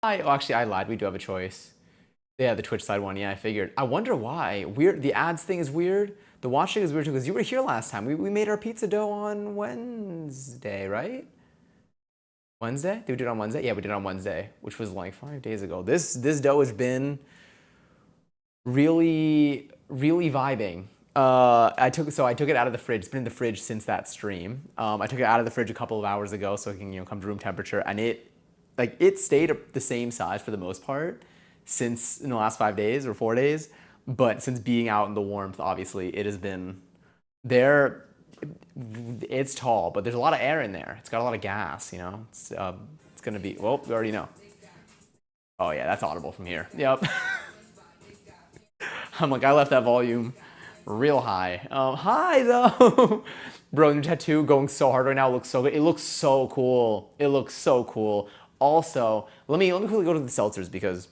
Oh, actually, I lied. We do have a choice. Yeah, the Twitch side one. Yeah, I figured. I wonder why. Weird. The ads thing is weird. The watch thing is weird too, because you were here last time. We made our pizza dough on Wednesday, right? Wednesday? Did we do it on Wednesday? Yeah, we did it on Wednesday, which was like 5 days ago. This dough has been really vibing. I took it out of the fridge. It's been in the fridge since that stream. I took it out of the fridge a couple of hours ago so it can come to room temperature, and it stayed the same size for the most part since in the last 5 days or 4 days. But since being out in the warmth, obviously it has been there. It's tall, but there's a lot of air in there. It's got a lot of gas. It's gonna be. Well, we already know. Oh yeah, that's audible from here. Yep. I'm like, I left that volume real high. Hi though, bro. New tattoo going so hard right now. It looks so good. It looks so cool. It looks so cool. Also, let me quickly go to the seltzers because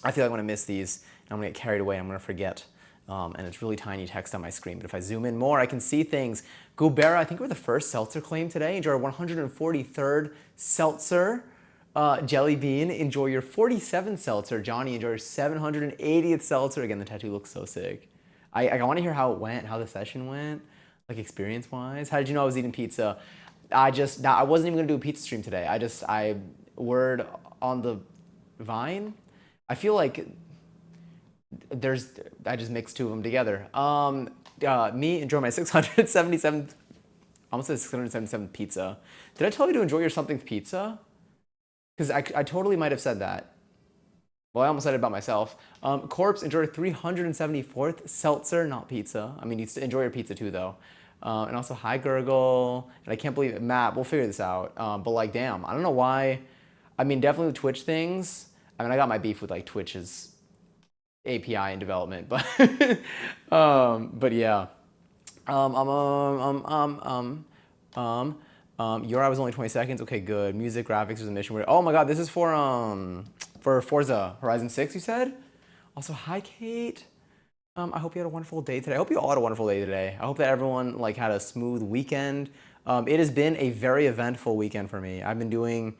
I feel like I'm gonna miss these. And I'm gonna get carried away. And I'm gonna forget. And it's really tiny text on my screen. But if I zoom in more, I can see things. Gubera, I think we're the first seltzer claim today. Enjoy our 143rd seltzer. Jelly Bean, enjoy your 47th seltzer. Johnny, enjoy your 780th seltzer. Again, the tattoo looks so sick. I want to hear how it went, how the session went, like experience-wise. How did you know I was eating pizza? I wasn't even gonna do a pizza stream today. Word on the vine. I feel like I just mixed two of them together. Me enjoy my 677th, almost said 677th pizza. Did I tell you to enjoy your something pizza? Because I totally might have said that. Well, I almost said it about myself. Corpse, enjoy your 374th seltzer, not pizza. I mean, you enjoy your pizza too, though. And also, hi, Gurgle. And I can't believe it. Matt, we'll figure this out. But like, damn, I don't know why. I mean, definitely with Twitch things. I mean, I got my beef with like Twitch's API and development, but but yeah. Your I was only 20 seconds. Okay, good. Music, graphics, there's a mission where. Oh my God, this is for Forza Horizon 6. You said. Also, hi, Kate. I hope you had a wonderful day today. I hope you all had a wonderful day today. I hope that everyone like had a smooth weekend. It has been a very eventful weekend for me. I've been doing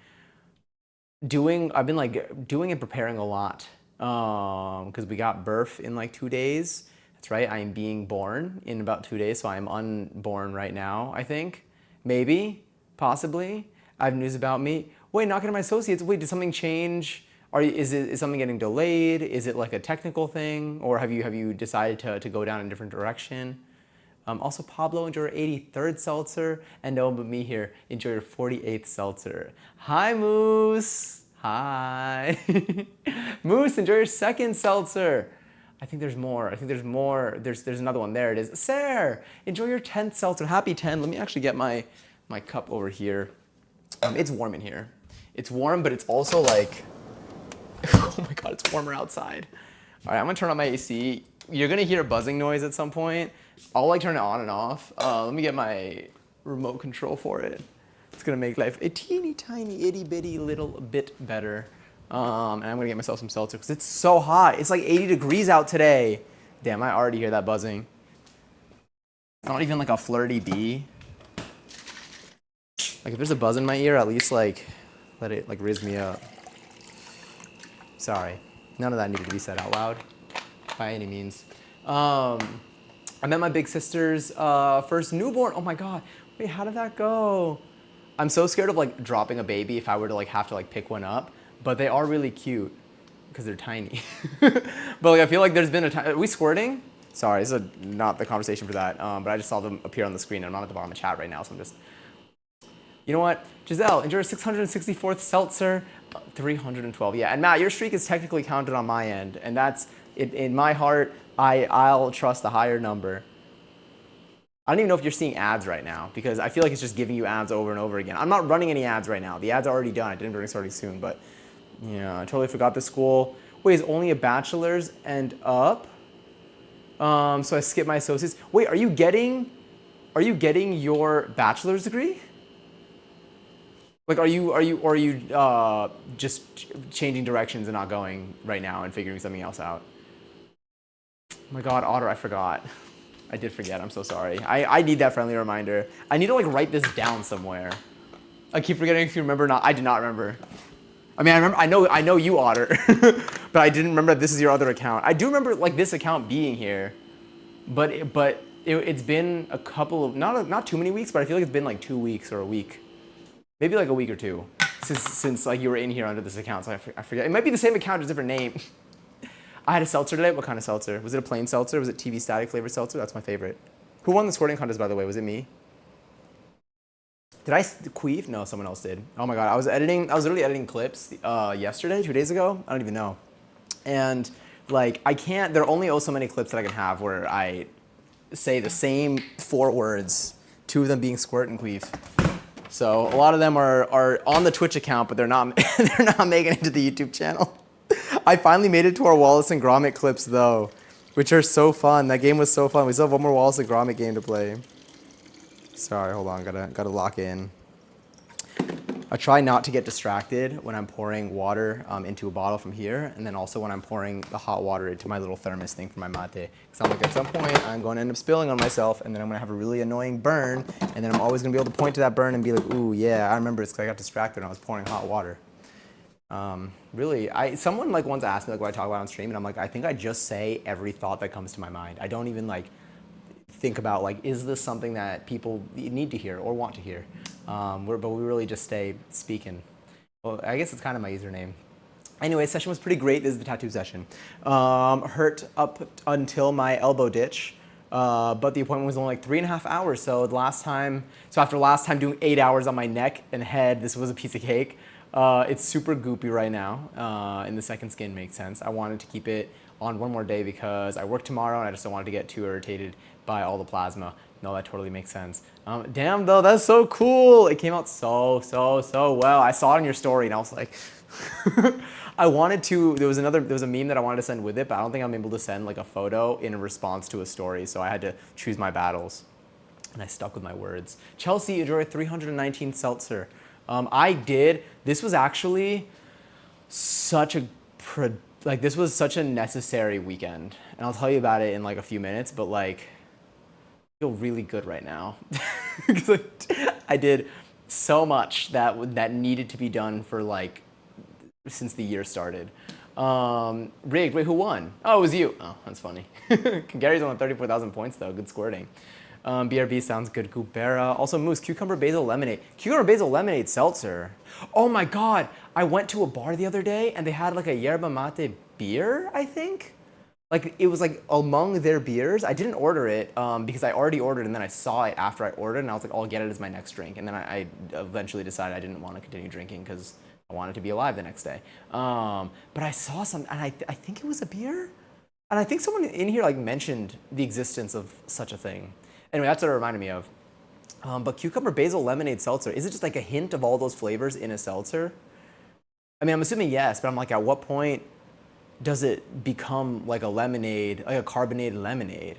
and preparing a lot because we got birth in like 2 days. That's right. I am being born in about 2 days, so I am unborn right now. I think maybe. Possibly. I have news about me. Wait, not getting my associates. Wait, did something change? Is something getting delayed? Is it like a technical thing? Or have you decided to go down in a different direction? Also, Pablo, enjoy your 83rd seltzer. And no one but me here, enjoy your 48th seltzer. Hi, Moose. Hi. Moose, enjoy your second seltzer. I think there's more. There's another one. There it is. Sarah, enjoy your 10th seltzer. Happy 10. Let me actually get my cup over here. It's warm in here. It's warm, but it's also like, oh my God, it's warmer outside. All right, I'm gonna turn on my AC. You're gonna hear a buzzing noise at some point. I'll like turn it on and off. Let me get my remote control for it. It's gonna make life a teeny tiny itty bitty little bit better. And I'm gonna get myself some seltzer because it's so hot. It's like 80 degrees out today. Damn, I already hear that buzzing. Not even like a flirty bee. Like if there's a buzz in my ear, at least like let it like riz me up. Sorry, none of that needed to be said out loud by any means. I met my big sister's first newborn. Oh my God, wait, how did that go? I'm so scared of like dropping a baby if I were to like have to like pick one up, but they are really cute because they're tiny. But like I feel like there's been a time. Are we squirting? Sorry, this is not the conversation for that. But I just saw them appear on the screen and I'm not at the bottom of the chat right now, so I'm just. You know what? Giselle, enjoy your 664th seltzer, 312. Yeah, and Matt, your streak is technically counted on my end, and that's, in my heart, I'll trust the higher number. I don't even know if you're seeing ads right now, because I feel like it's just giving you ads over and over again. I'm not running any ads right now. The ads are already done. I didn't bring it starting soon, but yeah, I totally forgot the school. Wait, is only a bachelor's and up? So I skipped my associates. Wait, are you getting your bachelor's degree? Like, are you just changing directions and not going right now and figuring something else out? Oh my God, Otter, I forgot. I did forget. I'm so sorry. I need that friendly reminder. I need to like write this down somewhere. I keep forgetting if you remember or not. I did not remember. I mean, I know you, Otter, but I didn't remember this is your other account. I do remember like this account being here, it's been a couple of not too many weeks, but I feel like it's been like 2 weeks or a week, maybe like a week or two since like you were in here under this account. So I forget. It might be the same account, just different name. I had a seltzer today. What kind of seltzer? Was it a plain seltzer? Was it TV Static flavored seltzer? That's my favorite. Who won the squirting contest, by the way? Was it me? Did I queef? No, someone else did. Oh my god, I was literally editing clips yesterday, 2 days ago. I don't even know. And like I can't. There are only so many clips that I can have where I say the same 4 words, 2 of them being squirt and queef. So a lot of them are on the Twitch account, but they're not they're not making it to the YouTube channel. I finally made it to our Wallace and Gromit clips though, which are so fun. That game was so fun. We still have one more Wallace and Gromit game to play. Sorry, hold on, gotta lock in. I try not to get distracted when I'm pouring water into a bottle from here, and then also when I'm pouring the hot water into my little thermos thing for my mate. Because I'm like, at some point, I'm going to end up spilling on myself, and then I'm going to have a really annoying burn, and then I'm always going to be able to point to that burn and be like, ooh, yeah, I remember it's because I got distracted when I was pouring hot water. Really, someone like once asked me like what I talk about on stream, and I'm like, I think I just say every thought that comes to my mind. I don't even like think about like, is this something that people need to hear or want to hear? But we really just stay speaking. Well, I guess it's kind of my username. Anyway, session was pretty great. This is the tattoo session. Hurt up until my elbow ditch, but the appointment was only like 3.5 hours. So after last time doing 8 hours on my neck and head, this was a piece of cake. It's super goopy right now, and the second skin makes sense. I wanted to keep it on one more day because I work tomorrow and I just don't want to get too irritated by all the plasma. No, that totally makes sense. Damn though, that's so cool. It came out so well. I saw it in your story and I was like, I wanted to, there was a meme that I wanted to send with it, but I don't think I'm able to send like a photo in response to a story. So I had to choose my battles and I stuck with my words. Chelsea enjoyed 319 seltzer. I did. This was actually such a this was such a necessary weekend, and I'll tell you about it in like a few minutes. But like, I feel really good right now because I did so much that needed to be done for like since the year started. Rigged. Wait, who won? Oh, it was you. Oh, that's funny. Gary's on 34,000 points though. Good squirting. BRB sounds good. Goobera. Also Moose, cucumber basil lemonade. Cucumber basil lemonade seltzer. Oh my god. I went to a bar the other day and they had like a yerba mate beer, I think. Like it was like among their beers. I didn't order it because I already ordered and then I saw it after I ordered and I was like, I'll get it as my next drink. And then I eventually decided I didn't want to continue drinking because I wanted to be alive the next day. But I saw some and I think it was a beer. And I think someone in here like mentioned the existence of such a thing. Anyway, that's what it reminded me of. But cucumber basil lemonade seltzer, is it just like a hint of all those flavors in a seltzer? I mean, I'm assuming yes, but I'm like, at what point does it become like a lemonade, like a carbonated lemonade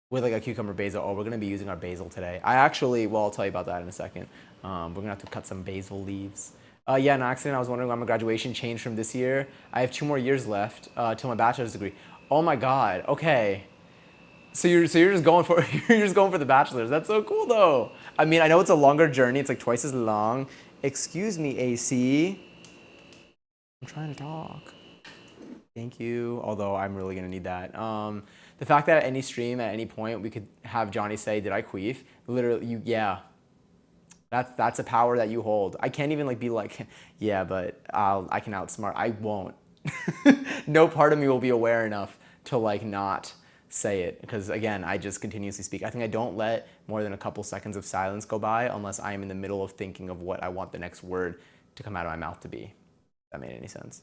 with like a cucumber basil? Oh, we're gonna be using our basil today. I'll tell you about that in a second. We're gonna have to cut some basil leaves. Yeah, an accident. I was wondering why my graduation changed from this year. I have 2 more years left till my bachelor's degree. Oh my God. Okay. So you're just going for the bachelor's. That's so cool though. I mean, I know it's a longer journey. It's like twice as long. Excuse me, AC. I'm trying to talk. Thank you. Although I'm really gonna need that. The fact that at any stream, at any point, we could have Johnny say, "Did I queef?" Literally, yeah. That's a power that you hold. I can't even like be like, yeah, but I can outsmart. I won't. No part of me will be aware enough to like not say it because again, I just continuously speak. I think I don't let more than a couple seconds of silence go by unless I am in the middle of thinking of what I want the next word to come out of my mouth to be. If that made any sense.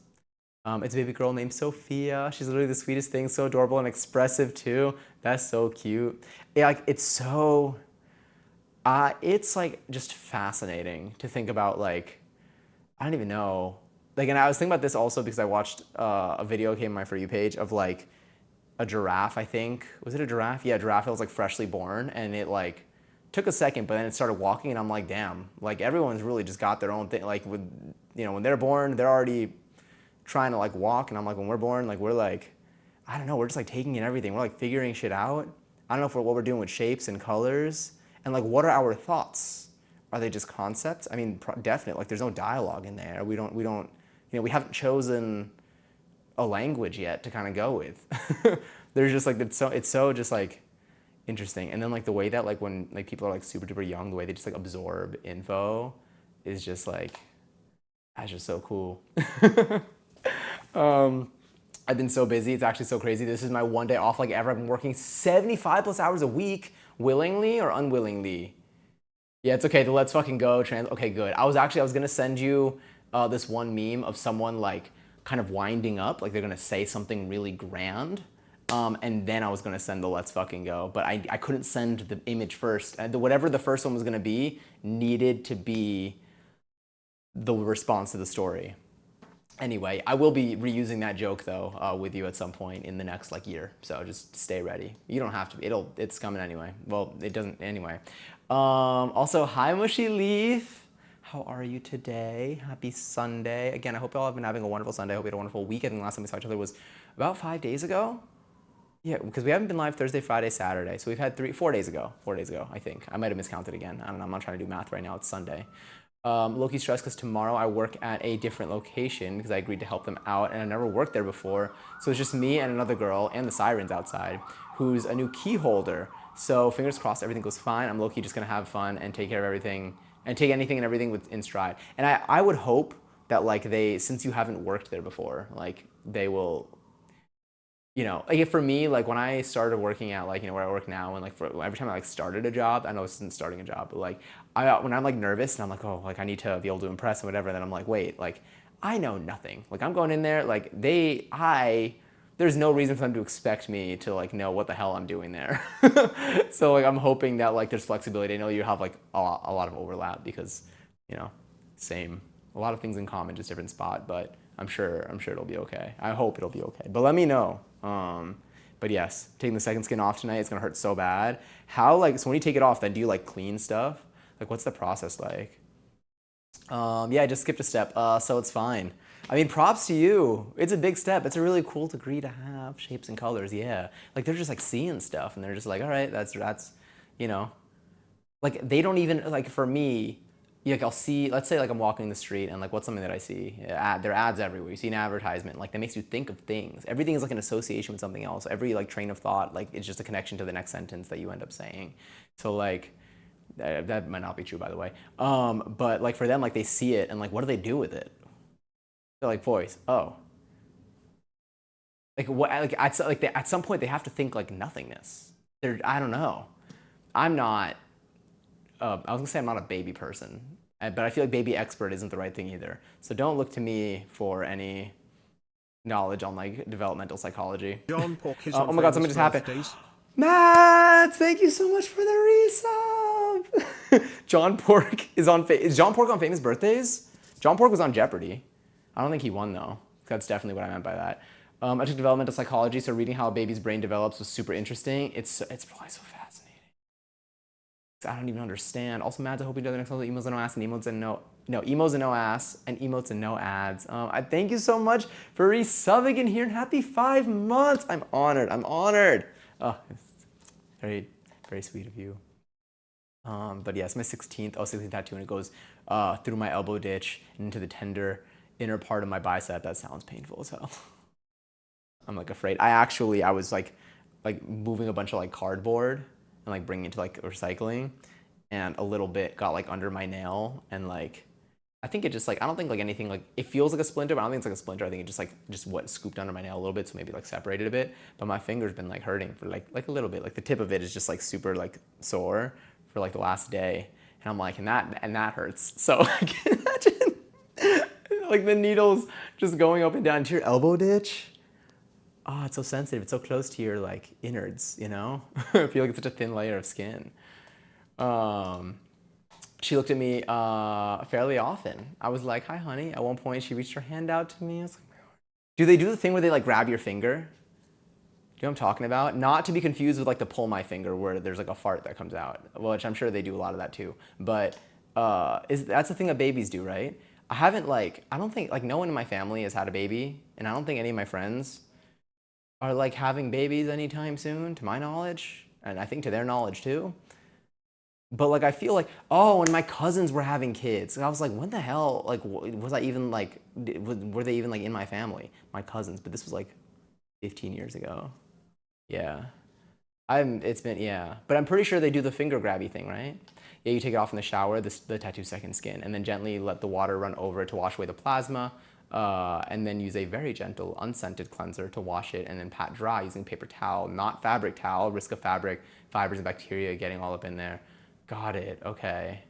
It's a baby girl named Sophia. She's literally the sweetest thing, so adorable and expressive too. That's so cute. Yeah, like it's so, it's like just fascinating to think about like, I don't even know. Like, and I was thinking about this also because I watched a video came on my For You page of like a giraffe, I think. Was it a giraffe? Yeah, a giraffe that was like freshly born and it like took a second, but then it started walking and I'm like, damn, like everyone's really just got their own thing. Like with, when they're born, they're already trying to like walk and I'm like, when we're born, like we're like, I don't know, we're just like taking in everything. We're like figuring shit out. I don't know what we're doing with shapes and colors and like what are our thoughts? Are they just concepts? I mean, definitely, like there's no dialogue in there. We don't we haven't chosen a language yet to kind of go with. There's just like it's so just like interesting. And then like the way that like when like people are like super duper young, the way they just like absorb info is just like that's just so cool. I've been so busy. It's actually so crazy. This is my one day off like ever. I've been working 75 plus hours a week, willingly or unwillingly. Yeah, it's okay. The let's fucking go trans. Okay, good. I was gonna send you this one meme of someone like kind of winding up, like they're gonna say something really grand, and then I was gonna send the let's fucking go, but I couldn't send the image first. Whatever the first one was gonna be needed to be the response to the story. Anyway, I will be reusing that joke though with you at some point in the next like year. So just stay ready. You don't have to be. It's coming anyway. Well, it doesn't anyway. Also, hi Mushy Leaf. How are you today? Happy Sunday. Again, I hope y'all have been having a wonderful Sunday. I hope you had a wonderful week. I think the last time we saw each other was about 5 days ago. Yeah, because we haven't been live Thursday, Friday, Saturday. So we've had 4 days ago. 4 days ago, I think. I might have miscounted again. I don't know. I'm not trying to do math right now. It's Sunday. Low-key stressed because tomorrow I work at a different location because I agreed to help them out and I never worked there before. So it's just me and another girl and the sirens outside who's a new key holder. So fingers crossed everything goes fine. I'm low-key just going to have fun and take care of everything and take anything and everything in stride. And I would hope that like since you haven't worked there before, like they will, like for me, like when I started working at like, where I work now and like every time I like started a job, I know this isn't starting a job, but like when I'm like nervous and I'm like, oh, like I need to be able to impress and whatever, then I'm like, wait, like I know nothing. Like I'm going in there, like there's no reason for them to expect me to like know what the hell I'm doing there. So like I'm hoping that like there's flexibility. I know you have like a lot of overlap because, same, a lot of things in common, just different spot, but I'm sure it'll be okay. I hope it'll be okay. But let me know. But yes, taking the second skin off tonight, it's gonna hurt so bad. So when you take it off, then do you like clean stuff? Like what's the process like? Yeah, I just skipped a step, so it's fine. I mean, props to you. It's a big step. It's a really cool degree to have, shapes and colors, yeah. Like they're just like seeing stuff and they're just like, all right, that's, like they don't even, like for me, like I'll see, let's say like I'm walking the street and like what's something that I see? There are ads everywhere. You see an advertisement, like that makes you think of things. Everything is like an association with something else. Every like train of thought, like it's just a connection to the next sentence that you end up saying. So like, that might not be true by the way. But like for them, like they see it and like what do they do with it? They're like, voice, oh. Like what, like at some point they have to think like nothingness. I don't know. I'm not, I was gonna say I'm not a baby person, but I feel like baby expert isn't the right thing either. So don't look to me for any knowledge on like developmental psychology. John Pork is oh my god, something just happened. birthdays. Matt, thank you so much for the resub. John Pork is John Pork on Famous Birthdays? John Pork was on Jeopardy. I don't think he won though. That's definitely what I meant by that. I took developmental psychology, so reading how a baby's brain develops was super interesting. It's probably so fascinating. I don't even understand. Also, Mads, I hope you do the next one. Emos and no ass and emotes and emos and no ass and emotes and no ads. I thank you so much for resubbing in here and happy 5 months. I'm honored. Oh, it's very, very sweet of you. But yes, my 16th tattoo, and it goes through my elbow ditch and into the tender inner part of my bicep. That sounds painful as hell. I'm like afraid. I was like moving a bunch of like cardboard and like bringing it to like recycling, and a little bit got like under my nail, and like I think it just like, I don't think like anything, like it feels like a splinter, but I don't think it's like a splinter. I think it just what scooped under my nail a little bit, so maybe like separated a bit. But my finger's been like hurting for like a little bit. Like the tip of it is just like super like sore for like the last day, and I'm like, and that hurts. So I can imagine like the needles just going up and down to your elbow ditch. Oh, it's so sensitive. It's so close to your like innards, I feel like it's such a thin layer of skin. She looked at me fairly often. I was like, hi, honey. At one point, she reached her hand out to me. I was like, do they do the thing where they like grab your finger? Do you know what I'm talking about? Not to be confused with like the pull my finger where there's like a fart that comes out, which I'm sure they do a lot of that too. But that's the thing that babies do, right? I don't think, like no one in my family has had a baby, and I don't think any of my friends are like having babies anytime soon, to my knowledge, and I think to their knowledge too. But like I feel like, oh, when my cousins were having kids, I was like, when the hell, like was I even like were they even like in my family, my cousins? But this was like 15 years ago. Yeah. It's been, yeah, but I'm pretty sure they do the finger grabby thing, right? Yeah, you take it off in the shower, the tattoo second skin, and then gently let the water run over it to wash away the plasma, and then use a very gentle, unscented cleanser to wash it, and then pat dry using paper towel, not fabric towel. Risk of fabric fibers and bacteria getting all up in there. Got it. Okay.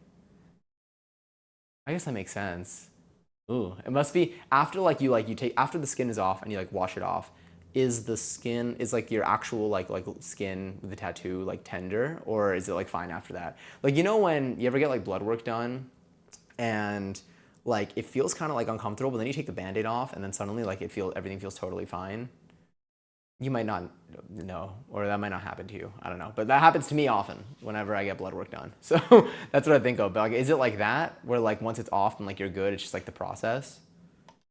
I guess that makes sense. Ooh, it must be after you take after the skin is off and you like wash it off. Is the skin is like your actual like skin with the tattoo like tender, or is it like fine after that? Like you know when you ever get like blood work done and like it feels kind of like uncomfortable, but then you take the band-aid off and then suddenly like everything feels totally fine. You might not know, or that might not happen to you. I don't know, but that happens to me often whenever I get blood work done. So that's what I think of. But like, is it like that, where like once it's off and like you're good, it's just like the process,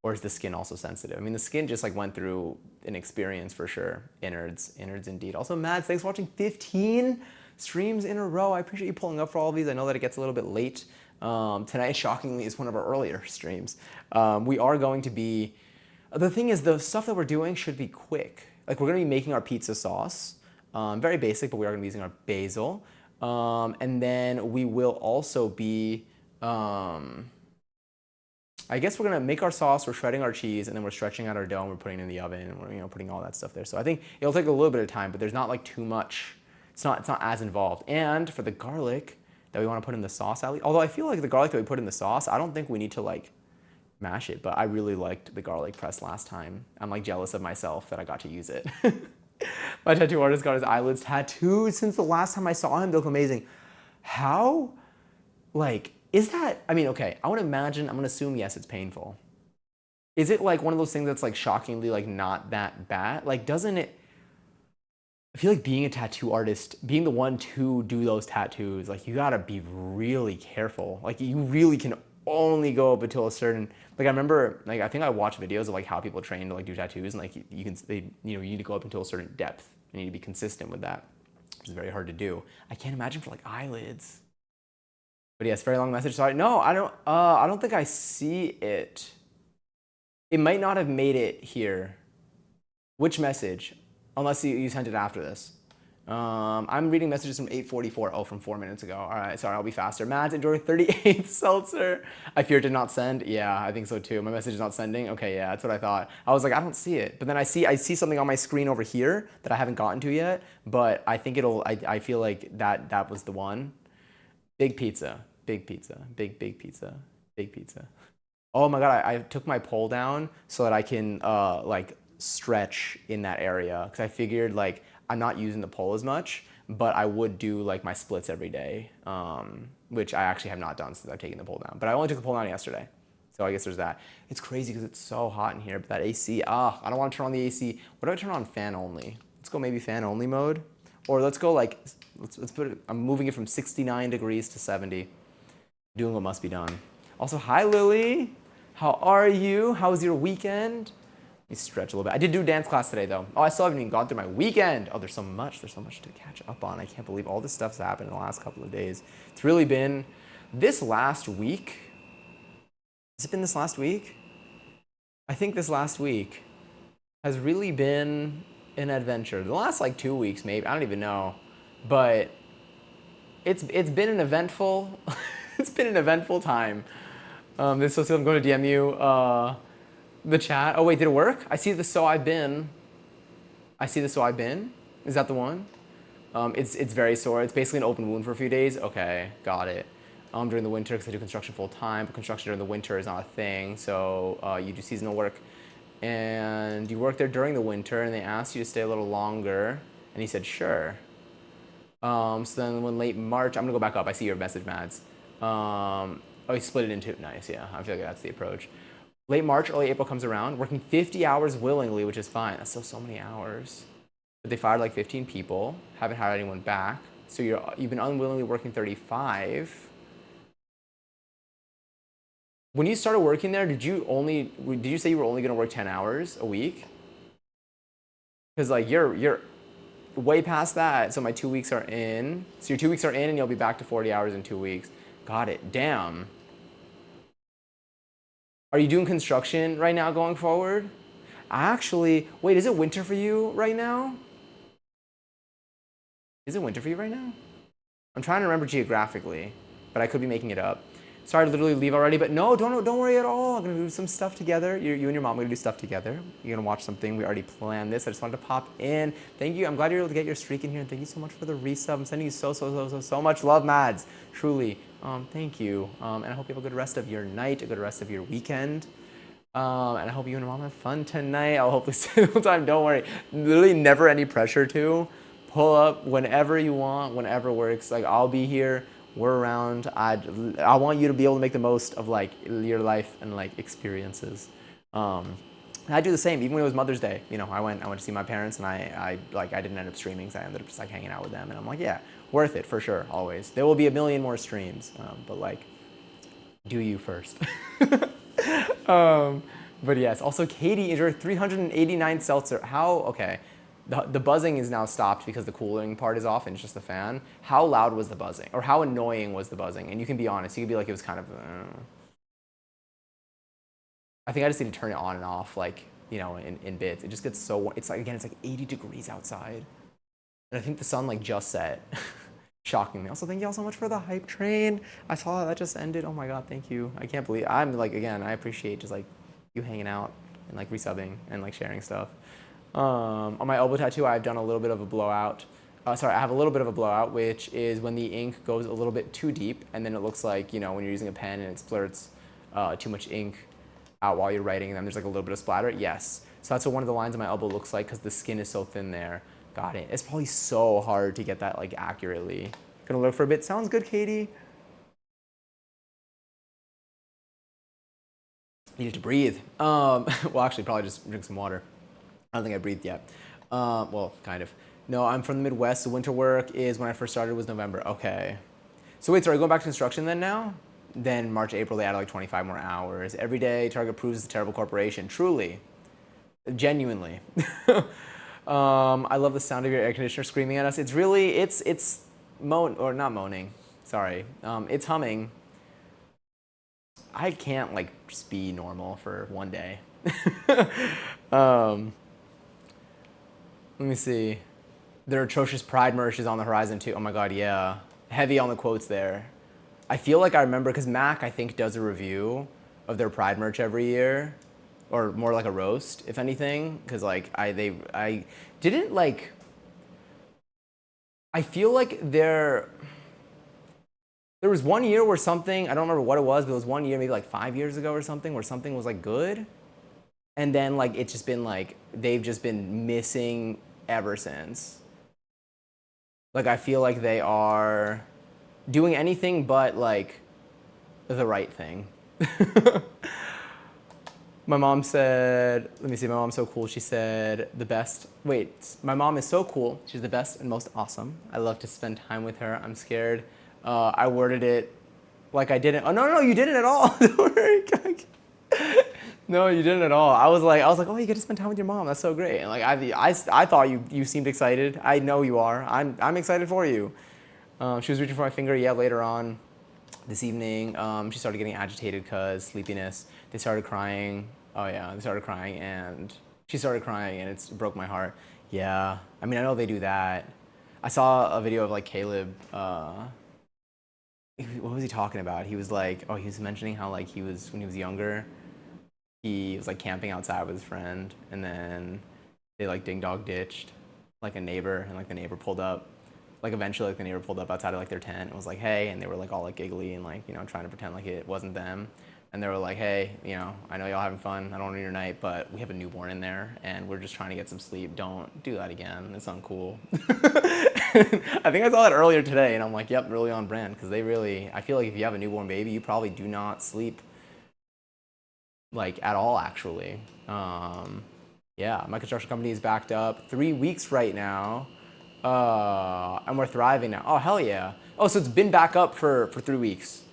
or is the skin also sensitive? I mean, the skin just like went through an experience for sure. Innards indeed. Also, Mads, thanks for watching 15 streams in a row. I appreciate you pulling up for all of these. I know that it gets a little bit late. Tonight, shockingly, is one of our earlier streams. We are going to be. The thing is, the stuff that we're doing should be quick. Like we're going to be making our pizza sauce, very basic, but we are going to be using our basil, and then we will also be. I guess we're gonna make our sauce, we're shredding our cheese, and then we're stretching out our dough and we're putting it in the oven and we're putting all that stuff there. So I think it'll take a little bit of time, but there's not like too much. It's not as involved. And for the garlic that we want to put in the sauce, at least, although I feel like the garlic that we put in the sauce, I don't think we need to like mash it, but I really liked the garlic press last time. I'm like jealous of myself that I got to use it. My tattoo artist got his eyelids tattooed since the last time I saw him. They look amazing. How like, is that, I mean, okay, I would imagine, I'm gonna assume yes, it's painful. Is it like one of those things that's like shockingly like not that bad? Like, doesn't it, I feel like being a tattoo artist, being the one to do those tattoos, like you gotta be really careful. Like you really can only go up until a certain, like I remember, like I think I watched videos of like how people train to like do tattoos and like you can, you need to go up until a certain depth. You need to be consistent with that, which is very hard to do. I can't imagine for like eyelids. But yes, very long message. Sorry. No, I don't. I don't think I see it. It might not have made it here. Which message? Unless you sent it after this. I'm reading messages from 8:44. Oh, from 4 minutes ago. All right, sorry, I'll be faster. Mads, enjoy 38 seltzer. I fear it did not send. Yeah, I think so too. My message is not sending. Okay, yeah, that's what I thought. I was like, I don't see it. But then I see something on my screen over here that I haven't gotten to yet. But I think it'll. I feel like that was the one. Big pizza, big pizza, big pizza, big pizza. Oh my god, I took my pole down so that I can like stretch in that area because I figured like I'm not using the pole as much, but I would do like my splits every day, which I actually have not done since I've taken the pole down. But I only took the pole down yesterday, so I guess there's that. It's crazy because it's so hot in here, but that AC, I don't want to turn on the AC. What do I turn on fan only? Let's go maybe fan only mode, or let's go like let's put it. I'm moving it from 69 degrees to 70. Doing what must be done. Also, hi Lily. How are you? How was your weekend? Let me stretch a little bit. I did do dance class today though. Oh, I still haven't even gone through my weekend. Oh, there's so much. There's so much to catch up on. I can't believe all this stuff's happened in the last couple of days. It's really been this last week. Has it been this last week? I think this last week has really been an adventure. The last like 2 weeks, maybe. I don't even know. But it's been an eventful it's been an eventful time. This is I'm going to DM you the chat. Oh wait, did it work? I see the so I've been. I see the so I've been. Is that the one? It's very sore. It's basically an open wound for a few days. Okay, got it. During the winter, because I do construction full time, but construction during the winter is not a thing. So you do seasonal work, and you work there during the winter, and they asked you to stay a little longer, and he said sure. So then when late March, I'm gonna go back up. I see your message, Mads. Oh, he split it into, nice, yeah. I feel like that's the approach. Late March, early April comes around, working 50 hours willingly, which is fine. That's still so many hours. But they fired like 15 people, haven't hired anyone back. So you've been unwillingly working 35. When you started working there, did you say you were only gonna work 10 hours a week? Because like you're way past that. So my 2 weeks are in. So your 2 weeks are in and you'll be back to 40 hours in 2 weeks. Got it. Damn. Are you doing construction right now going forward? Actually, wait, is it winter for you right now? Is it winter for you right now? I'm trying to remember geographically, but I could be making it up. Sorry to literally leave already, but no, don't worry at all. I'm gonna do some stuff together. You and your mom are gonna do stuff together. You're gonna watch something. We already planned this. I just wanted to pop in. Thank you. I'm glad you're able to get your streak in here. And thank you so much for the resub. I'm sending you so much love, Mads. Truly. Thank you. And I hope you have a good rest of your night, a good rest of your weekend. And I hope you and your mom have fun tonight. I'll hopefully see you time. Don't worry. Literally never any pressure to. Pull up whenever you want, whenever works. Like, I'll be here. We're around. I want you to be able to make the most of like your life and like experiences. And I do the same. Even when it was Mother's Day, you know, I went to see my parents, and I didn't end up streaming, so I ended up just like hanging out with them. And I'm like, yeah, worth it for sure, always. There will be a million more streams, but like, do you first. But yes, also Katie, enjoy 389 seltzer. How, okay. The buzzing is now stopped because the cooling part is off and it's just the fan. How loud was the buzzing? Or how annoying was the buzzing? And you can be honest, you can be like, it was kind of, I think I just need to turn it on and off, like, you know, in bits. It just gets so, it's like, again, it's like 80 degrees outside. And I think the sun like just set. Shocking me. Also, thank you all so much for the hype train. I saw that just ended. Oh my God, thank you. I can't believe, I'm like, again, I appreciate just like you hanging out and like resubbing and like sharing stuff. On my elbow tattoo, I've done a little bit of a blowout. I have a little bit of a blowout, which is when the ink goes a little bit too deep, and then it looks like, you know, when you're using a pen and it splurts too much ink out while you're writing, and then there's like a little bit of splatter. Yes. So that's what one of the lines on my elbow looks like because the skin is so thin there. Got it. It's probably so hard to get that like accurately. Gonna look for a bit. Sounds good, Katie. Needed to breathe. Well, actually, probably just drink some water. I don't think I breathed yet. Well, kind of. No, I'm from the Midwest. The winter work is when I first started was November. Okay. So wait, so are you going back to construction then now? Then March, April, they added like 25 more hours. Every day, Target proves it's a terrible corporation. Truly. Genuinely. I love the sound of your air conditioner screaming at us. It's really, it's not moaning. Sorry. It's humming. I can't like just be normal for one day. Let me see. Their atrocious Pride merch is on the horizon too. Oh my God, yeah. Heavy on the quotes there. I feel like I remember, because Mac, I think, does a review of their Pride merch every year. Or more like a roast, if anything. Because like, I didn't like, I feel like there was one year where something, I don't remember what it was, but it was one year, maybe like 5 years ago or something, where something was like good. And then like, it's just been like, they've just been missing ever since. Like, I feel like they are doing anything but like the right thing. My mom said, let me see, my mom's so cool. She said the best, wait, my mom is so cool. She's the best and most awesome. I love to spend time with her. I'm scared. I worded it like I didn't. Oh, no, you didn't at all. Don't worry. No, you didn't at all. I was like, oh, you get to spend time with your mom. That's so great. And like, I thought you seemed excited. I know you are. I'm excited for you. She was reaching for my finger. Yeah, later on this evening, she started getting agitated because sleepiness. They started crying. Oh yeah, they started crying, and she started crying, and it broke my heart. Yeah, I mean, I know they do that. I saw a video of like Caleb. What was he talking about? He was like, he was mentioning how like when he was younger, he was like camping outside with his friend, and then they like ding dong ditched like a neighbor, and like the neighbor pulled up. Like eventually, like the neighbor pulled up outside of like their tent and was like, "Hey," and they were like all like giggly and like, you know, trying to pretend like it wasn't them. And they were like, "Hey, you know, I know y'all having fun. I don't want to ruin your night, but we have a newborn in there, and we're just trying to get some sleep. Don't do that again. It's uncool." I think I saw that earlier today, and I'm like, "Yep, really on brand." Because I feel like if you have a newborn baby, you probably do not sleep like at all, actually. Yeah, my construction company is backed up 3 weeks right now. And we're thriving now. Oh, hell yeah. Oh, so it's been back up for 3 weeks.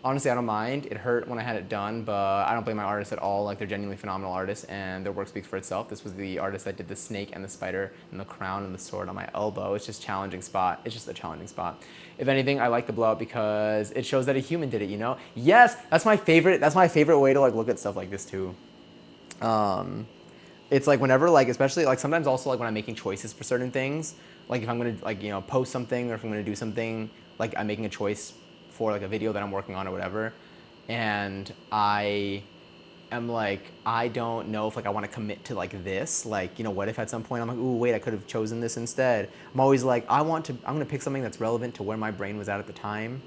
Honestly, I don't mind. It hurt when I had it done, but I don't blame my artists at all. Like, they're genuinely phenomenal artists, and their work speaks for itself. This was the artist that did the snake and the spider and the crown and the sword on my elbow. It's just a challenging spot. It's just a challenging spot. If anything, I like the blowout because it shows that a human did it, you know? Yes, that's my favorite. That's my favorite way to like look at stuff like this too. It's like whenever like, especially like sometimes also like when I'm making choices for certain things, like if I'm gonna like, you know, post something or if I'm gonna do something, like I'm making a choice for like a video that I'm working on or whatever, and I am like, I don't know if like I want to commit to like this, like, you know, what if at some point I'm like, ooh, wait, I could have chosen this instead. I'm always like, I'm gonna pick something that's relevant to where my brain was at the time,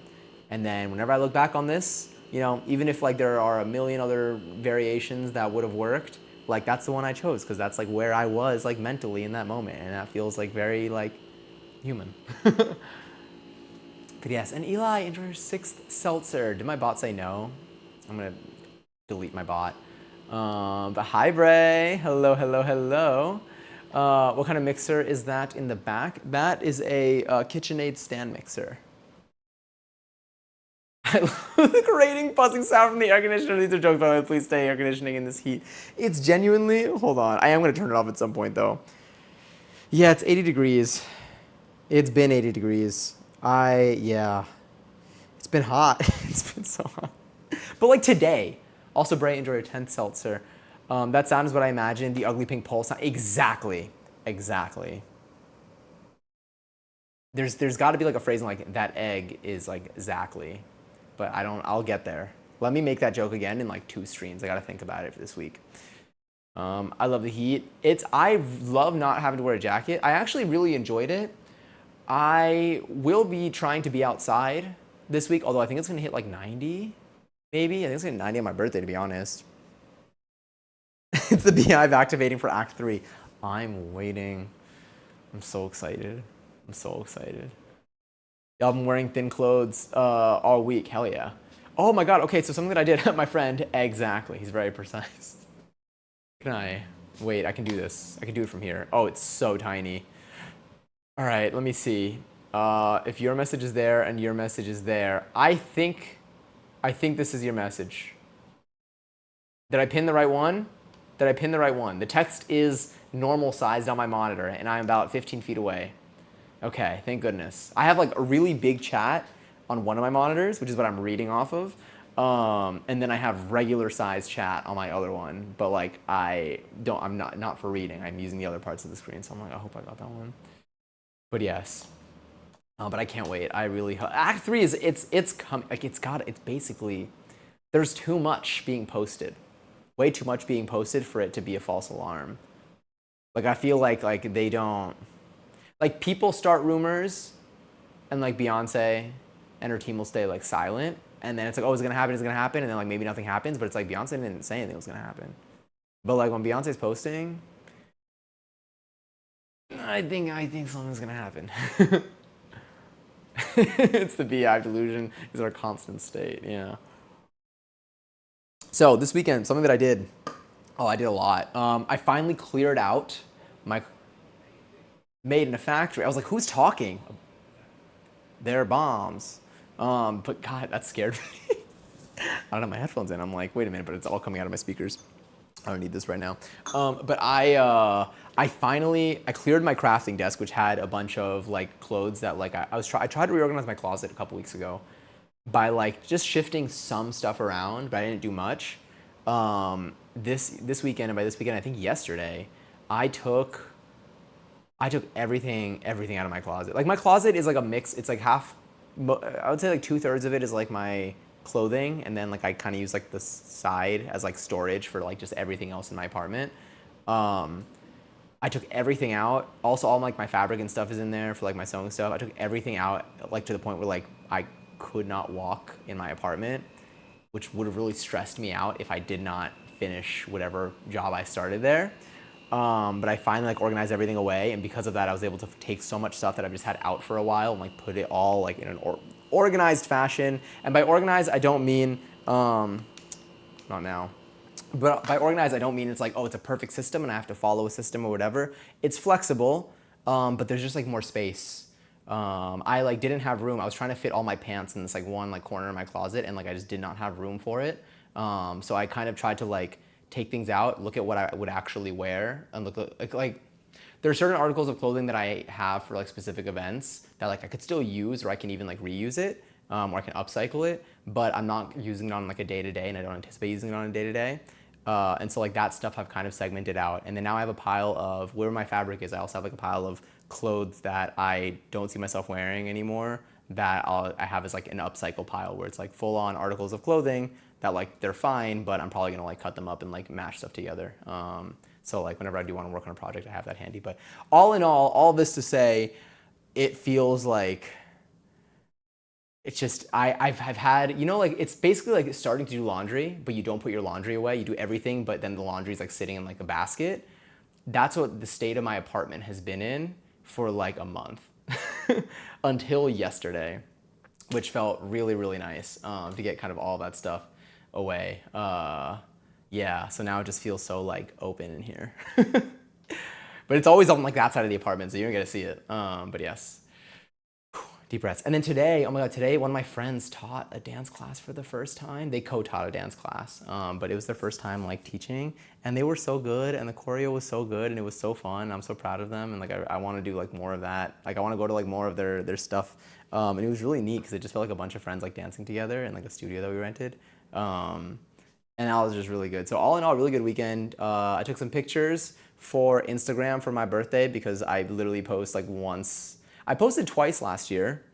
and then whenever I look back on this, you know, even if like there are a million other variations that would have worked, like that's the one I chose because that's like where I was like mentally in that moment, and that feels like very like human. But yes, and Eli, enjoy your sixth seltzer. Did my bot say no? I'm gonna delete my bot. But hi, Bray. Hello, hello, hello. What kind of mixer is that in the back? That is a KitchenAid stand mixer. I love the grating, buzzing sound from the air conditioner. These are jokes, by the way. Please stay air conditioning in this heat. It's genuinely, hold on. I am going to turn it off at some point, though. Yeah, it's 80 degrees. It's been 80 degrees. Yeah. It's been hot. It's been so hot. But like today, also Bray, enjoy your 10th seltzer. That sound is what I imagined the ugly pink pole sound. Exactly. Exactly. There's got to be like a phrase like that egg is like exactly. But I'll get there. Let me make that joke again in like 2 streams. I got to think about it for this week. I love the heat. I love not having to wear a jacket. I actually really enjoyed it. I will be trying to be outside this week, although I think it's gonna hit like 90, maybe. I think it's gonna hit 90 on my birthday, to be honest. It's the beehive activating for Act 3. I'm waiting. I'm so excited. I'm so excited. I've been wearing thin clothes all week. Hell yeah. Oh my god, okay, so something that I did, my friend, exactly. He's very precise. Can I? Wait, I can do this. I can do it from here. Oh, it's so tiny. All right, let me see. If your message is there and your message is there, I think this is your message. Did I pin the right one? Did I pin the right one? The text is normal sized on my monitor, and I'm about 15 feet away. Okay, thank goodness. I have like a really big chat on one of my monitors, which is what I'm reading off of. And then I have regular size chat on my other one, but like I'm not for reading. I'm using the other parts of the screen, so I'm like, I hope I got that one. But yes, but I can't wait. I really Act 3 is it's coming. Like it's basically there's too much being posted, way too much being posted for it to be a false alarm. Like I feel like they don't like people start rumors, and like Beyonce and her team will stay like silent, and then it's like, oh, it's gonna happen, and then like maybe nothing happens, but it's like Beyonce didn't say anything was gonna happen. But like when Beyonce's posting, I think something's gonna happen. It's the beehive delusion. Is our constant state. Yeah. So this weekend, something that I did. Oh, I did a lot. I finally cleared out my made in a factory. I was like, who's talking? They're bombs. But God, that scared me. I don't have my headphones in. I'm like, wait a minute, but it's all coming out of my speakers. I don't need this right now. But I finally cleared my crafting desk, which had a bunch of like clothes that like I tried to reorganize my closet a couple weeks ago by like just shifting some stuff around, but I didn't do much. This weekend, and by this weekend, I think yesterday, I took everything out of my closet. Like my closet is like a mix. It's like half. I would say like 2/3 of it is like my clothing, and then like I kind of use like the side as like storage for like just everything else in my apartment. I took everything out. Also, all like my fabric and stuff is in there for like my sewing stuff. I took everything out like to the point where like I could not walk in my apartment, which would have really stressed me out if I did not finish whatever job I started there. But I finally like organized everything away, and because of that, I was able to take so much stuff that I've just had out for a while and like put it all like in an organized fashion. And by organized, I don't mean not now. But by organized, I don't mean it's like, oh, it's a perfect system and I have to follow a system or whatever. It's flexible, but there's just like more space. I like didn't have room. I was trying to fit all my pants in this like one like corner of my closet, and like I just did not have room for it. So I kind of tried to like take things out, look at what I would actually wear, and look like there are certain articles of clothing that I have for like specific events that like I could still use, or I can even like reuse it, or I can upcycle it, but I'm not using it on like a day to day, and I don't anticipate using it on a day to day. And so like that stuff I've kind of segmented out. And then now I have a pile of where my fabric is. I also have like a pile of clothes that I don't see myself wearing anymore that I have as like an upcycle pile where it's like full on articles of clothing that like they're fine, but I'm probably gonna like cut them up and like mash stuff together. So like whenever I do want to work on a project, I have that handy. But all in all this to say, it feels like it's just I've had, you know, like it's basically like starting to do laundry, but you don't put your laundry away. You do everything, but then the laundry's like sitting in like a basket. That's what the state of my apartment has been in for like a month until yesterday, which felt really, really nice to get kind of all that stuff away. Yeah, so now it just feels so like open in here. But it's always on like that side of the apartment, so you don't get to see it. But yes. Deep breaths. And then today, oh my God, today one of my friends taught a dance class for the first time. They co-taught a dance class, but it was their first time like teaching, and they were so good, and the choreo was so good, and it was so fun. I'm so proud of them, and like I want to do like more of that. Like I want to go to like more of their stuff, and it was really neat because it just felt like a bunch of friends like dancing together in like a studio that we rented. And that was just really good. So all in all, really good weekend. I took some pictures for Instagram for my birthday because I literally post like once. I posted twice last year,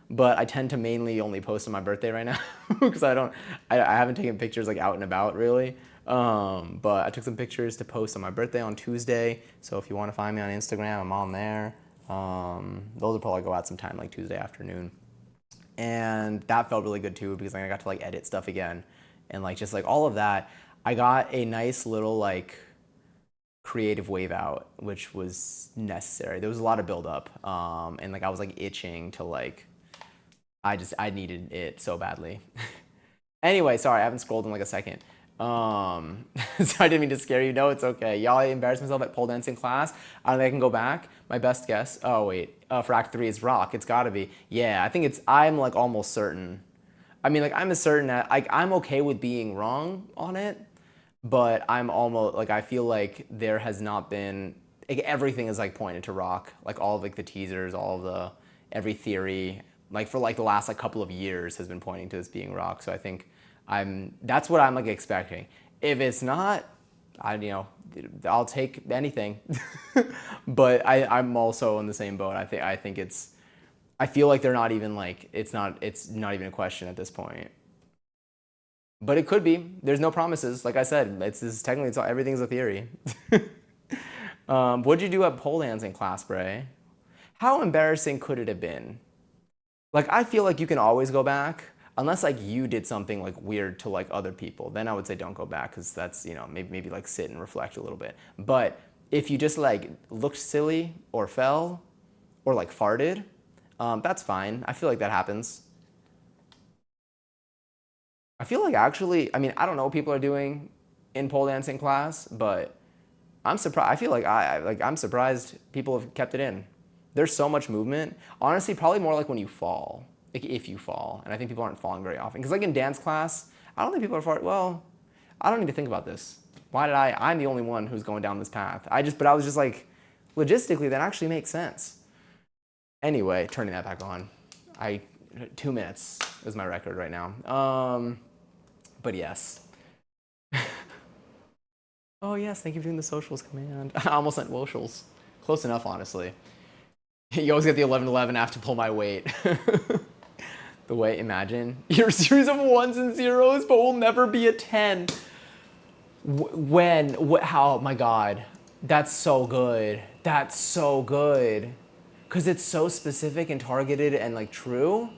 but I tend to mainly only post on my birthday right now because I haven't taken pictures like out and about really. But I took some pictures to post on my birthday on Tuesday. So if you want to find me on Instagram, I'm on there. Those will probably go out sometime like Tuesday afternoon. And that felt really good too because I got to like edit stuff again and like just like all of that. I got a nice little like creative wave out, which was necessary. There was a lot of buildup, and like I was like itching to like, I needed it so badly. Anyway, sorry, I haven't scrolled in like a second. So I didn't mean to scare you. No, it's okay. Y'all, I embarrassed myself at pole dancing class. I don't think I can go back. My best guess. Oh wait, for Act 3 is rock. It's gotta be. Yeah, I think it's. I'm like almost certain. I mean, like I'm as certain that like I'm okay with being wrong on it, but I'm almost like I feel like there has not been like everything is like pointed to rock, like all of like the teasers, all of the every theory, like for like the last like couple of years has been pointing to this being rock. So I think that's what I'm like expecting. If it's not, I'll take anything. But I'm also in the same boat. I think it's I feel like they're not even like it's not even a question at this point. But it could be. There's no promises. Like I said, everything's a theory. What'd you do at pole dancing class, Bray? How embarrassing could it have been? Like I feel like you can always go back, unless like you did something like weird to like other people. Then I would say don't go back because that's maybe like sit and reflect a little bit. But if you just like looked silly or fell or like farted, that's fine. I feel like that happens. I feel like actually, I mean, I don't know what people are doing in pole dancing class, but I'm surprised. I feel like I'm surprised people have kept it in. There's so much movement. Honestly, probably more like when you fall, like if you fall, and I think people aren't falling very often. Because like in dance class, I don't think people are falling. Well, I don't need to think about this. Why did I? I'm the only one who's going down this path. But I was just like, logistically, that actually makes sense. Anyway, turning that back on. 2 minutes is my record right now. But yes. Oh yes, thank you for doing the socials command. I almost sent woshals. Close enough, honestly. You always get the 1111 after pull my weight. The way, imagine. Your series of ones and zeros, but will never be a 10. How, oh my God. That's so good. That's so good. Because it's so specific and targeted and like true.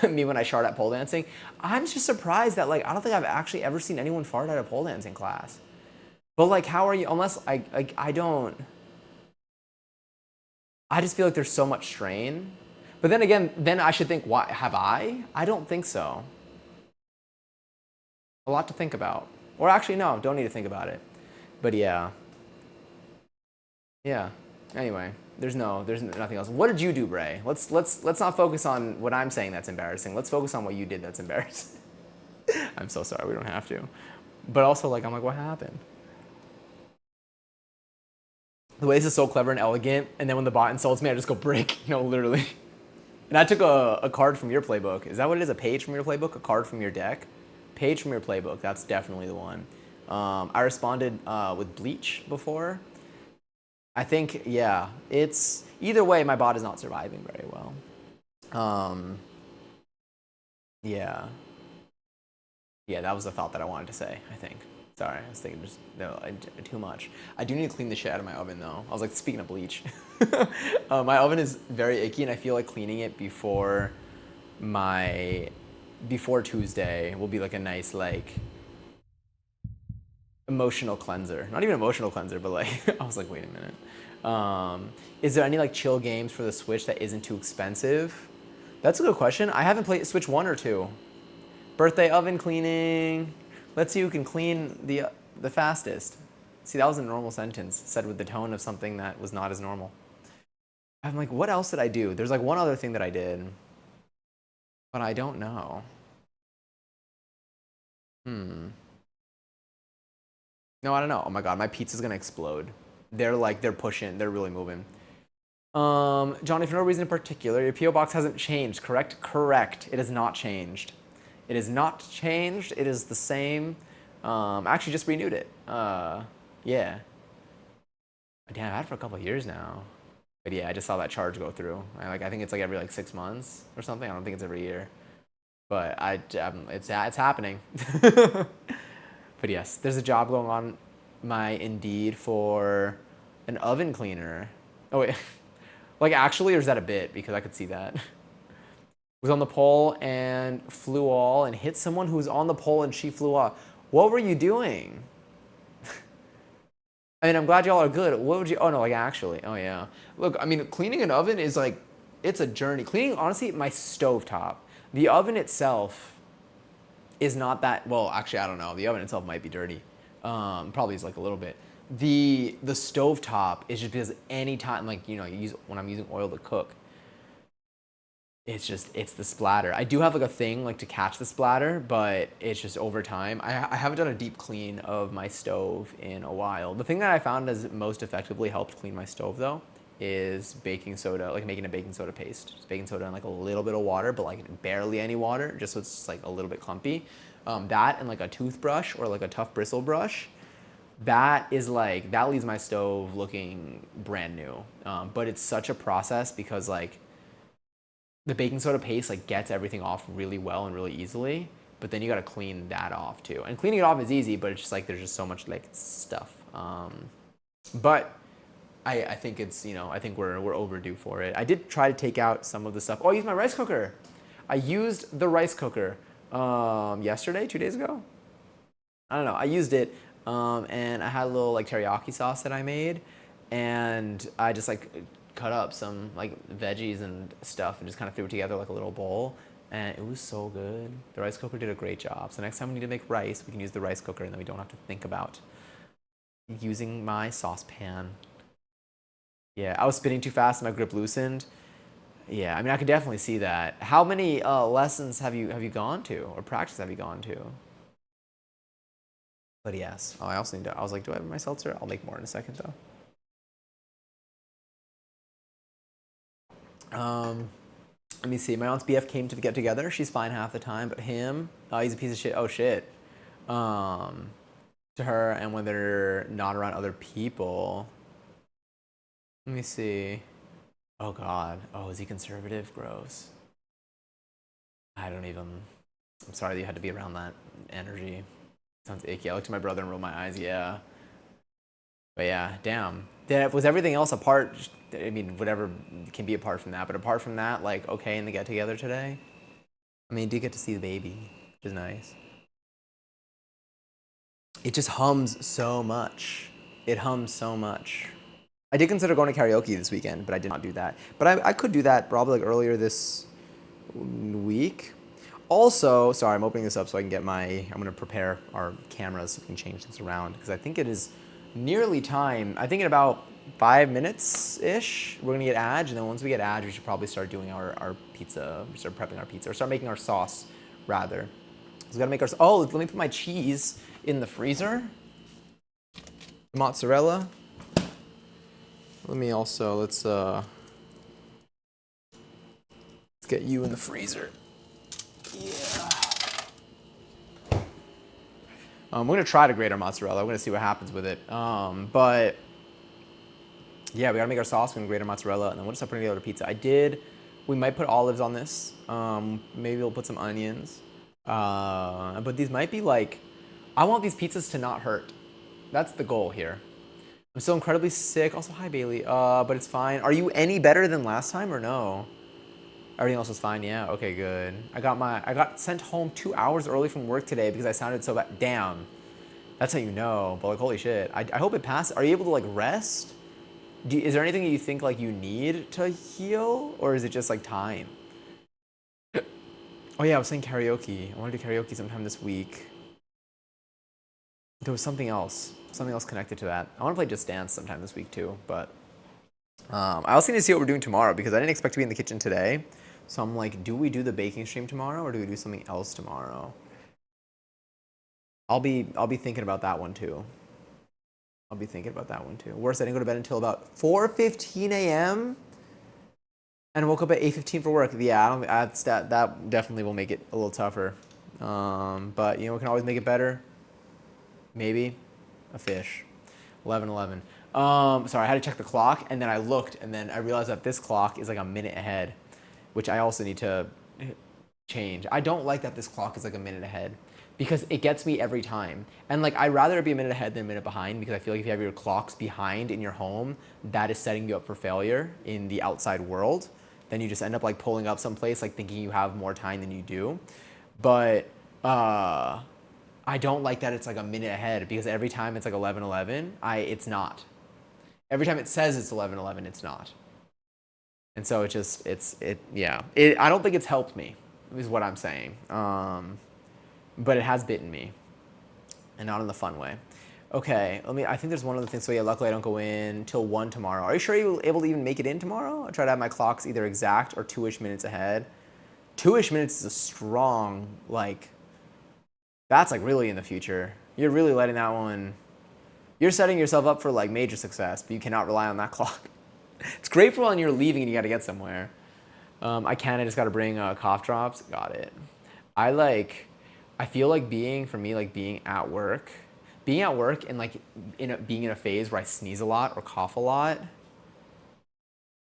Me when I shard at pole dancing. I'm just surprised that like, I don't think I've actually ever seen anyone fart at a pole dancing class. But like, how are you, unless I don't, I just feel like there's so much strain. But then again, then I should think, why, have I? I don't think so. A lot to think about. Or actually, no, don't need to think about it. But yeah. Yeah, anyway. There's nothing else. What did you do, Bray? Let's not focus on what I'm saying that's embarrassing. Let's focus on what you did that's embarrassing. I'm so sorry. We don't have to. But also, like, I'm like, what happened? The way this is so clever and elegant, and then when the bot insults me, I just go break. No, literally. And I took a card from your playbook. Is that what it is? A page from your playbook? A card from your deck? Page from your playbook. That's definitely the one. I responded with Bleach before. I think, yeah, it's either way, my bot is not surviving very well. Yeah. Yeah, that was the thought that I wanted to say, I think. Sorry, I was thinking just, no, too much. I do need to clean the shit out of my oven, though. I was like, speaking of bleach. My oven is very icky, and I feel like cleaning it before Tuesday will be like a nice, like, emotional cleanser. Not even emotional cleanser, but like, I was like, wait a minute. Is there any like chill games for the Switch that isn't too expensive? That's a good question. I haven't played Switch 1 or 2. Birthday oven cleaning. Let's see who can clean the fastest. See, that was a normal sentence said with the tone of something that was not as normal. I'm like, what else did I do? There's like one other thing that I did, but I don't know. No, I don't know. Oh my god, my pizza's gonna explode. They're pushing. They're really moving. Johnny, for no reason in particular, your PO box hasn't changed, correct? Correct. It has not changed. It is not changed. It is the same. I actually just renewed it. Yeah. Damn, I've had it for a couple of years now. But yeah, I just saw that charge go through. I think it's like every like 6 months or something. I don't think it's every year. But it's happening. But yes, there's a job going on my Indeed for an oven cleaner. Oh wait, like actually, or is that a bit? Because I could see that. Was on the pole and flew all and hit someone who was on the pole and she flew off. What were you doing? I mean, I'm glad y'all are good. What would you? Oh no, like actually. Oh yeah. Look, I mean, cleaning an oven is like, it's a journey. Cleaning, honestly, my stovetop. The oven itself is not that, well, actually, I don't know. The oven itself might be dirty. Probably is like a little bit. The stovetop is just because anytime, like, you know, when I'm using oil to cook, it's the splatter. I do have like a thing like to catch the splatter, but it's just over time. I haven't done a deep clean of my stove in a while. The thing that I found has most effectively helped clean my stove though is baking soda, like making a baking soda paste. Just baking soda and like a little bit of water, but like barely any water, just so it's just like a little bit clumpy. That and like a toothbrush or like a tough bristle brush, that leaves my stove looking brand new. But it's such a process because like the baking soda paste like gets everything off really well and really easily, but then you got to clean that off too. And cleaning it off is easy, but it's just like there's just so much like stuff. But I think it's, you know, I think we're overdue for it. I did try to take out some of the stuff. Oh, I used my rice cooker. I used the rice cooker yesterday, 2 days ago. I don't know. I used it and I had a little like teriyaki sauce that I made, and I just like cut up some like veggies and stuff and just kind of threw it together like a little bowl, and it was so good. The rice cooker did a great job. So next time we need to make rice, we can use the rice cooker, and then we don't have to think about using my saucepan. Yeah, I was spinning too fast and my grip loosened. Yeah, I mean, I could definitely see that. How many lessons have you gone to, or practice have you gone to? But yes, oh, I also need to. I was like, do I have my seltzer? I'll make more in a second though. Let me see. My aunt's BF came to get together. She's fine half the time, but him, he's a piece of shit. Oh shit. To her, and when they're not around other people. Let me see. Oh god. Oh, is he conservative? Gross. I don't even. I'm sorry that you had to be around that energy. Sounds icky. I looked at my brother and rolled my eyes. Yeah. But yeah, damn. Was everything else apart? I mean, whatever can be apart from that. But apart from that, like, okay, in the get together today. I mean, you did get to see the baby, which is nice. It just hums so much. It hums so much. I did consider going to karaoke this weekend, but I did not do that. But I could do that probably like earlier this week. Also, sorry, I'm opening this up so I can get I'm going to prepare our cameras so we can change things around, because I think it is nearly time. I think in about 5 minutes-ish. We're gonna get Adge, and then once we get Adge, we should probably start doing our pizza, start prepping our pizza, or start making our sauce, rather. So we gotta make our, oh, let me put my cheese in the freezer. Mozzarella. Let me also, let's get you in the freezer. Yeah. We're gonna try to grate our mozzarella. We're gonna see what happens with it. But yeah, we gotta make our sauce. We're gonna grate our mozzarella, and then we'll just start putting together a pizza. We might put olives on this. Maybe we'll put some onions. But these might be like, I want these pizzas to not hurt. That's the goal here. I'm still incredibly sick. Also, hi Bailey. But it's fine. Are you any better than last time or no? Everything else was fine, yeah? Okay, good. I got sent home 2 hours early from work today because I sounded so bad. Damn. That's how you know, but like, holy shit. I hope it passes. Are you able to like rest? Is there anything that you think like you need to heal? Or is it just like time? Oh yeah, I was saying karaoke. I want to do karaoke sometime this week. There was something else connected to that. I want to play Just Dance sometime this week too, but I also need to see what we're doing tomorrow because I didn't expect to be in the kitchen today. So I'm like, do we do the baking stream tomorrow or do we do something else tomorrow? I'll be thinking about that one too. Worse, I didn't go to bed until about 4:15 a.m. and woke up at 8:15 for work. Yeah, that definitely will make it a little tougher. But you know, we can always make it better. Maybe a fish. 11:11. Sorry, I had to check the clock, and then I looked, and then I realized that this clock is like a minute ahead, which I also need to change. I don't like that this clock is like a minute ahead because it gets me every time. And like, I'd rather it be a minute ahead than a minute behind because I feel like if you have your clocks behind in your home, that is setting you up for failure in the outside world. Then you just end up like pulling up someplace like thinking you have more time than you do. But I don't like that it's like a minute ahead because every time it's like 11:11, it's not. Every time it says it's 11:11, it's not. And so it just, yeah. I don't think it's helped me, is what I'm saying. But it has bitten me, and not in the fun way. Okay, I think there's one other thing. So yeah, luckily I don't go in till 1 tomorrow. Are you sure you're able to even make it in tomorrow? I try to have my clocks either exact or 2-ish minutes ahead. 2-ish minutes is a strong, like, that's like really in the future. You're really letting that one, you're setting yourself up for like major success, but you cannot rely on that clock. It's great for when you're leaving and you gotta get somewhere. I just gotta bring cough drops. Got it. I feel like being at work and like being in a phase where I sneeze a lot or cough a lot,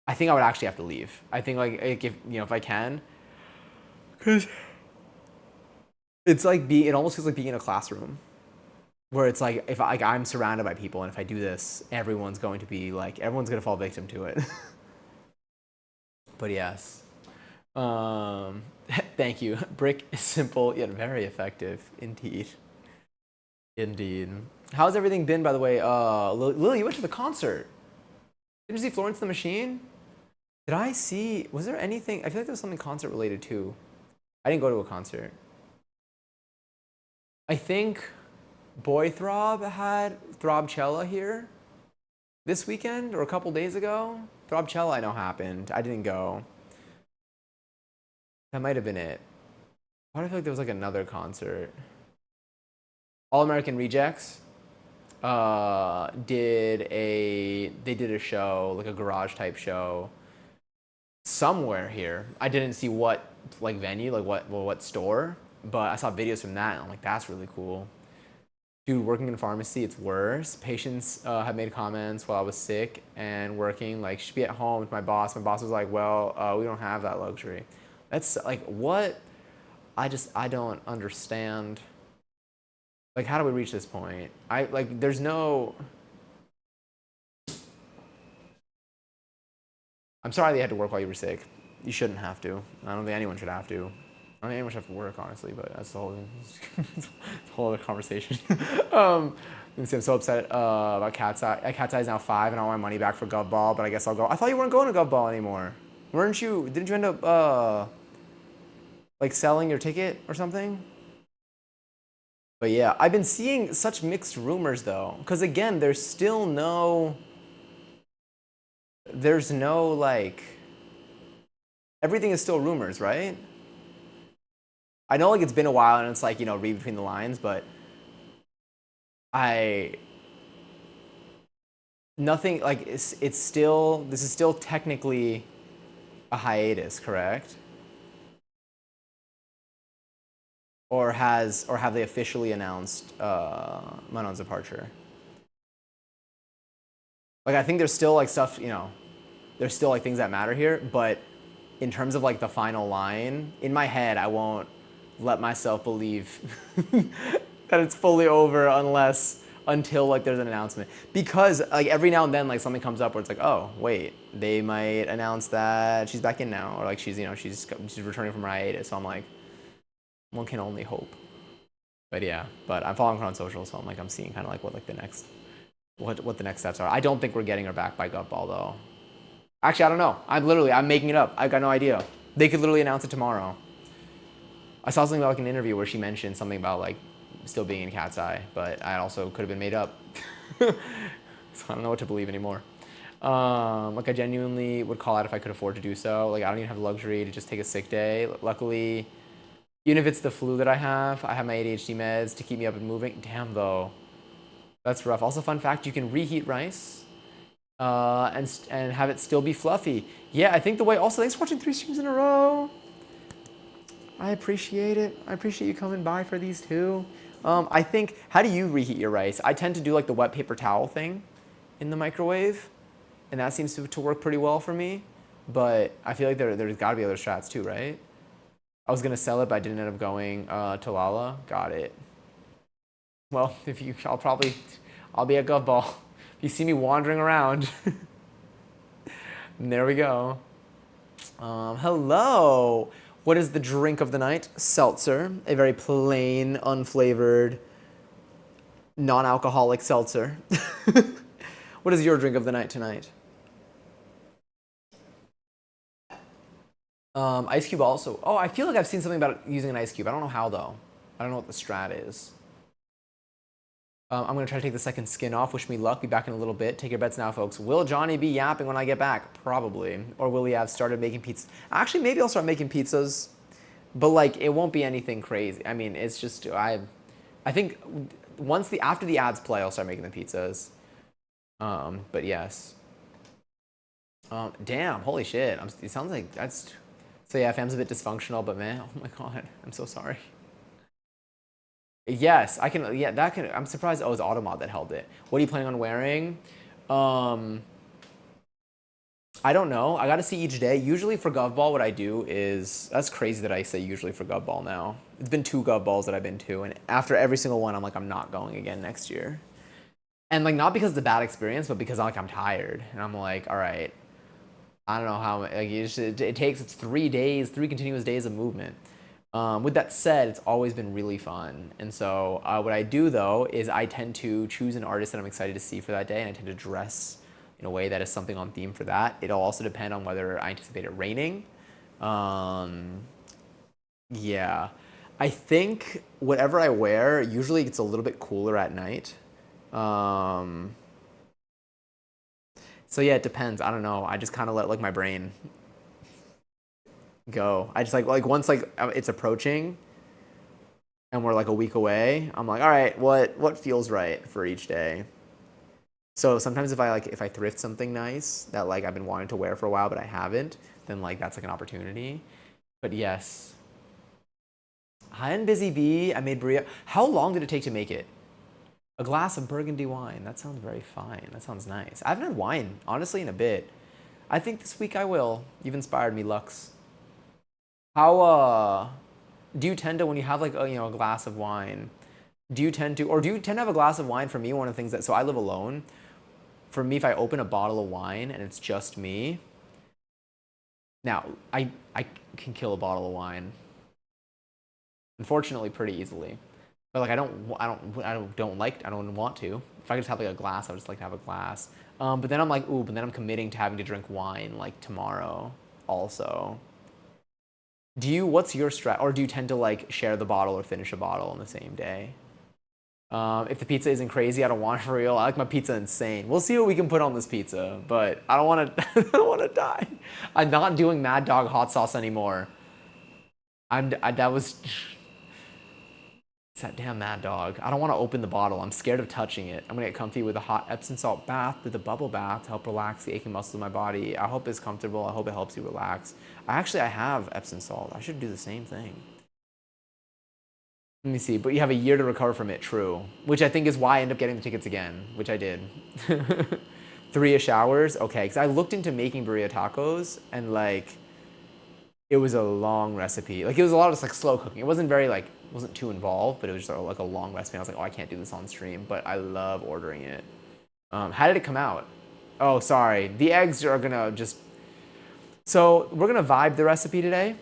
I think I would actually have to leave. I think like if I can, because it's like it almost feels like being in a classroom where it's like if I'm surrounded by people and if I do this, everyone's going to fall victim to it. But yes. Thank you. Brick is simple yet very effective. Indeed. How's everything been, by the way? Lily, you went to the concert. Did you see Florence the Machine? Was there anything? I feel like there was something concert related too. I didn't go to a concert. I think Boy Throb had Throbcella here this weekend or a couple days ago. Throbcella I know happened. I didn't go. That might have been it. Why do I feel like there was like another concert? All American Rejects did a show, like a garage type show somewhere here. I didn't see what like venue, like what store, but I saw videos from that and I'm like, that's really cool. Dude, working in pharmacy, it's worse. Patients have made comments while I was sick and working, like, should be at home with my boss. My boss was like, well, we don't have that luxury. That's like, what? I don't understand. Like, how do we reach this point? There's no. I'm sorry that you had to work while you were sick. You shouldn't have to. I don't think anyone should have to. I don't think anyone should have to work, honestly, but that's the whole other conversation. I'm so upset about Cat's Eye. Cat's Eye is now 5, and I want my money back for Gov Ball, but I guess I'll go. I thought you weren't going to Gov Ball anymore. Weren't you? Didn't you end up like selling your ticket or something? But yeah, I've been seeing such mixed rumors though, because again, there's still no there's no like, everything is still rumors, right? I know like it's been a while and it's like, you know, read between the lines, but I nothing like it's still, this is still technically a hiatus, correct? Or have they officially announced Manon's departure? Like I think there's still like stuff, you know, there's still like things that matter here, but in terms of like the final line, in my head, I won't let myself believe that it's fully over until like there's an announcement. Because like every now and then like something comes up where it's like, oh wait, they might announce that she's back in now, or like she's, you know, she's returning from her hiatus. So I'm like, one can only hope. But yeah, but I'm following her on social, so I'm like I'm seeing kind of like what like the next what the next steps are. I don't think we're getting her back by gut ball though. Actually, I don't know. I'm making it up. I've got no idea. They could literally announce it tomorrow. I saw something about like an interview where she mentioned something about like still being in Cat's Eye, but I also could have been made up. So I don't know what to believe anymore. Like I genuinely would call out if I could afford to do so. Like I don't even have the luxury to just take a sick day. Luckily, even if it's the flu that I have my ADHD meds to keep me up and moving. Damn though, that's rough. Also, fun fact: you can reheat rice and have it still be fluffy. Yeah, I think the way. Also, thanks for watching 3 streams in a row. I appreciate it. I appreciate you coming by for these too. I think, how do you reheat your rice? I tend to do like the wet paper towel thing in the microwave, and that seems to work pretty well for me. But I feel like there's got to be other strats too, right? I was gonna sell it, but I didn't end up going to Lala. Got it. Well, if you, I'll be at Govball. If you see me wandering around, and there we go. Hello. What is the drink of the night? Seltzer, a very plain, unflavored, non-alcoholic seltzer. What is your drink of the night tonight? Ice Cube also. Oh, I feel like I've seen something about using an ice cube. I don't know how though. I don't know what the strat is. I'm gonna try to take the second skin off. Wish me luck. Be back in a little bit. Take your bets now, folks. Will Johnny be yapping when I get back? Probably. Or will he have started making pizzas? Actually, maybe I'll start making pizzas, but like it won't be anything crazy. I mean, it's just I think after the ads play, I'll start making the pizzas. But yes. Damn, holy shit. It sounds like that's. So yeah, fam's a bit dysfunctional, but man, oh my god, I'm so sorry. Yes, I can. Yeah, that can. I'm surprised. Oh, it was Automod that held it. What are you planning on wearing? I don't know. I got to see each day. Usually for Govball, what I do is that's crazy that I say usually for Govball now. It's been 2 Govballs that I've been to, and after every single one, I'm like, I'm not going again next year. And like not because it's a bad experience, but because I'm tired, and I'm like, all right, I don't know how. Like it takes. It's 3 days, 3 continuous days of movement. With that said, it's always been really fun. And so what I do though is I tend to choose an artist that I'm excited to see for that day, and I tend to dress in a way that is something on theme for that. It'll also depend on whether I anticipate it raining. Yeah. I think whatever I wear usually gets a little bit cooler at night. So yeah, it depends. I don't know. I just kind of let like my brain go. I just like once like it's approaching and we're like a week away, I'm like, all right, what feels right for each day? So sometimes if I thrift something nice that like I've been wanting to wear for a while but I haven't, then like that's like an opportunity. But yes. Hi and Busy Bee, I made burrito. How long did it take to make it? A glass of burgundy wine. That sounds very fine. That sounds nice. I haven't had wine, honestly, in a bit. I think this week I will. You've inspired me, Lux. How do you tend to, when you have like a glass of wine, do you tend to have a glass of wine? For me, one of the things that, so I live alone. For me, if I open a bottle of wine and it's just me, now I can kill a bottle of wine, unfortunately, pretty easily. But like I don't want to. If I could just have like a glass, I would just like to have a glass. But then I'm like, ooh, but then I'm committing to having to drink wine like tomorrow also. What's your strat, or do you tend to like share the bottle or finish a bottle on the same day? If the pizza isn't crazy, I don't want it for real. I like my pizza insane. We'll see what we can put on this pizza, but I don't want to. I don't want to die. I'm not doing Mad Dog hot sauce anymore. That was. It's that damn Mad Dog. I don't want to open the bottle. I'm scared of touching it. I'm gonna get comfy with a hot Epsom salt bath with a bubble bath to help relax the aching muscles of my body. I hope it's comfortable. I hope it helps you relax. I have Epsom salt. I should do the same thing. Let me see. But you have a year to recover from it. True. Which I think is why I end up getting the tickets again, which I did. 3-ish hours. Okay, because I looked into making burrito tacos and like it was a long recipe. Like it was a lot of just like slow cooking. It wasn't very like wasn't too involved, but it was just like a long recipe. I was like, oh, I can't do this on stream, but I love ordering it. How did it come out? Oh, sorry. The eggs are gonna just. So we're gonna vibe the recipe today.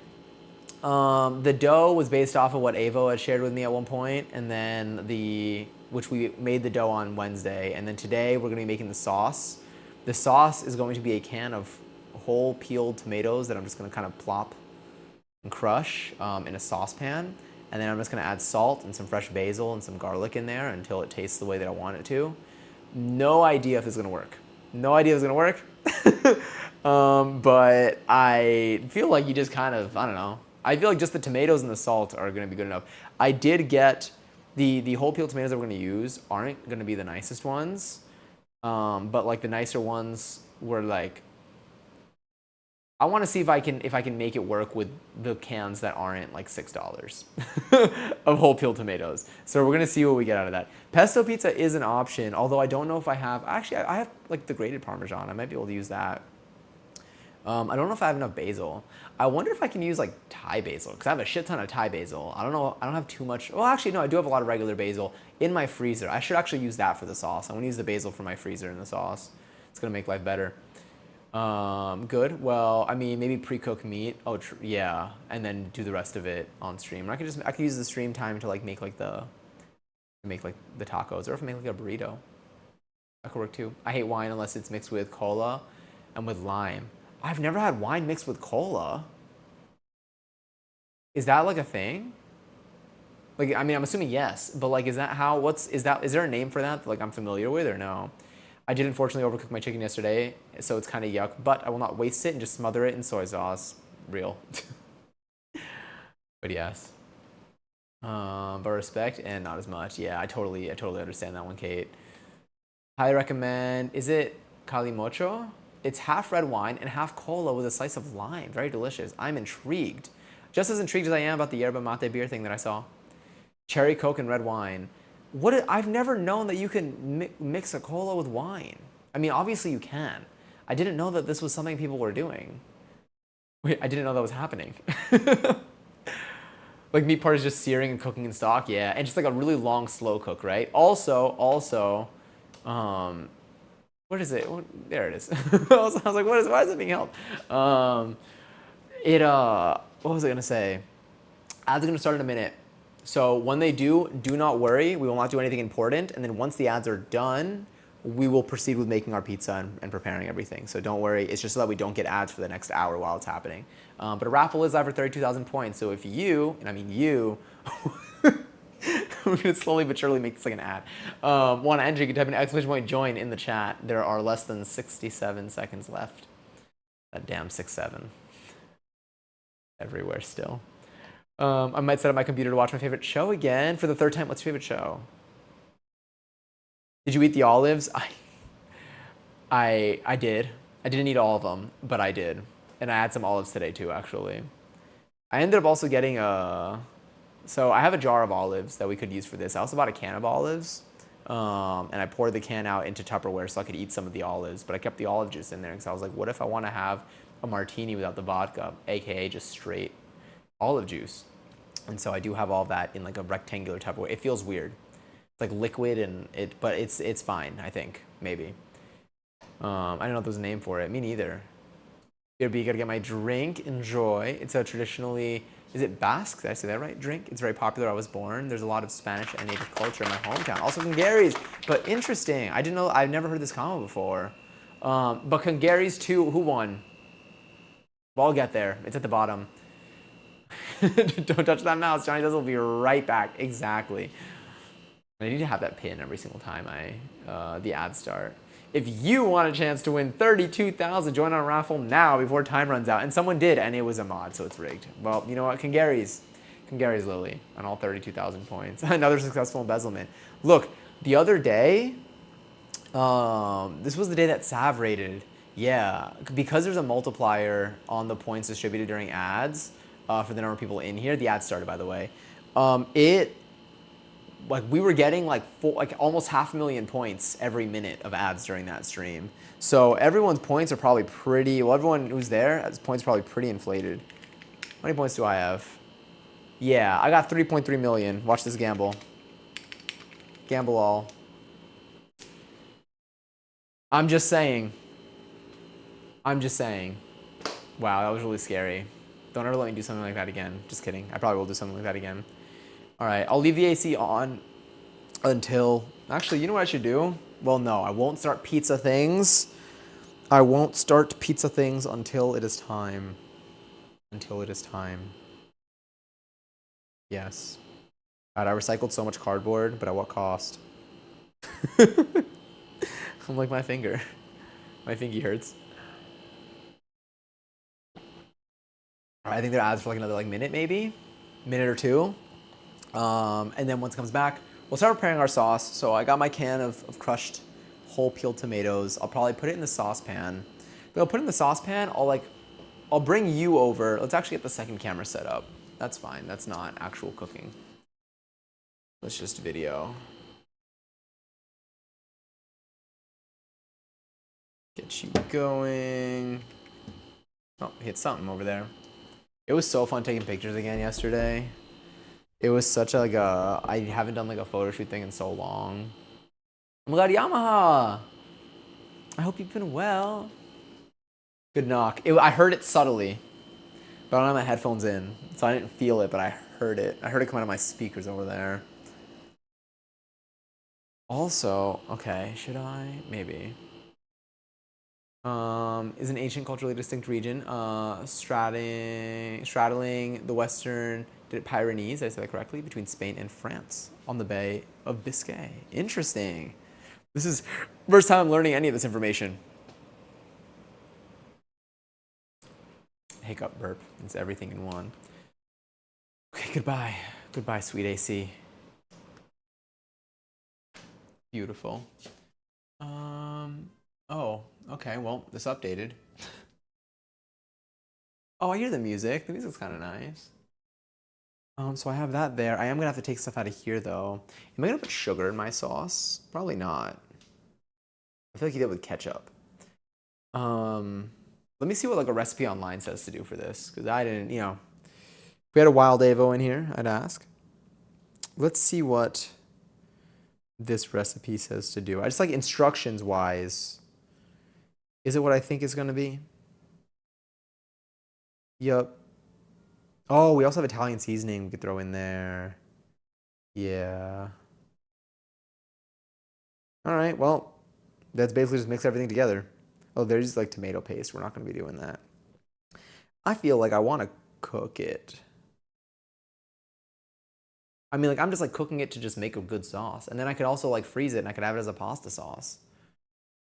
The dough was based off of what Avo had shared with me at one point, and then which we made the dough on Wednesday, and then today we're gonna be making the sauce. The sauce is going to be a can of whole peeled tomatoes that I'm just gonna kind of plop and crush in a saucepan, and then I'm just gonna add salt and some fresh basil and some garlic in there until it tastes the way that I want it to. No idea if it's gonna work. No idea if it's gonna work. But I feel like you just kind of, I don't know. I feel like just the tomatoes and the salt are gonna be good enough. I did get the whole peeled tomatoes that we're gonna use aren't gonna be the nicest ones. But like the nicer ones were like, I want to see if I can make it work with the cans that aren't like $6 of whole peeled tomatoes. So we're gonna see what we get out of that. Pesto pizza is an option, although I don't know if I have. Actually, I have like the grated Parmesan. I might be able to use that. I don't know if I have enough basil. I wonder if I can use like Thai basil because I have a shit ton of Thai basil. I don't know. I don't have too much. Well, actually, no. I do have a lot of regular basil in my freezer. I should actually use that for the sauce. I'm gonna use the basil for my freezer in the sauce. It's gonna make life better. Good. Well, I mean, maybe pre-cook meat. Oh, yeah, and then do the rest of it on stream. And I could use the stream time to like make like the tacos, or if I make like a burrito, that could work too. I hate wine unless it's mixed with cola and with lime. I've never had wine mixed with cola. Is that like a thing? Like, I mean, I'm assuming yes, but like, is that how? Is there a name for that like I'm familiar with or no? I did unfortunately overcook my chicken yesterday, so it's kind of yuck, but I will not waste it and just smother it in soy sauce. Real. But yes. But respect and not as much. Yeah, I totally understand that one, Kate. Highly recommend. Is it Calimocho? It's half red wine and half cola with a slice of lime. Very delicious. I'm intrigued. Just as intrigued as I am about the yerba mate beer thing that I saw. Cherry Coke and red wine. I've never known that you can mix a cola with wine. I mean, obviously you can. I didn't know that this was something people were doing. Wait, I didn't know that was happening. Like meat part is just searing and cooking in stock, yeah, and just like a really long slow cook, right? Also, what is it? There it is. I was like, why is it being held? What was I gonna say? Ads are gonna start in a minute. So when they do not worry. We will not do anything important. And then once the ads are done, we will proceed with making our pizza and preparing everything. So don't worry. It's just so that we don't get ads for the next hour while it's happening. But a raffle is live for 32,000 points. So if you, and I mean you, we're going to slowly but surely make this like an ad. Want to enter, you can type an exclamation point join in the chat. There are less than 67 seconds left. That damn 6-7. Everywhere still. I might set up my computer to watch my favorite show again for the third time. What's your favorite show? Did you eat the olives? I did. I didn't eat all of them, but I did. And I had some olives today too, actually. I ended up also getting so I have a jar of olives that we could use for this. I also bought a can of olives, and I poured the can out into Tupperware so I could eat some of the olives, but I kept the olive juice in there because I was like, what if I want to have a martini without the vodka, aka just straight olive juice? And so I do have all that in like a rectangular Tupperware. It feels weird. It's like liquid but it's fine, I think, maybe. I don't know if there's a name for it. Me neither. BRB, you gotta get my drink. Enjoy. It's a traditionally, is it Basque? Did I say that right? Drink. It's very popular. I was born. There's a lot of Spanish and native culture in my hometown. Also Gary's, but interesting. I didn't know. I've never heard this comment before. But Gary's too. Who won? I'll get there. It's at the bottom. Don't touch that mouse. Johnny Does will be right back. Exactly. I need to have that pin every single time the ads start. If you want a chance to win 32,000, join our raffle now before time runs out. And someone did, and it was a mod, so it's rigged. Well, you know what? Congary's Lily on all 32,000 points. Another successful embezzlement. Look, the other day, this was the day that Sav rated. Yeah, because there's a multiplier on the points distributed during ads for the number of people in here. The ads started, by the way. We were getting like almost 500,000 points every minute of ads during that stream. So everyone's points are probably pretty, well, everyone who's there, his points are probably pretty inflated. How many points do I have? Yeah, I got 3.3 million. Watch this gamble. Gamble all. I'm just saying. Wow, that was really scary. Don't ever let me do something like that again. Just kidding. I probably will do something like that again. All right, I'll leave the AC on until, actually, you know what I should do? Well, no, I won't start pizza things. I won't start pizza things until it is time. Yes. God, I recycled so much cardboard, but at what cost? I'm like my finger. My fingy hurts. I think they're ads for like another minute, maybe? Minute or two. And then once it comes back, we'll start preparing our sauce. So I got my can of crushed whole peeled tomatoes. I'll probably put it in the saucepan. But I'll put it in the saucepan, I'll bring you over. Let's actually get the second camera set up. That's fine, that's not actual cooking. Let's just video. Get you going. Oh, hit something over there. It was so fun taking pictures again yesterday. It was such I haven't done a photo shoot thing in so long. Oh my God, Yamaha! I hope you've been well. Good knock. I heard it subtly, but I don't have my headphones in, so I didn't feel it, but I heard it. I heard it come out of my speakers over there. Also, okay, should I? Maybe. Is an ancient culturally distinct region, straddling the western Pyrenees, did I say that correctly, between Spain and France on the Bay of Biscay. Interesting. This is first time I'm learning any of this information. Hiccup burp. It's everything in one. Okay, goodbye. Goodbye, sweet AC. Beautiful. Oh, okay, well, this updated. Oh, I hear the music. The music's kind of nice. So I have that there. I am gonna have to take stuff out of here though. Am I gonna put sugar in my sauce? Probably not. I feel like you did with ketchup. Let me see what a recipe online says to do for this, because I didn't, if we had a Wild Avo in here, I'd ask. Let's see what this recipe says to do. I just instructions wise. Is it what I think it's gonna be? Yup. Oh, we also have Italian seasoning we could throw in there. Yeah. All right, well, that's basically just mix everything together. Oh, there's tomato paste. We're not going to be doing that. I feel like I want to cook it. I mean, I'm just cooking it to just make a good sauce. And then I could also freeze it and I could have it as a pasta sauce.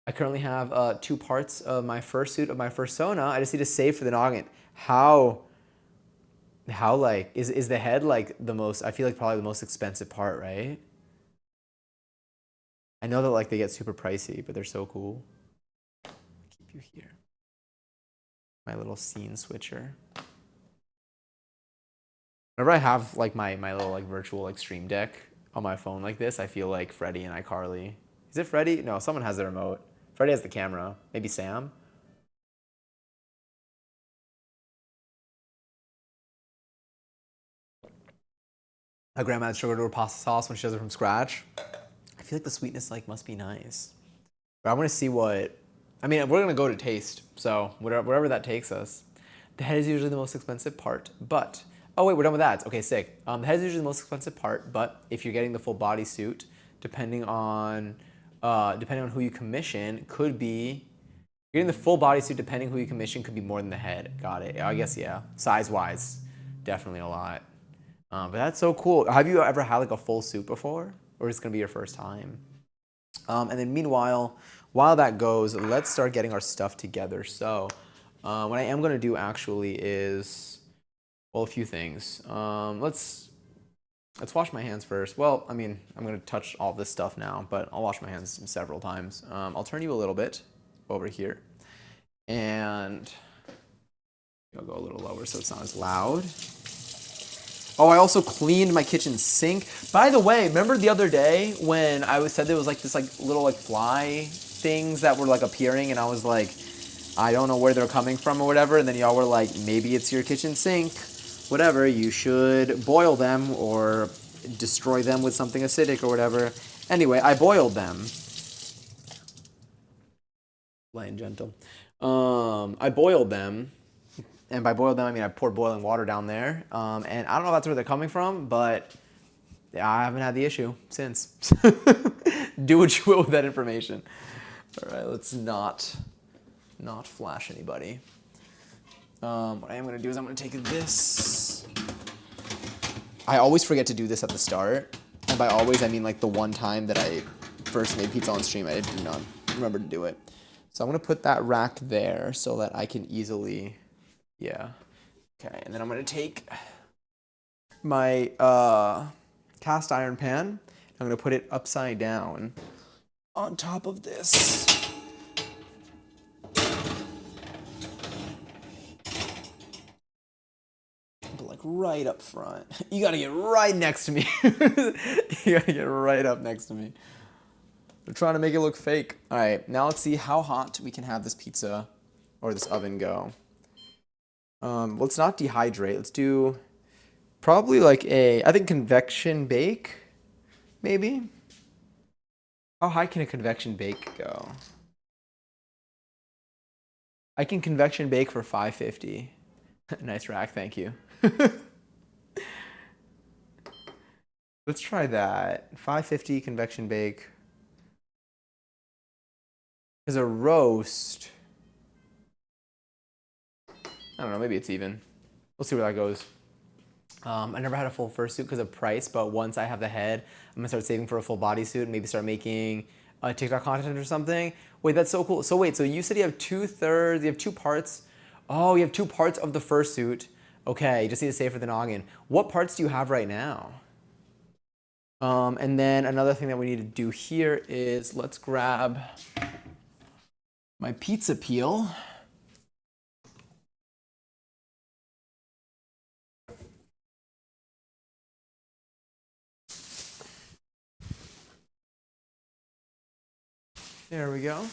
I currently have 2 parts of my first suit of my fursona. I just need to save for the noggin. How is the head the most, I feel probably the most expensive part, right? I know that they get super pricey, but they're so cool. Keep you here. My little scene switcher. Whenever I have my little virtual stream deck on my phone like this, I feel like Freddy and iCarly. Is it Freddy? No, someone has the remote. Freddy has the camera. Maybe Sam? My grandma adds sugar to her pasta sauce when she does it from scratch. I feel like the sweetness must be nice. But I want to see what, I mean, we're gonna go to taste, so wherever that takes us. The head is usually the most expensive part, but, oh wait, we're done with ads. Okay, sick. The head is usually the most expensive part, but if you're getting the full body suit, depending on who you commission, could be, getting the full body suit depending who you commission could be more than the head. Got it. I guess, yeah. Size-wise, definitely a lot. But that's so cool. Have you ever had a full suit before? or it's gonna be your first time. And then meanwhile, while that goes, let's start getting our stuff together. So what I am gonna do actually is, well, a few things. Let's wash my hands first. Well, I mean, I'm gonna touch all this stuff now, but I'll wash my hands several times. I'll turn you a little bit over here, and I'll go a little lower so it's not as loud. Oh, I also cleaned my kitchen sink. By the way, remember the other day when I said there was like this like little like fly things that were like appearing, and I was like, I don't know where they're coming from or whatever, and then y'all were like, maybe it's your kitchen sink, whatever, you should boil them or destroy them with something acidic or whatever. Anyway, I boiled them. Light and gentle. I boiled them. And by boiled them, I mean I poured boiling water down there. And I don't know if that's where they're coming from, but I haven't had the issue since. Do what you will with that information. All right, let's not flash anybody. What I am going to do is I'm going to take this. I always forget to do this at the start. And by always, I mean like the one time that I first made pizza on stream, I did not remember to do it. So I'm going to put that rack there so that I can easily... Yeah. Okay, and then I'm gonna take my cast iron pan. I'm gonna put it upside down on top of this. But like right up front. You gotta get right next to me. You gotta get right up next to me. We're trying to make it look fake. All right, now let's see how hot we can have this pizza or this oven go. Let's not dehydrate. Let's do probably like I think convection bake, maybe. How high can a convection bake go? I can convection bake for 550. Nice rack, thank you. Let's try that. 550 convection bake. As a roast, I don't know, maybe it's even. We'll see where that goes. I never had a full fursuit because of price, but once I have the head, I'm gonna start saving for a full bodysuit and maybe start making TikTok content or something. Wait, that's so cool. So wait, so you said you have 2/3, you have two parts. Oh, you have two parts of the fursuit. Okay, you just need to save for the noggin. What parts do you have right now? And then another thing that we need to do here is let's grab my pizza peel. There we go.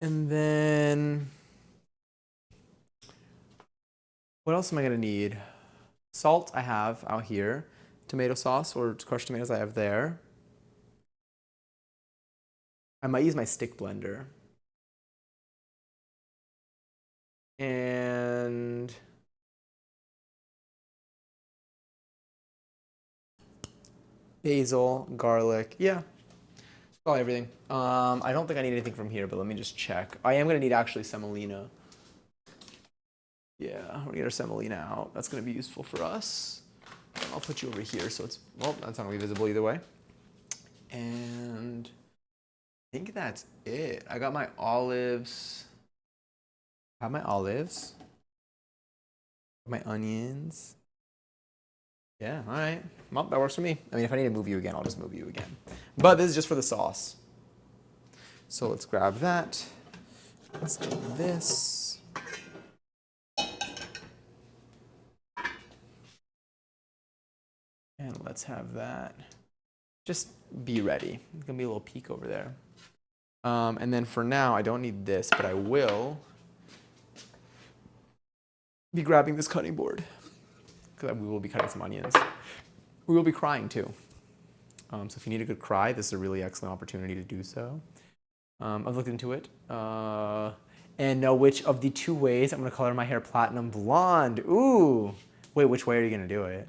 And then, what else am I gonna need? Salt I have out here. Tomato sauce or crushed tomatoes I have there. I might use my stick blender. And basil, garlic, yeah, probably everything. I don't think I need anything from here, but let me just check. I am gonna need actually semolina. Yeah, we're gonna get our semolina out. That's gonna be useful for us. I'll put you over here so it's, well, that's not gonna be visible either way. And I think that's it. I got my olives. I have my olives. My onions. Yeah, all right. Well, that works for me. I mean, if I need to move you again, I'll just move you again. But this is just for the sauce. So let's grab that. Let's get this. And let's have that. Just be ready. There's gonna be a little peek over there. And then for now, I don't need this, but I will be grabbing this cutting board because we will be cutting some onions. We will be crying too. So if you need a good cry, this is a really excellent opportunity to do so. I've looked into it and know which of the two ways I'm gonna color my hair platinum blonde. Ooh, wait, which way are you gonna do it?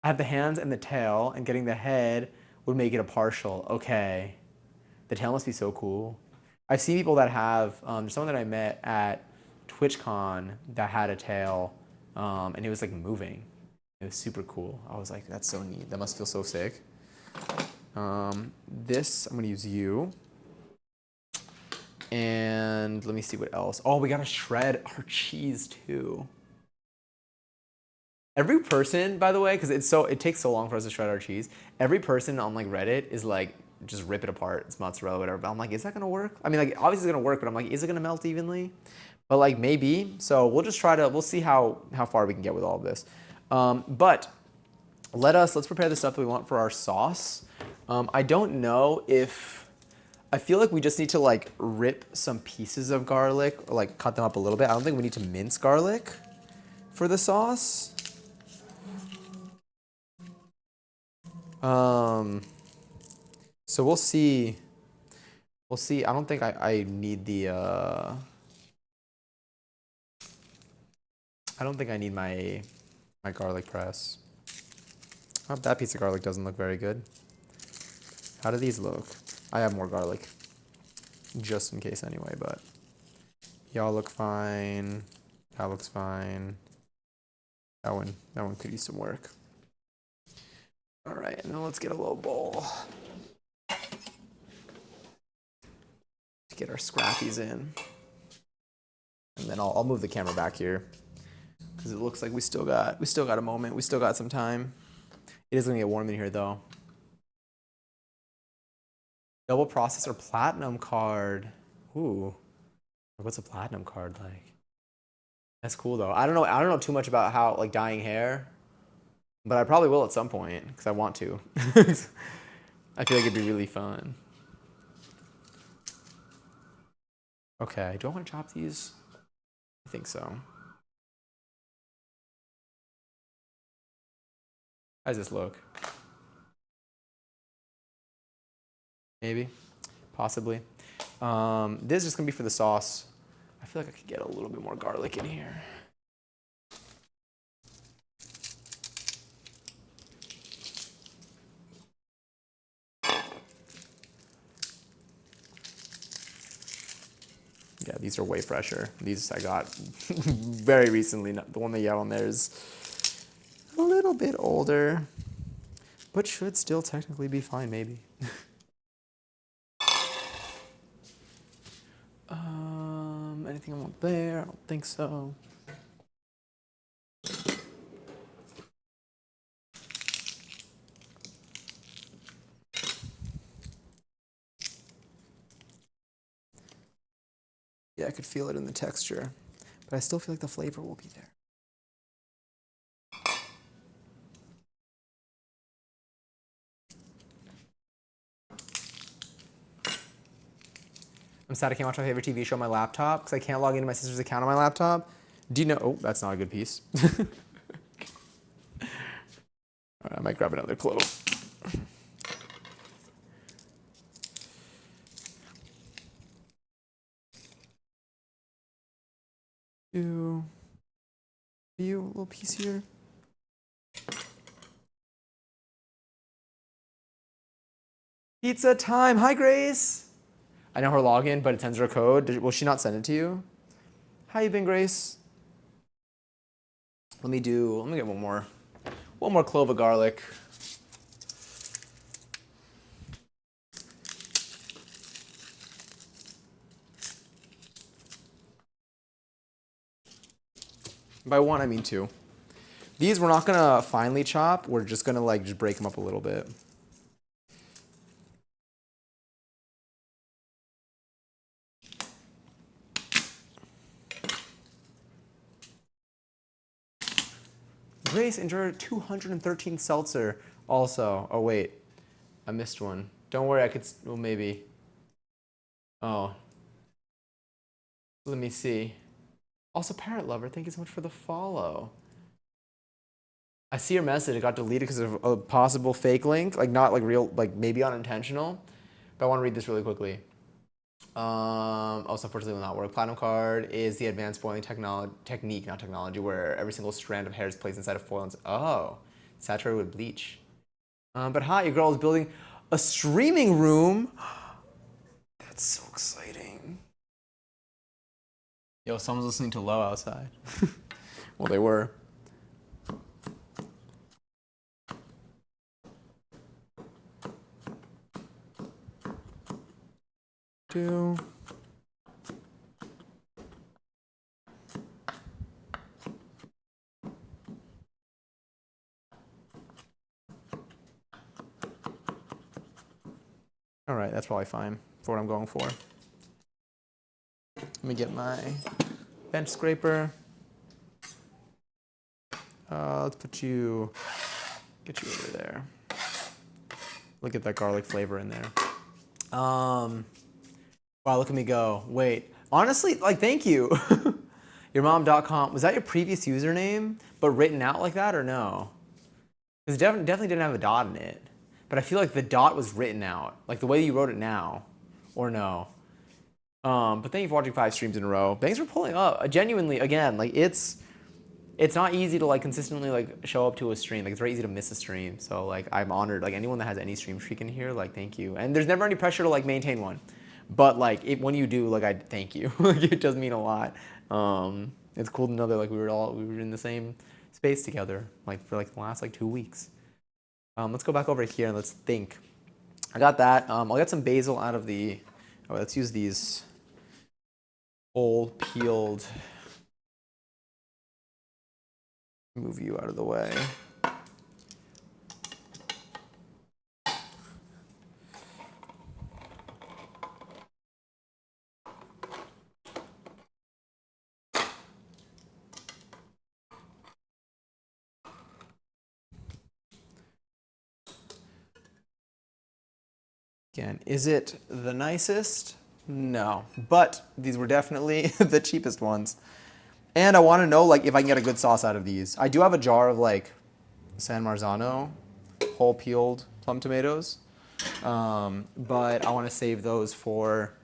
I have the hands and the tail, and getting the head would make it a partial. Okay, the tail must be so cool. I've seen people that have, there's someone that I met at TwitchCon that had a tail, and it was like moving. It was super cool. I was like, that's so neat. That must feel so sick. This, I'm gonna use you. And let me see what else. Oh, we gotta shred our cheese too. Every person, by the way, because it takes so long for us to shred our cheese. Every person on like Reddit is like, just rip it apart. It's mozzarella, whatever. But I'm like, is that gonna work? I mean, like obviously it's gonna work, but I'm like, is it gonna melt evenly? But like maybe. So we'll just try to. We'll see how far we can get with all of this. But let's prepare the stuff that we want for our sauce. I don't know if. I feel like we just need to like rip some pieces of garlic, or like cut them up a little bit. I don't think we need to mince garlic for the sauce. So we'll see. We'll see. I don't think I need the. I don't think I need my garlic press. Oh, that piece of garlic doesn't look very good. How do these look? I have more garlic, just in case anyway, but y'all look fine. That looks fine. That one could use some work. All right, and then let's get a little bowl to get our scrappies in. And then I'll move the camera back here because it looks like we still got a moment. We still got some time. It is gonna get warm in here though. Double processor platinum card. Ooh, what's a platinum card like? That's cool though. I don't know too much about how like dyeing hair, but I probably will at some point because I want to. I feel like it'd be really fun. Okay, do I want to chop these? I think so. How does this look? Maybe, possibly. This is just gonna be for the sauce. I feel like I could get a little bit more garlic in here. Yeah, these are way fresher. These I got very recently. The one that you have on there is a little bit older, but should still technically be fine, maybe. Anything I want there? I don't think so. Yeah, I could feel it in the texture, but I still feel like the flavor will be there. I'm sad I can't watch my favorite TV show on my laptop because I can't log into my sister's account on my laptop. Do you know? Oh, that's not a good piece. All right, I might grab another clove. You, a little piece here. Pizza time. Hi, Grace. I know her login, but it sends her a code. Will she not send it to you? How you been, Grace? Let me get one more clove of garlic. By one, I mean two. These we're not gonna finely chop. We're just gonna like just break them up a little bit. Grace enjoyed 213 seltzer also. Oh wait, I missed one. Don't worry, I could, well maybe. Oh. Let me see. Also, Parrot Lover, thank you so much for the follow. I see your message. It got deleted because of a possible fake link, like not like real, like maybe unintentional. But I want to read this really quickly. Also, unfortunately, will not work. Platinum card is the advanced foiling technique, not technology, where every single strand of hair is placed inside a foil. Oh, saturated with bleach. But hi, your girl is building a streaming room. That's so exciting. Yo, someone's listening to Low outside. Well, they were. Two. All right, that's probably fine for what I'm going for. Let me get my bench scraper. Let's get you over there. Look at that garlic flavor in there. Wow, look at me go. Wait, honestly, like, thank you. Yourmom.com, was that your previous username, but written out like that, or no? Because it definitely didn't have a dot in it. But I feel like the dot was written out, like the way you wrote it now, or no. But thank you for watching 5 streams in a row. Thanks for pulling up. Genuinely, again, like, it's not easy to, like, consistently, like, show up to a stream. Like, it's very easy to miss a stream. So, like, I'm honored. Like, anyone that has any stream streak in here, like, thank you. And there's never any pressure to, like, maintain one. But, like, when you do, like, I thank you. Like, it does mean a lot. It's cool to know that, like, we were in the same space together, like, for, like, the last, like, 2 weeks. Let's go back over here and let's think. I got that. I'll get some basil out of the, oh, let's use these whole peeled. Move you out of the way. Again, is it the nicest? No, but these were definitely the cheapest ones. And I want to know, like, if I can get a good sauce out of these. I do have a jar of, like, San Marzano whole peeled plum tomatoes, but I want to save those for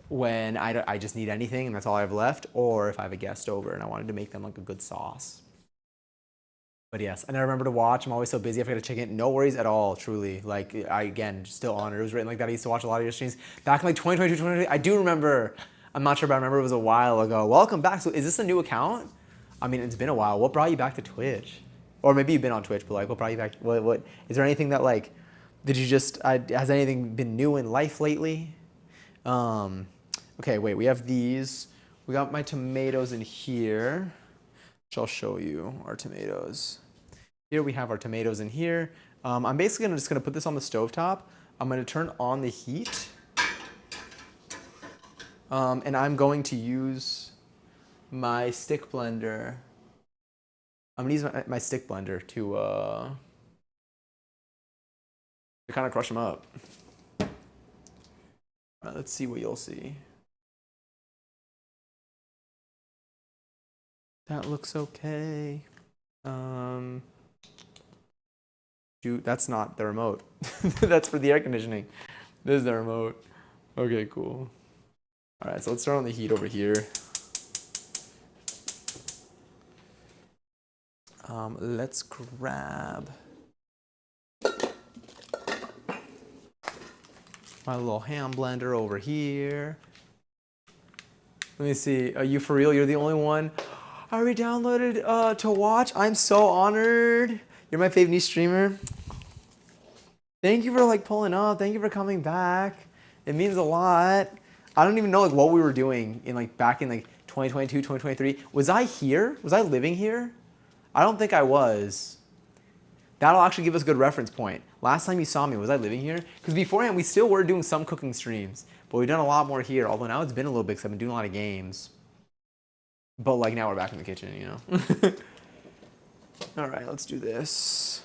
when I just need anything and that's all I have left, or if I have a guest over and I wanted to make them, like, a good sauce. But yes, I never remember to watch. I'm always so busy. I forget to check in. No worries at all, truly. Like, again, still honored. It was written like that. I used to watch a lot of your streams back in, like, 2022, 2023. I do remember. I'm not sure, but I remember it was a while ago. Welcome back. So is this a new account? I mean, it's been a while. What brought you back to Twitch? Or maybe you've been on Twitch, but, like, what brought you back? What is there anything that, like, did you just, has anything been new in life lately? Okay, wait, we have these. We got my tomatoes in here, which I'll show you, our tomatoes. Here we have our tomatoes in here. I'm basically just gonna put this on the stovetop. I'm gonna turn on the heat. And I'm going to use my stick blender. I'm gonna use my stick blender to kind of crush them up. Let's see what you'll see. That looks okay. Shoot, that's not the remote. That's for the air conditioning. This is the remote. Okay, cool. All right, so let's turn on the heat over here. Let's grab my little ham blender over here. Let me see. Are you for real? You're the only one. I re-downloaded to watch. I'm so honored. You're my favorite new streamer. Thank you for, like, pulling up. Thank you for coming back. It means a lot. I don't even know, like, what we were doing in, like, back in, like, 2022, 2023. Was I here? Was I living here? I don't think I was. That'll actually give us a good reference point. Last time you saw me, was I living here? Because beforehand, we still were doing some cooking streams, but we've done a lot more here, although now it's been a little bit because I've been doing a lot of games. But, like, now we're back in the kitchen, you know? All right, let's do this.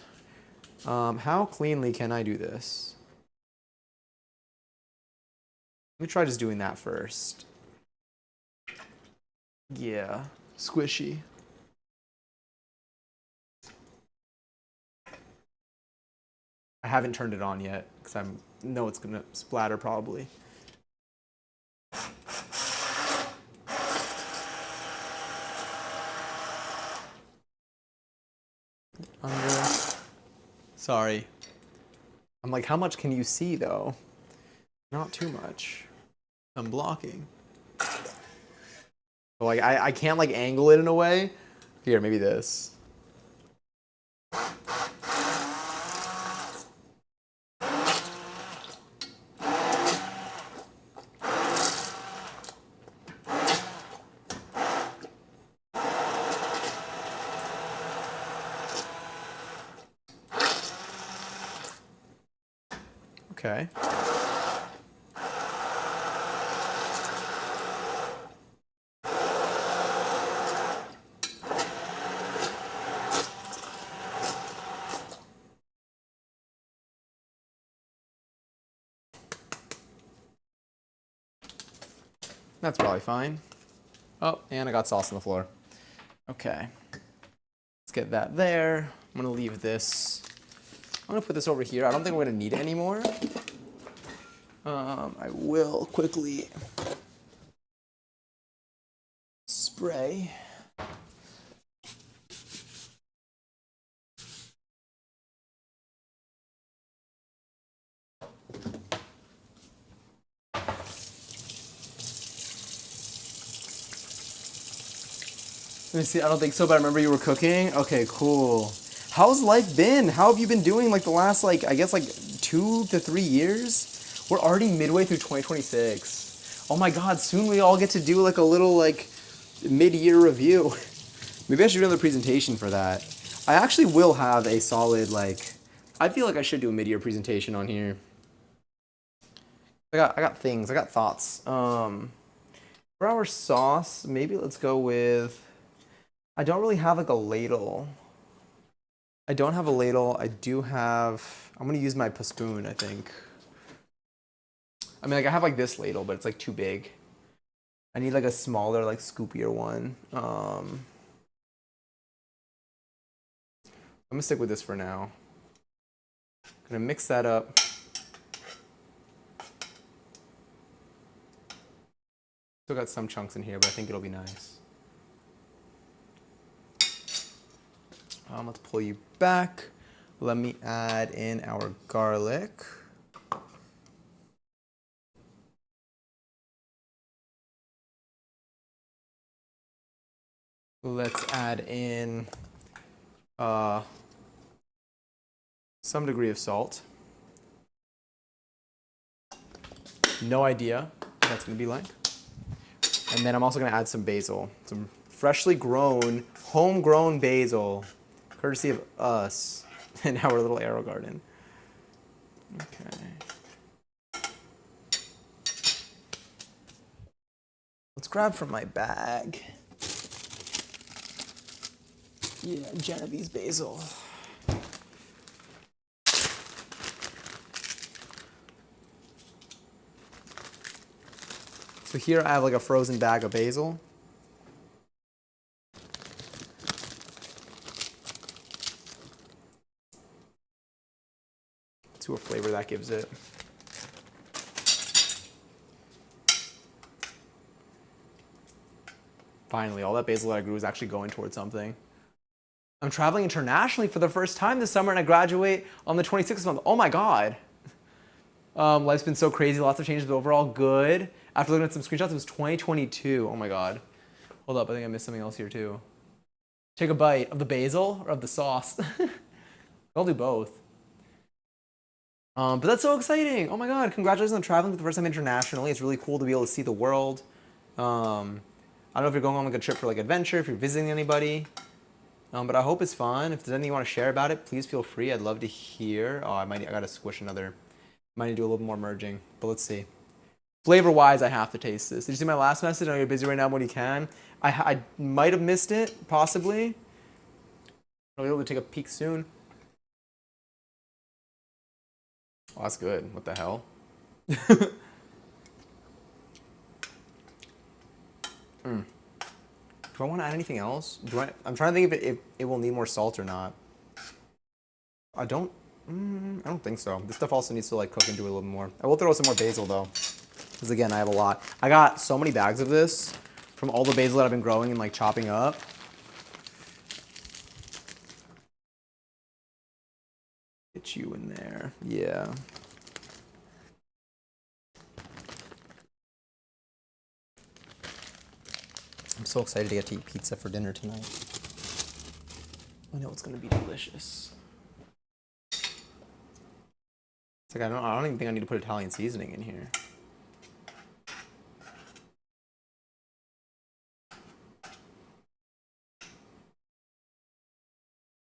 How cleanly can I do this? Let me try just doing that first. Yeah, squishy. I haven't turned it on yet because I know it's gonna splatter probably. Under. Sorry. I'm like, how much can you see though? Not too much. I'm blocking. So like I can't like angle it in a way. Here, maybe this. Okay. That's probably fine. Oh, and I got sauce on the floor. Okay. Let's get that there. I'm gonna leave this. I'm gonna put this over here. I don't think we're gonna need it anymore. I will quickly spray. Let me see, I don't think so, but I remember you were cooking. Okay, cool. How's life been? How have you been doing like the last like, I guess like 2 to 3 years? We're already midway through 2026. Oh my God, soon we all get to do like a little like mid-year review. Maybe I should do another presentation for that. I actually will have a solid like, I feel like I should do a mid-year presentation on here. I got things, I got thoughts. For our sauce, maybe let's go with, I don't really have like a ladle. I don't have a ladle. I do have, I'm gonna use my spoon, I think. I mean, like I have like this ladle, but it's like too big. I need like a smaller, like scoopier one. I'm gonna stick with this for now. Gonna mix that up. Still got some chunks in here, but I think it'll be nice. Let's pull you back. Let me add in our garlic. Let's add in some degree of salt. No idea what that's gonna be like. And then I'm also gonna add some basil, some freshly grown, homegrown basil, courtesy of us in our little AeroGarden. Okay. Let's grab from my bag. Yeah, Genovese basil. So here I have like a frozen bag of basil. Let's see what flavor that gives it. Finally, all that basil that I grew is actually going towards something. I'm traveling internationally for the first time this summer and I graduate on the 26th month. Oh my God. Life's been so crazy, lots of changes, but overall good. After looking at some screenshots, it was 2022. Oh my God. Hold up, I think I missed something else here too. Take a bite of the basil or of the sauce. I'll do both. But that's so exciting. Oh my God, congratulations on traveling for the first time internationally. It's really cool to be able to see the world. I don't know if you're going on like a trip for like adventure, if you're visiting anybody. But I hope it's fun. If there's anything you want to share about it, please feel free. I'd love to hear. Oh, I gotta squish another. Might need to do a little more merging, but let's see. Flavor-wise, I have to taste this. Did you see my last message? I know you're busy right now when you can. I might have missed it, possibly. I'll be able to take a peek soon. Oh, that's good. What the hell? Do I want to add anything else? I'm trying to think if it will need more salt or not. I don't think so. This stuff also needs to like cook into it a little more. I will throw some more basil though, because again, I have a lot. I got so many bags of this from all the basil that I've been growing and like chopping up. Get you in there, yeah. I'm so excited to get to eat pizza for dinner tonight. I know it's gonna be delicious. It's like I don't even think I need to put Italian seasoning in here.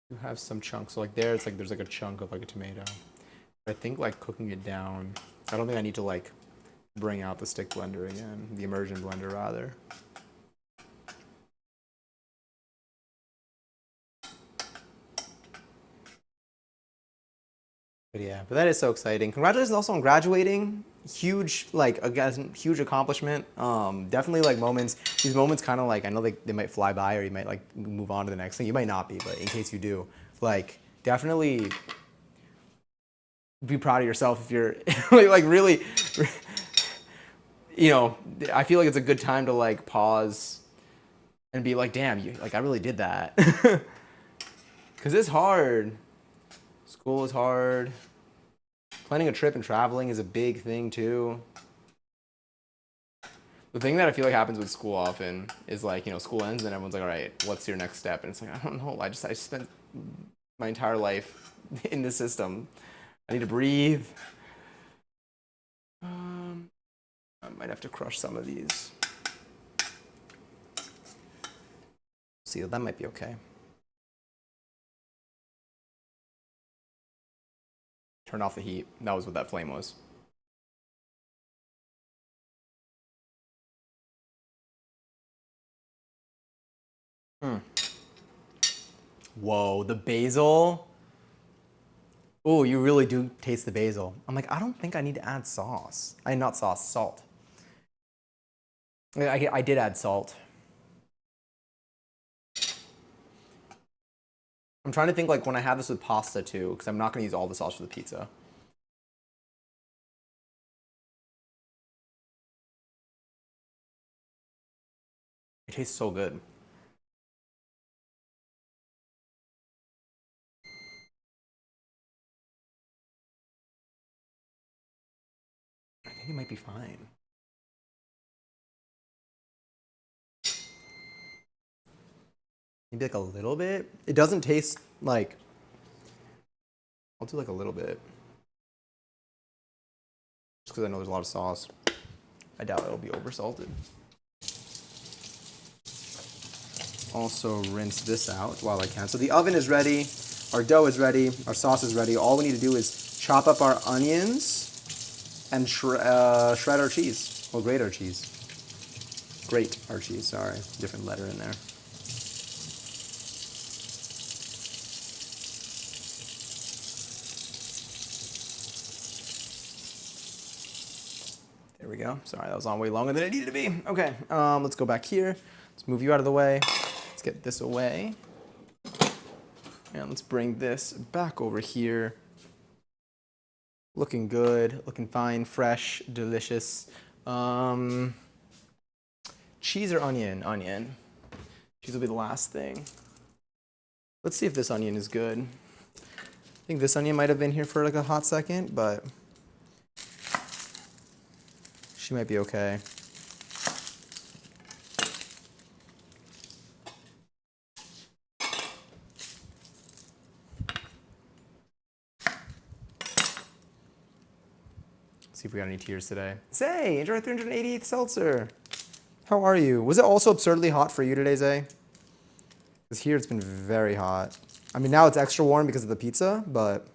You have some chunks. So like there, it's like there's like a chunk of like a tomato. But I think like cooking it down. I don't think I need to like bring out the stick blender again, the immersion blender rather. But yeah, but that is so exciting. Congratulations also on graduating. Huge, like, again, huge accomplishment. Definitely like moments, these moments kind of like, I know they might fly by or you might like move on to the next thing. You might not be, but in case you do, like, definitely be proud of yourself if you're like really, you know, I feel like it's a good time to like pause and be like, damn, you, like, I really did that. Because it's hard. School is hard. Planning a trip and traveling is a big thing too. The thing that I feel like happens with school often is like, you know, school ends and then everyone's like, all right, what's your next step? And it's like, I don't know. I just spent my entire life in this system. I need to breathe. I might have to crush some of these. See, that might be okay. Turn off the heat. That was what that flame was. Whoa, the basil. Oh, you really do taste the basil. I'm like, I don't think I need to add sauce. Not sauce, salt. I did add salt. I'm trying to think like when I have this with pasta too, because I'm not going to use all the sauce for the pizza. It tastes so good. I think it might be fine. Maybe like a little bit. It doesn't taste like. I'll do like a little bit. Just because I know there's a lot of sauce. I doubt it'll be oversalted. Also rinse this out while I can. So the oven is ready, our dough is ready, our sauce is ready. All we need to do is chop up our onions and shred our cheese, or grate our cheese. Grate our cheese, sorry, different letter in there. There we go. Sorry, that was on way longer than it needed to be. Okay, let's go back here. Let's move you out of the way. Let's get this away. And let's bring this back over here. Looking good, looking fine, fresh, delicious. Cheese or onion? Onion. Cheese will be the last thing. Let's see if this onion is good. I think this onion might have been here for like a hot second, but she might be okay. See if we got any tears today. Zay, enjoy 388th seltzer. How are you? Was it also absurdly hot for you today, Zay? Because here it's been very hot. I mean, now it's extra warm because of the pizza, but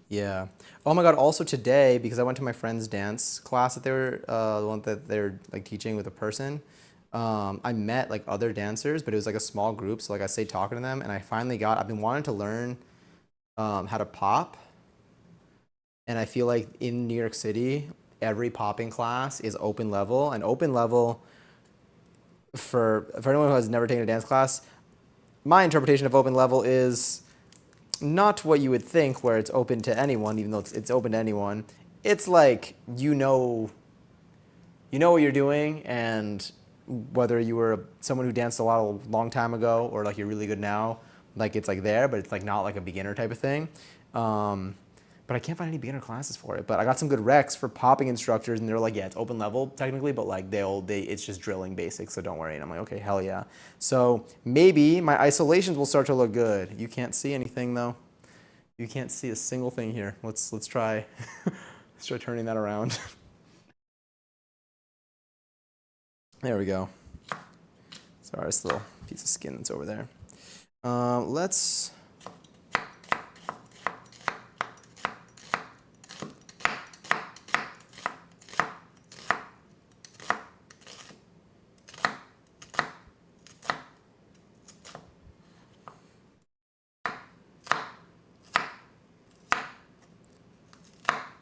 yeah. Oh my God, also today, because I went to my friend's dance class that they were, the one that they're like teaching with a person, I met like other dancers, but it was like a small group. So like I stayed talking to them and I've been wanting to learn how to pop. And I feel like in New York City, every popping class is open level. And open level, for anyone who has never taken a dance class, my interpretation of open level is not what you would think, where it's open to anyone, even though it's open to anyone. It's like you know what you're doing, and whether you were someone who danced a long time ago or like you're really good now, like it's like there, but it's like not like a beginner type of thing. but I can't find any beginner classes for it. But I got some good recs for popping instructors, and they're like, yeah, it's open level technically, but like it's just drilling basics, so don't worry. And I'm like, okay, hell yeah. So maybe my isolations will start to look good. You can't see anything though. You can't see a single thing here. Let's try let's try turning that around. There we go. Sorry, this little piece of skin that's over there. Let's.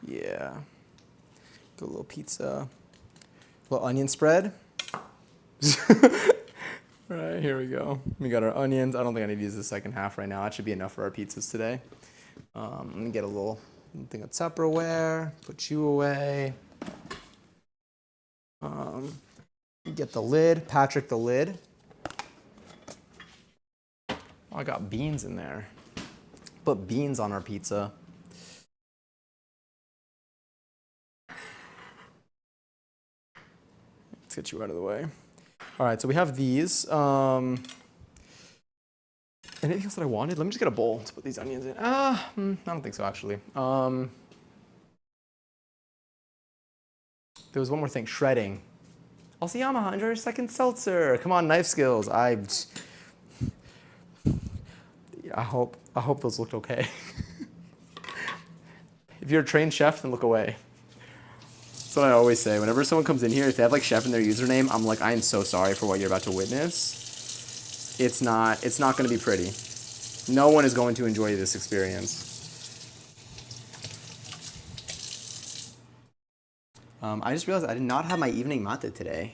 Yeah. Get a little pizza. A little onion spread. All right, here we go. We got our onions. I don't think I need to use the second half right now. That should be enough for our pizzas today. I'm gonna get a little thing of Tupperware, put you away. Get the lid, Patrick the lid. Oh, I got beans in there. Put beans on our pizza. Let's get you out of the way. All right, so we have these. Anything else that I wanted? Let me just get a bowl to put these onions in. I don't think so, actually. There was one more thing, shredding. Also, Yamaha, enjoy your second seltzer. Come on, knife skills. I hope those looked okay. If you're a trained chef, then look away. That's what I always say. Whenever someone comes in here, if they have like chef in their username, I'm like, I am so sorry for what you're about to witness. It's not going to be pretty. No one is going to enjoy this experience. I just realized I did not have my evening mate today,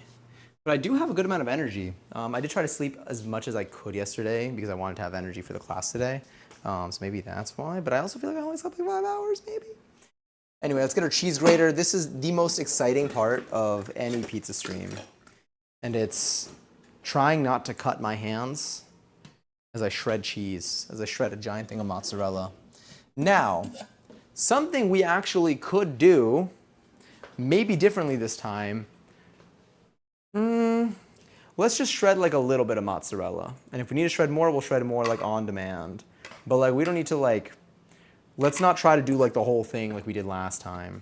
but I do have a good amount of energy. I did try to sleep as much as I could yesterday because I wanted to have energy for the class today. So maybe that's why, but I also feel like I only slept like 5 hours maybe. Anyway, let's get our cheese grater. This is the most exciting part of any pizza stream, and it's trying not to cut my hands as I shred cheese, as I shred a giant thing of mozzarella. Now, something we actually could do, maybe differently this time, let's just shred like a little bit of mozzarella. And if we need to shred more, we'll shred more like on demand. But like we don't need to like, let's not try to do like the whole thing like we did last time.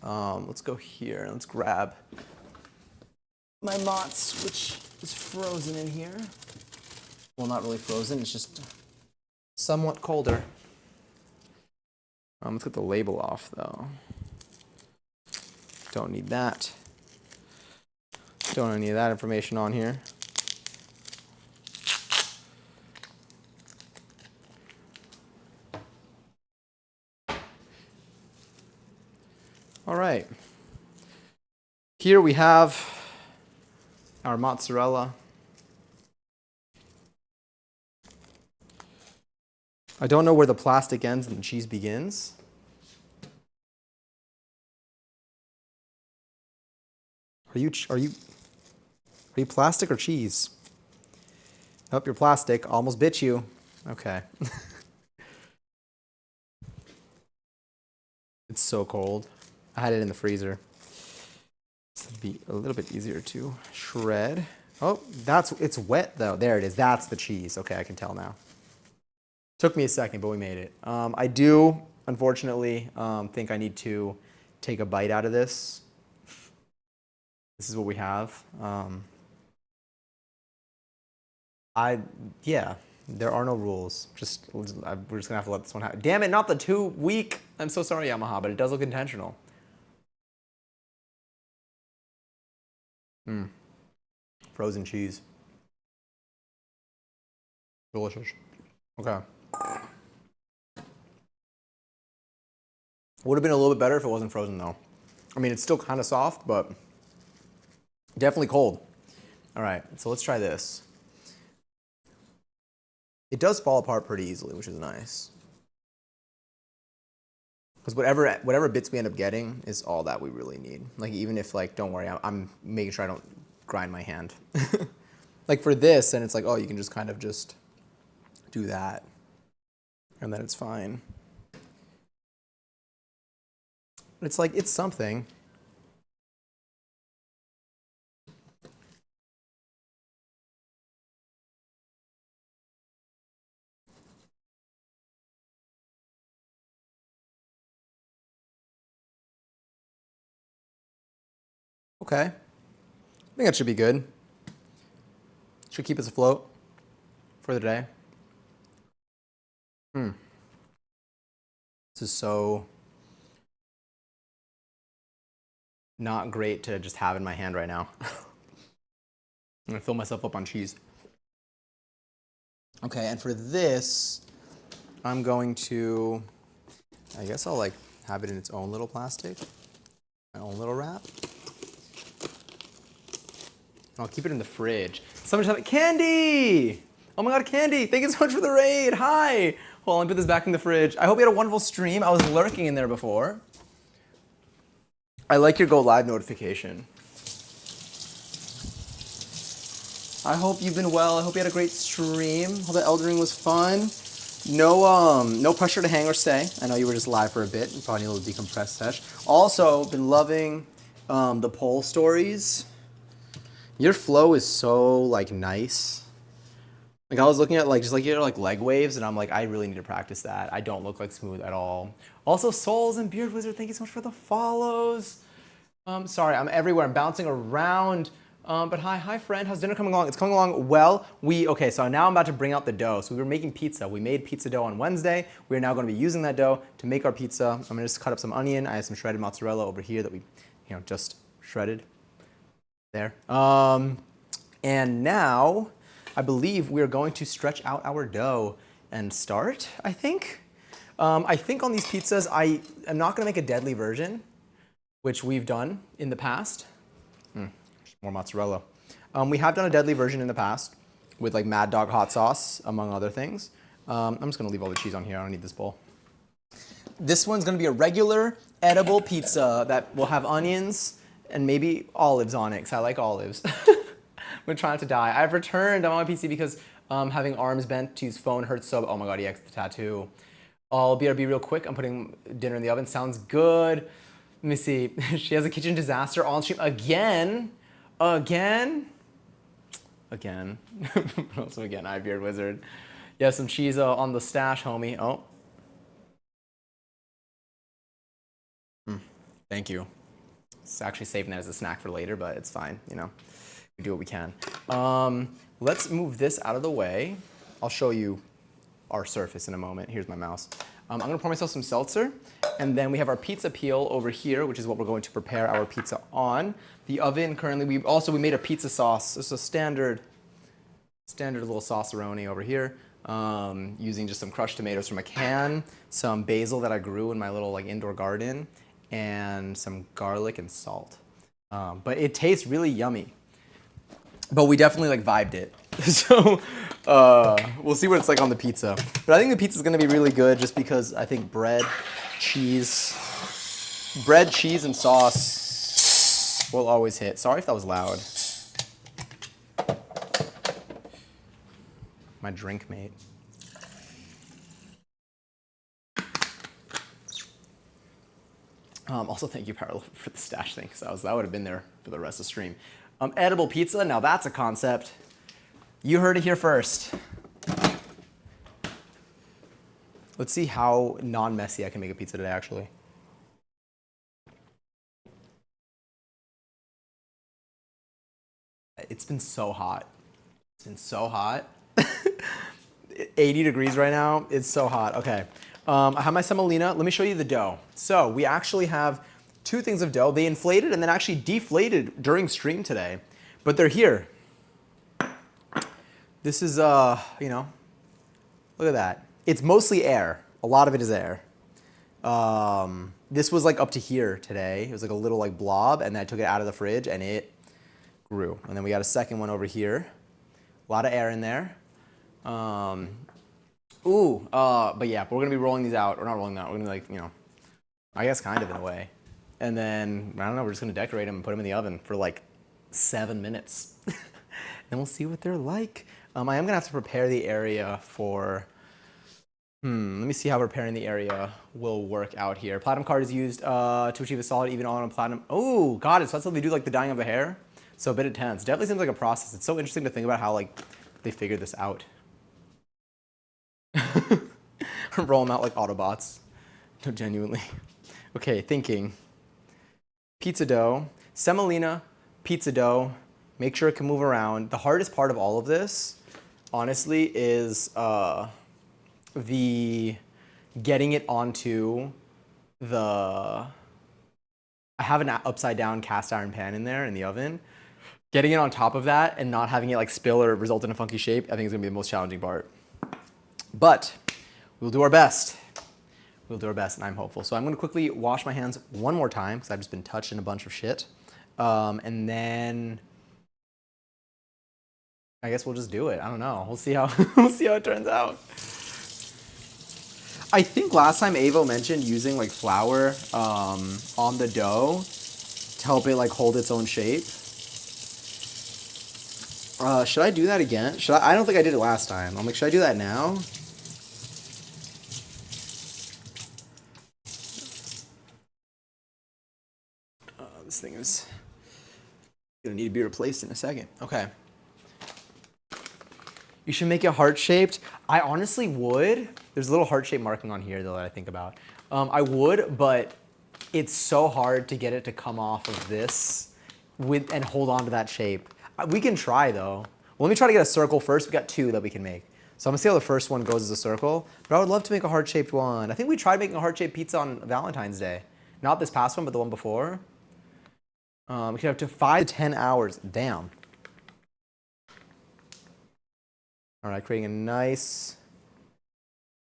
Let's go here and let's grab my mozz, which is frozen in here. Well, not really frozen, it's just somewhat colder. Let's get the label off though. Don't need that. Don't have any of that information on here. All right. Here we have our mozzarella. I don't know where the plastic ends and the cheese begins. Are you plastic or cheese? Nope, you're plastic. Almost bit you. Okay. It's so cold. I had it in the freezer. This would be a little bit easier to shred. Oh, it's wet though. There it is. That's the cheese. Okay, I can tell now. Took me a second, but we made it. I do, unfortunately, think I need to take a bite out of this. This is what we have. Yeah, there are no rules. We're just gonna have to let this one happen. Damn it, not the 2 week. I'm so sorry, Yamaha, but it does look intentional. Frozen cheese. Delicious. Okay. Would have been a little bit better if it wasn't frozen though. I mean, it's still kind of soft, but definitely cold. All right, so let's try this. It does fall apart pretty easily, which is nice. Because whatever bits we end up getting is all that we really need. Like even if like, don't worry, I'm making sure I don't grind my hand. Like for this, and it's like, oh, you can just kind of just do that, and then it's fine. It's like, it's something. Okay. I think that should be good. Should keep us afloat for the day. This is so not great to just have in my hand right now. I'm gonna fill myself up on cheese. Okay, and for this, I'm going to, I guess I'll like have it in its own little plastic, my own little wrap. I'll keep it in the fridge. Someone just have it. Candy! Oh my God, Candy! Thank you so much for the raid. Hi. Hold on, let me put this back in the fridge. I hope you had a wonderful stream. I was lurking in there before. I like your go live notification. I hope you've been well. I hope you had a great stream. Hope the Elden Ring was fun. No pressure to hang or stay. I know you were just live for a bit. You probably need a little decompress sesh. Also, been loving the poll stories. Your flow is so like nice. Like I was looking at like just like your like leg waves, and I'm like, I really need to practice that. I don't look like smooth at all. Also, Souls and Beard Wizard, thank you so much for the follows. Sorry, I'm everywhere. I'm bouncing around. But hi friend. How's dinner coming along? It's coming along well. Okay, so now I'm about to bring out the dough. So we were making pizza. We made pizza dough on Wednesday. We're now going to be using that dough to make our pizza. I'm going to just cut up some onion. I have some shredded mozzarella over here that we, just shredded there. And now I believe we are going to stretch out our dough and start, I think. I think on these pizzas, I am not going to make a deadly version, which we've done in the past. More mozzarella. We have done a deadly version in the past with like Mad Dog hot sauce, among other things. I'm just gonna leave all the cheese on here. I don't need this bowl. This one's gonna be a regular edible pizza that will have onions and maybe olives on it, because I like olives. I'm trying not to die. I've returned. I'm on my PC because having arms bent to use phone hurts so. Oh my God, EX the tattoo. I'll BRB real quick. I'm putting dinner in the oven. Sounds good. Let me see. She has a kitchen disaster on stream again. Again. Also again, I Beard Wizard. You have some cheese on the stash, homie. Oh. Thank you. It's actually saving that as a snack for later, but it's fine. We do what we can. Let's move this out of the way. I'll show you our surface in a moment. Here's my mouse. I'm gonna pour myself some seltzer, and then we have our pizza peel over here, which is what we're going to prepare our pizza on. The oven currently, we made a pizza sauce. It's a standard little sauceroni over here, using just some crushed tomatoes from a can, some basil that I grew in my little like indoor garden, and some garlic and salt. But it tastes really yummy. But we definitely like vibed it. So we'll see what it's like on the pizza. But I think the pizza's gonna be really good just because I think bread, cheese, and sauce will always hit. Sorry if that was loud. My drink mate. Also, thank you, Parallel, for the stash thing, because that would have been there for the rest of the stream. Edible pizza, now that's a concept. You heard it here first. Let's see how non-messy I can make a pizza today, actually. It's been so hot. It's been so hot. 80 degrees right now. It's so hot. Okay. I have my semolina. Let me show you the dough. So we actually have two things of dough. They inflated and then actually deflated during stream today, but they're here. This is, look at that. It's mostly air. A lot of it is air. This was like up to here today. It was like a little like blob, and then I took it out of the fridge and it grew. And then we got a second one over here. A lot of air in there. But yeah, we're gonna be rolling these out. We're not rolling them out. We're gonna be like, I guess kind of in a way. And then, I don't know, we're just gonna decorate them and put them in the oven for like 7 minutes. And we'll see what they're like. I am gonna have to prepare the area for Let me see how repairing the area will work out here. Platinum card is used to achieve a solid even on a platinum. Oh, got it. So that's how they do like the dyeing of the hair. So a bit intense. Definitely seems like a process. It's so interesting to think about how like they figured this out. Roll them out like Autobots. No, genuinely. Okay, thinking. Pizza dough, semolina, pizza dough. Make sure it can move around. The hardest part of all of this, honestly, is the getting it onto the. I have an upside down cast iron pan in there in the oven. Getting it on top of that and not having it like spill or result in a funky shape, I think is gonna be the most challenging part. But we'll do our best. We'll do our best, and I'm hopeful. So I'm gonna quickly wash my hands one more time because I've just been touching a bunch of shit. And then I guess we'll just do it. I don't know. We'll see how we'll see how it turns out. I think last time Avo mentioned using like flour on the dough to help it like hold its own shape. Should I do that again? Should I don't think I did it last time. I'm like, should I do that now? This thing is gonna need to be replaced in a second. Okay. You should make it heart-shaped. I honestly would. There's a little heart-shaped marking on here though that I think about. I would, but it's so hard to get it to come off of this and hold on to that shape. We can try though. Well, let me try to get a circle first. We got two that we can make. So I'm gonna see how the first one goes as a circle, but I would love to make a heart-shaped one. I think we tried making a heart-shaped pizza on Valentine's Day. Not this past one, but the one before. We could have to 5 to 10 hours. Damn. All right, creating a nice,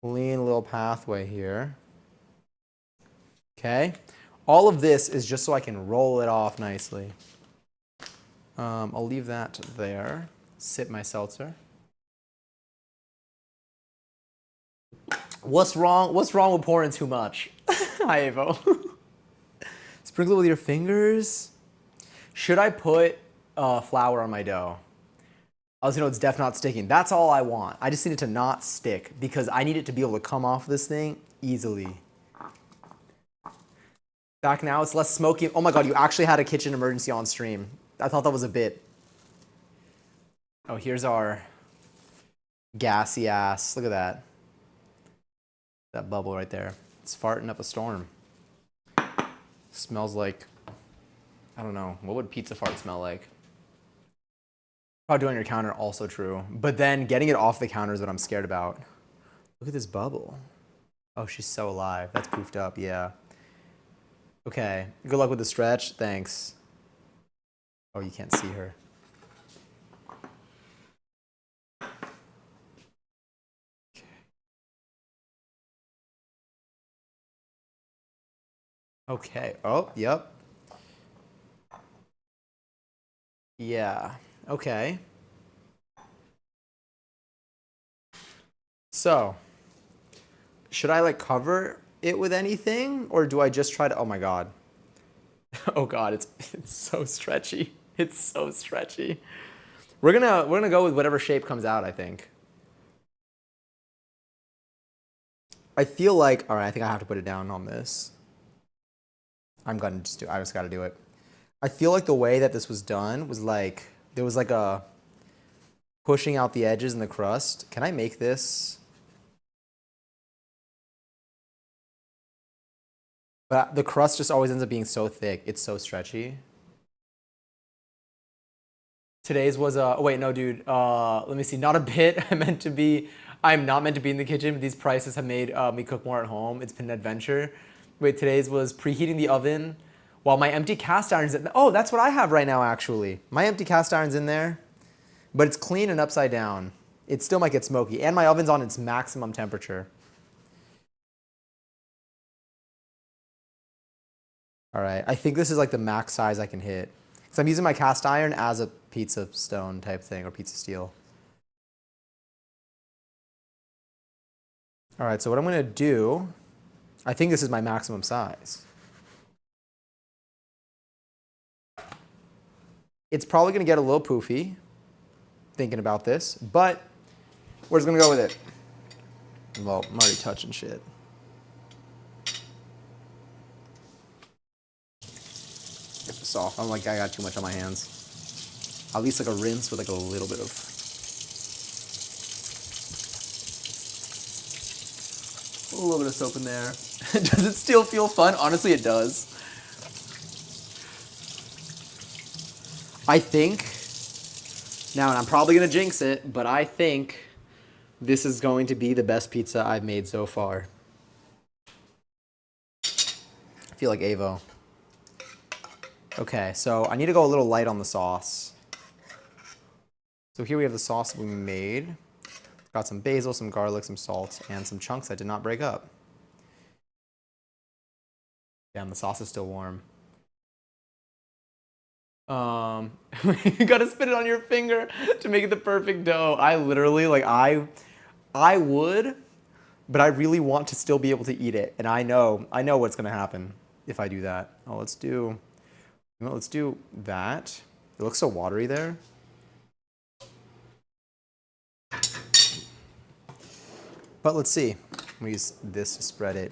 clean little pathway here. Okay. All of this is just so I can roll it off nicely. I'll leave that there. Sip my seltzer. What's wrong? What's wrong with pouring too much? Hi, Avo. Sprinkle it with your fingers. Should I put flour on my dough? Also, it's definitely not sticking. That's all I want. I just need it to not stick because I need it to be able to come off this thing easily. Back now, it's less smoky. Oh my God, you actually had a kitchen emergency on stream. I thought that was a bit. Oh, here's our gassy ass. Look at that. That bubble right there. It's farting up a storm. Smells like, I don't know. What would pizza fart smell like? Probably doing on your counter, also true. But then getting it off the counter is what I'm scared about. Look at this bubble. Oh, she's so alive. That's poofed up, yeah. Okay, good luck with the stretch. Thanks. Oh, you can't see her. Okay. Oh, yep. Yeah. Okay. So, should I like cover it with anything or do I just try to, oh my God. Oh God, it's so stretchy. It's so stretchy. We're gonna go with whatever shape comes out, I think. I feel like, all right, I think I have to put it down on this. I just gotta do it. I feel like the way that this was done was like, there was like a pushing out the edges and the crust. Can I make this? But the crust just always ends up being so thick. It's so stretchy. Today's was oh wait, no dude, let me see, not a bit. I'm not meant to be in the kitchen, but these prices have made me cook more at home. It's been an adventure. Wait, today's was preheating the oven while my empty cast iron's in, oh, that's what I have right now actually. My empty cast iron's in there, but it's clean and upside down. It still might get smoky, and my oven's on its maximum temperature. All right, I think this is like the max size I can hit. So I'm using my cast iron as a pizza stone type thing, or pizza steel. All right, so what I'm gonna do, I think this is my maximum size. It's probably gonna get a little poofy, thinking about this, but we're just gonna go with it. Well, I'm already touching shit. Get this off. I'm like, I got too much on my hands. At least like a rinse with like a little bit of. A little bit of soap in there. Does it still feel fun? Honestly, it does. I think, now, and I'm probably going to jinx it, but I think this is going to be the best pizza I've made so far. I feel like Avo. Okay, so I need to go a little light on the sauce. So here we have the sauce we made. Got some basil, some garlic, some salt, and some chunks that did not break up. Damn, the sauce is still warm. You gotta spit it on your finger to make it the perfect dough. I literally, like, I would, but I really want to still be able to eat it. And I know what's gonna happen if I do that. Oh, let's do that. It looks so watery there. But let's see. I'm gonna use this to spread it.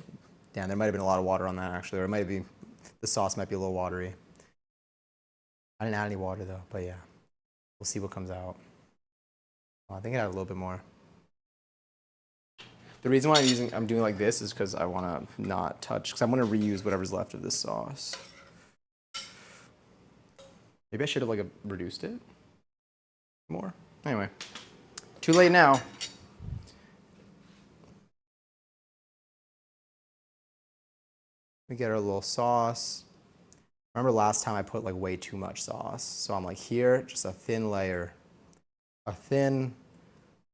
Damn, there might have been a lot of water on that actually, or it might be, the sauce might be a little watery. I didn't add any water though, but yeah. We'll see what comes out. Oh, I think I add a little bit more. The reason why I'm doing like this is because I want to not touch, because I want to reuse whatever's left of this sauce. Maybe I should have like reduced it more. Anyway, too late now. We get our little sauce. Remember last time I put like way too much sauce. So I'm like here, just a thin layer. A thin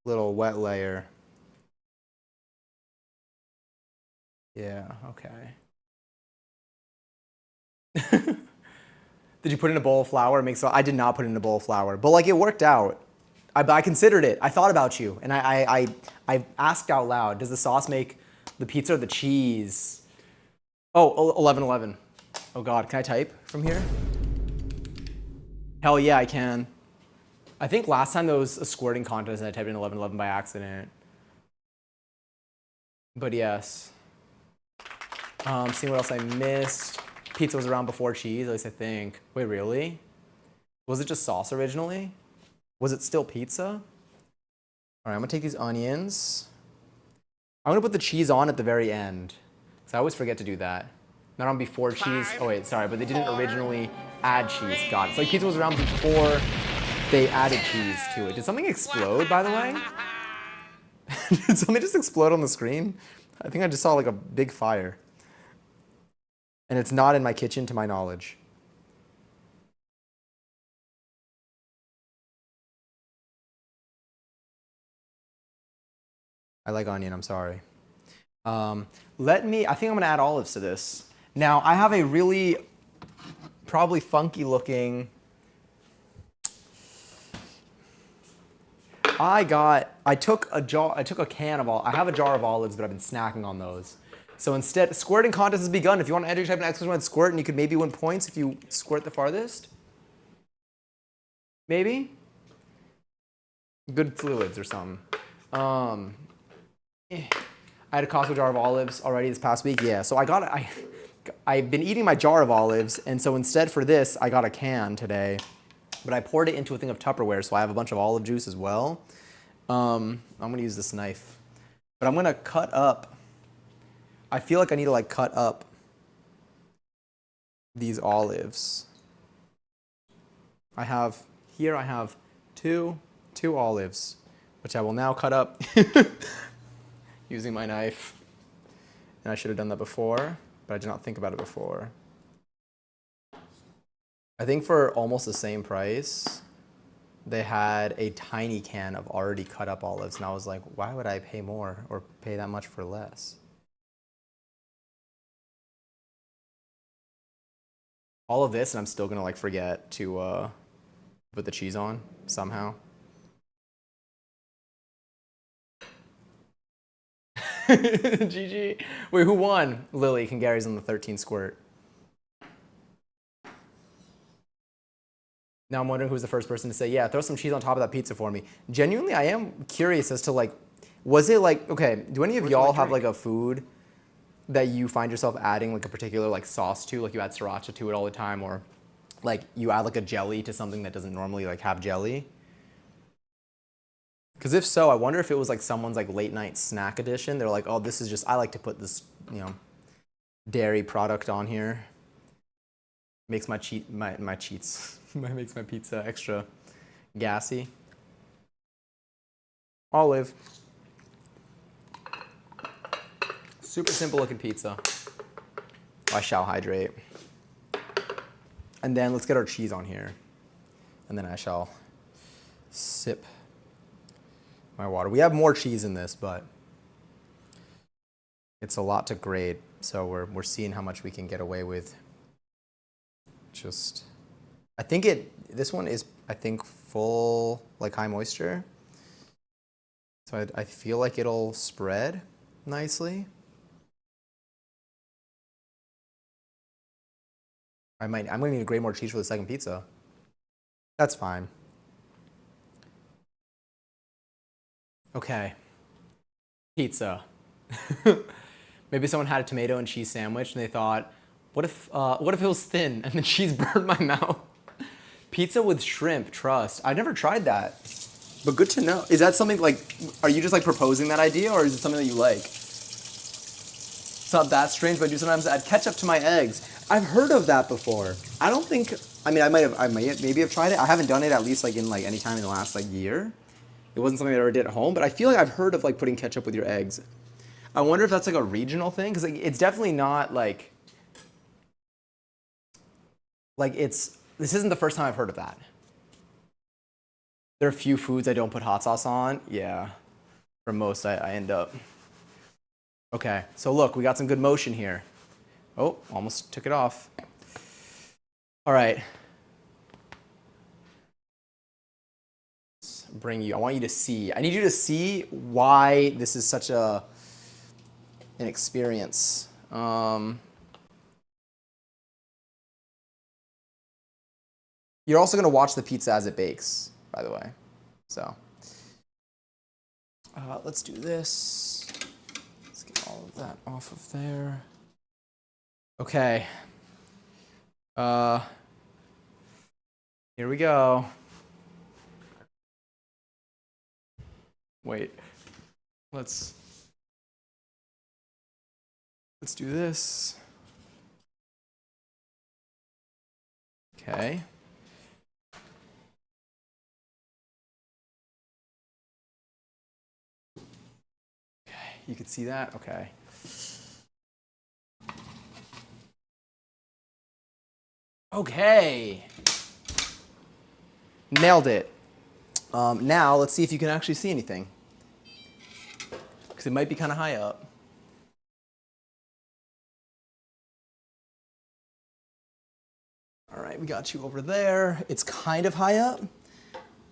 little wet layer. Yeah, okay. Did you put in a bowl of flour? I did not put in a bowl of flour, but like it worked out. I considered it. I thought about you, and I asked out loud, does the sauce make the pizza or the cheese? Oh, 11:11. Oh God, can I type from here? Hell yeah, I can. I think last time there was a squirting contest and I typed in 11:11 by accident. But yes. Seeing what else I missed. Pizza was around before cheese, at least I think. Wait, really? Was it just sauce originally? Was it still pizza? All right, I'm gonna take these onions. I'm gonna put the cheese on at the very end. So I always forget to do that. Not on before cheese. Oh wait, sorry, but they didn't originally add cheese. God, it's like pizza was around before they added cheese to it. Did something explode, by the way? Did something just explode on the screen? I think I just saw like a big fire. And it's not in my kitchen to my knowledge. I like onion, I'm sorry. I think I'm gonna add olives to this. Now, I have a really probably funky looking, I took a can of I have a jar of olives, but I've been snacking on those. So instead, squirting contest has begun. If you want to enter, type in exclamation squirt, and you could maybe win points if you squirt the farthest. Maybe? Good fluids or something. I had a Costco jar of olives already this past week. Yeah, so I've been eating my jar of olives, and so instead for this, I got a can today. But I poured it into a thing of Tupperware, so I have a bunch of olive juice as well. I'm gonna use this knife. But I'm gonna cut up. I feel like I need to like cut up these olives. I have two olives, which I will now cut up using my knife. And I should have done that before, but I did not think about it before. I think for almost the same price, they had a tiny can of already cut up olives, and I was like, why would I pay more or pay that much for less? All of this, and I'm still gonna like forget to put the cheese on somehow. GG. Wait, who won? Lily, can Gary's on the 13 squirt. Now I'm wondering who's the first person to say, yeah, throw some cheese on top of that pizza for me. Genuinely, I am curious as to like, Was it like, okay, do any of Where's y'all my have drink? like a food that you find yourself adding like a particular like sauce to, like you add sriracha to it all the time, or like you add like a jelly to something that doesn't normally like have jelly? Because if so, I wonder if it was like someone's like late night snack edition. They're like, oh, this is just, I like to put this, dairy product on here. Makes my cheats, makes my pizza extra gassy. Olive. Super simple looking pizza. I shall hydrate. And then let's get our cheese on here. And then I shall sip my water. We have more cheese in this, but it's a lot to grade. So we're seeing how much we can get away with. Just, I think this one is, I think, full, like high moisture. So I feel like it'll spread nicely. I'm gonna need to grate more cheese for the second pizza. That's fine. Okay. Pizza. Maybe someone had a tomato and cheese sandwich and they thought, what if it was thin and the cheese burned my mouth? Pizza with shrimp, trust. I've never tried that, but good to know. Is that something like, are you just like proposing that idea, or is it something that you like? It's not that strange, but I do sometimes add ketchup to my eggs. I've heard of that before. I don't think, I mean, I might maybe have tried it. I haven't done it at least like in like any time in the last like year. It wasn't something I ever did at home, but I feel like I've heard of like putting ketchup with your eggs. I wonder if that's like a regional thing, because like, it's definitely not like this isn't the first time I've heard of that. There are a few foods I don't put hot sauce on. Yeah, for most I end up. Okay, so look, we got some good motion here. Oh, almost took it off. All right. I want you to see. I need you to see why this is such an experience. You're also going to watch the pizza as it bakes, by the way. So let's do this. Let's get all of that off of there. Okay. Here we go. Wait. Let's do this. Okay. You can see that? Okay. Okay. Nailed it. Now let's see if you can actually see anything, because it might be kind of high up. All right, we got you over there. It's kind of high up,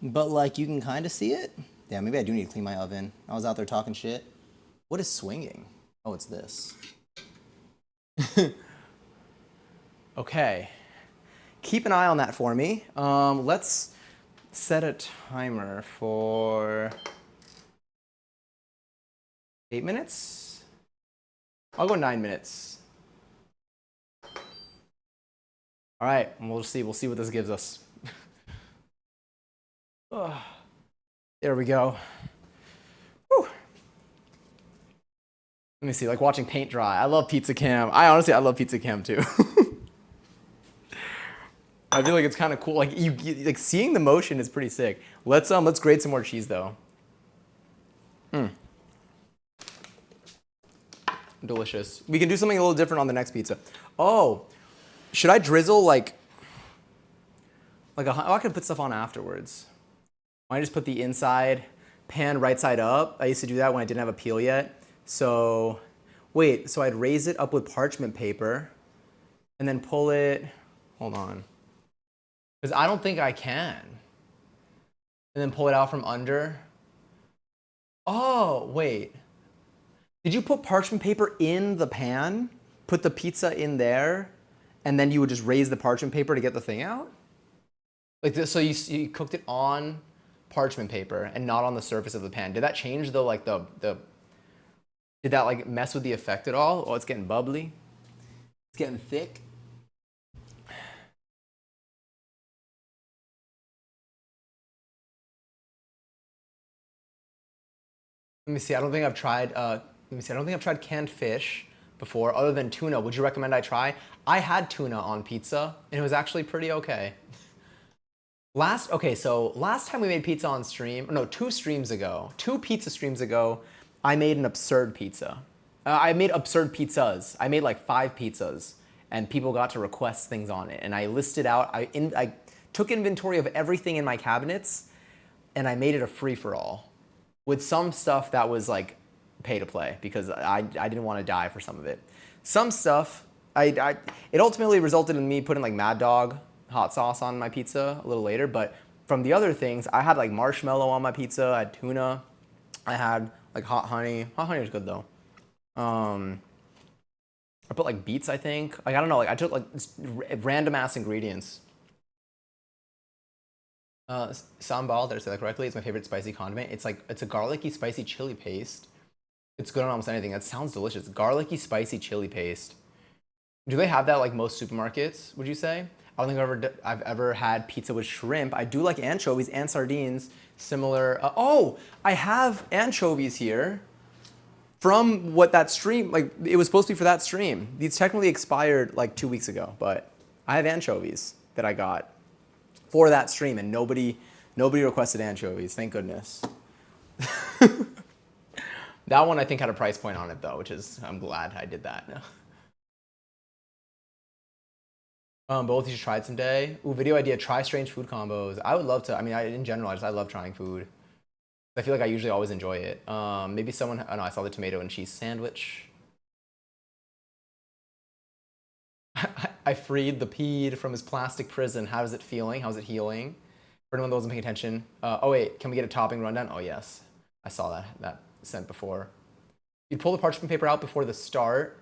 but like you can kind of see it. Yeah, maybe I do need to clean my oven. I was out there talking shit. What is swinging? Oh, it's this. Okay. Keep an eye on that for me. Let's set a timer for 8 minutes. I'll go 9 minutes. All right, and we'll see. We'll see what this gives us. There we go. Whew. Let me see, like watching paint dry. I love Pizza Cam. I love Pizza Cam too. I feel like it's kind of cool. Like you like seeing the motion is pretty sick. Let's grate some more cheese though. Delicious. We can do something a little different on the next pizza. Oh, should I drizzle like I could put stuff on afterwards. Why don't I just put the inside pan right side up? I used to do that when I didn't have a peel yet. So wait, so I'd raise it up with parchment paper and then pull it, hold on. Because I don't think I can. And then pull it out from under. Oh, wait. Did you put parchment paper in the pan? Put the pizza in there? And then you would just raise the parchment paper to get the thing out? Like this, so you cooked it on parchment paper and not on the surface of the pan. Did that change the like the did that like mess with the effect at all? Oh, it's getting bubbly. It's getting thick. Let me see. I don't think I've tried. Let me see. I don't think I've tried canned fish before, other than tuna. Would you recommend I try? I had tuna on pizza, and it was actually pretty okay. So last time we made pizza on stream, no, 2 streams ago, 2 pizza streams ago, I made an absurd pizza. I made absurd pizzas. I made like 5 pizzas, and people got to request things on it. And I listed out. I took inventory of everything in my cabinets, and I made it a free for all, with some stuff that was like pay to play because I didn't want to die for some of it. Some stuff it ultimately resulted in me putting like Mad Dog hot sauce on my pizza a little later, but from the other things, I had like marshmallow on my pizza, I had tuna, I had like hot honey. Hot honey was good though. I put like beets, I think. Like I don't know, like I took like random ass ingredients. Sambal, did I say that correctly? It's my favorite spicy condiment. It's a garlicky spicy chili paste. It's good on almost anything. That sounds delicious. Garlicky spicy chili paste. Do they have that like most supermarkets, would you say? I don't think I've ever had pizza with shrimp. I do like anchovies and sardines, similar. Oh, I have anchovies here from what that stream, like it was supposed to be for that stream. These technically expired like 2 weeks ago, but I have anchovies that I got for that stream, and nobody requested anchovies, thank goodness. That one I think had a price point on it though, which is, I'm glad I did that. Both you should try it someday. Ooh, video idea, try strange food combos. I would love to. I mean, in general, I love trying food. I feel like I usually always enjoy it. Maybe someone, oh no, I saw the tomato and cheese sandwich. I freed the peed from his plastic prison. How is it feeling? How's it healing? For anyone that wasn't paying attention. Oh wait, can we get a topping rundown? Oh yes, I saw that sent before. You'd pull the parchment paper out before the start.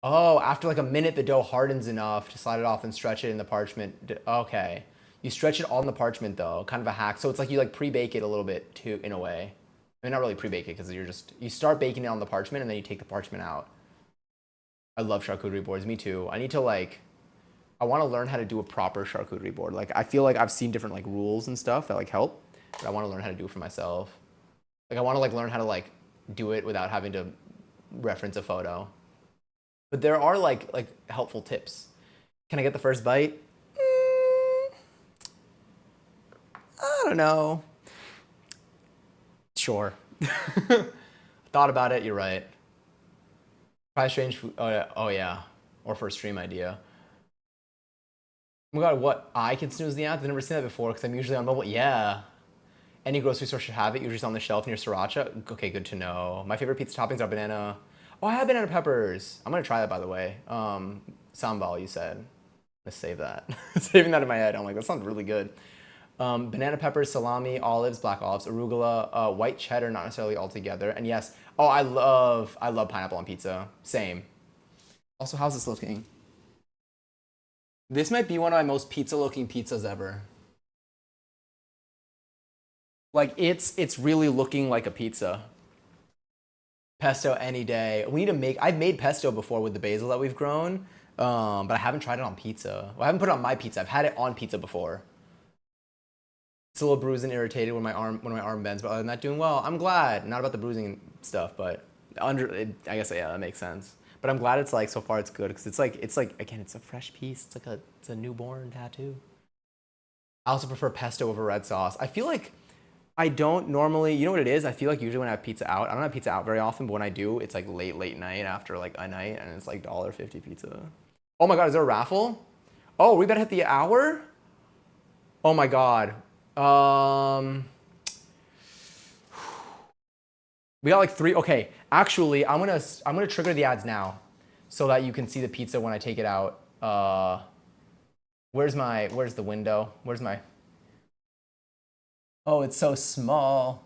Oh, after like a minute, the dough hardens enough to slide it off and stretch it in the parchment. Okay. You stretch it on the parchment though, kind of a hack. So it's like you like pre-bake it a little bit too, in a way. I mean, not really pre-bake it because you start baking it on the parchment and then you take the parchment out. I love charcuterie boards, me too. I want to learn how to do a proper charcuterie board. Like I feel like I've seen different like rules and stuff that like help, but I want to learn how to do it for myself. Like I want to like learn how to like do it without having to reference a photo. But there are like helpful tips. Can I get the first bite? I don't know. Sure. Thought about it, you're right. Try strange food. Oh yeah. Or for a stream idea. Oh my god, what? I can snooze the ads? I've never seen that before because I'm usually on mobile. Yeah. Any grocery store should have it. Usually it's on the shelf near Sriracha. Okay, good to know. My favorite pizza toppings are banana. Oh, I have banana peppers. I'm gonna try that, by the way. Sambal, you said. Let's save that. Saving that in my head. I'm like, that sounds really good. Banana peppers, salami, olives, black olives, arugula, white cheddar, not necessarily all together. And yes, oh, I love pineapple on pizza. Same. Also, how's this looking? This might be one of my most pizza-looking pizzas ever. Like it's really looking like a pizza. Pesto any day. We need to make. I've made pesto before with the basil that we've grown, but I haven't tried it on pizza. Well, I haven't put it on my pizza. I've had it on pizza before. It's a little bruised and irritated when my arm bends, but other than that, doing well. I'm glad. Not about the bruising stuff, but I guess yeah, that makes sense. But I'm glad it's like so far it's good because it's like again it's a fresh piece. It's a newborn tattoo. I also prefer pesto over red sauce. I feel like I don't normally, you know what it is? I feel like usually when I have pizza out, I don't have pizza out very often, but when I do, it's like late night after like a night and it's like $1.50 pizza. Oh my God, is there a raffle? Oh, we better hit the hour? Oh my God. We got like 3, okay. Actually, I'm gonna trigger the ads now so that you can see the pizza when I take it out. Where's the window? Oh, it's so small.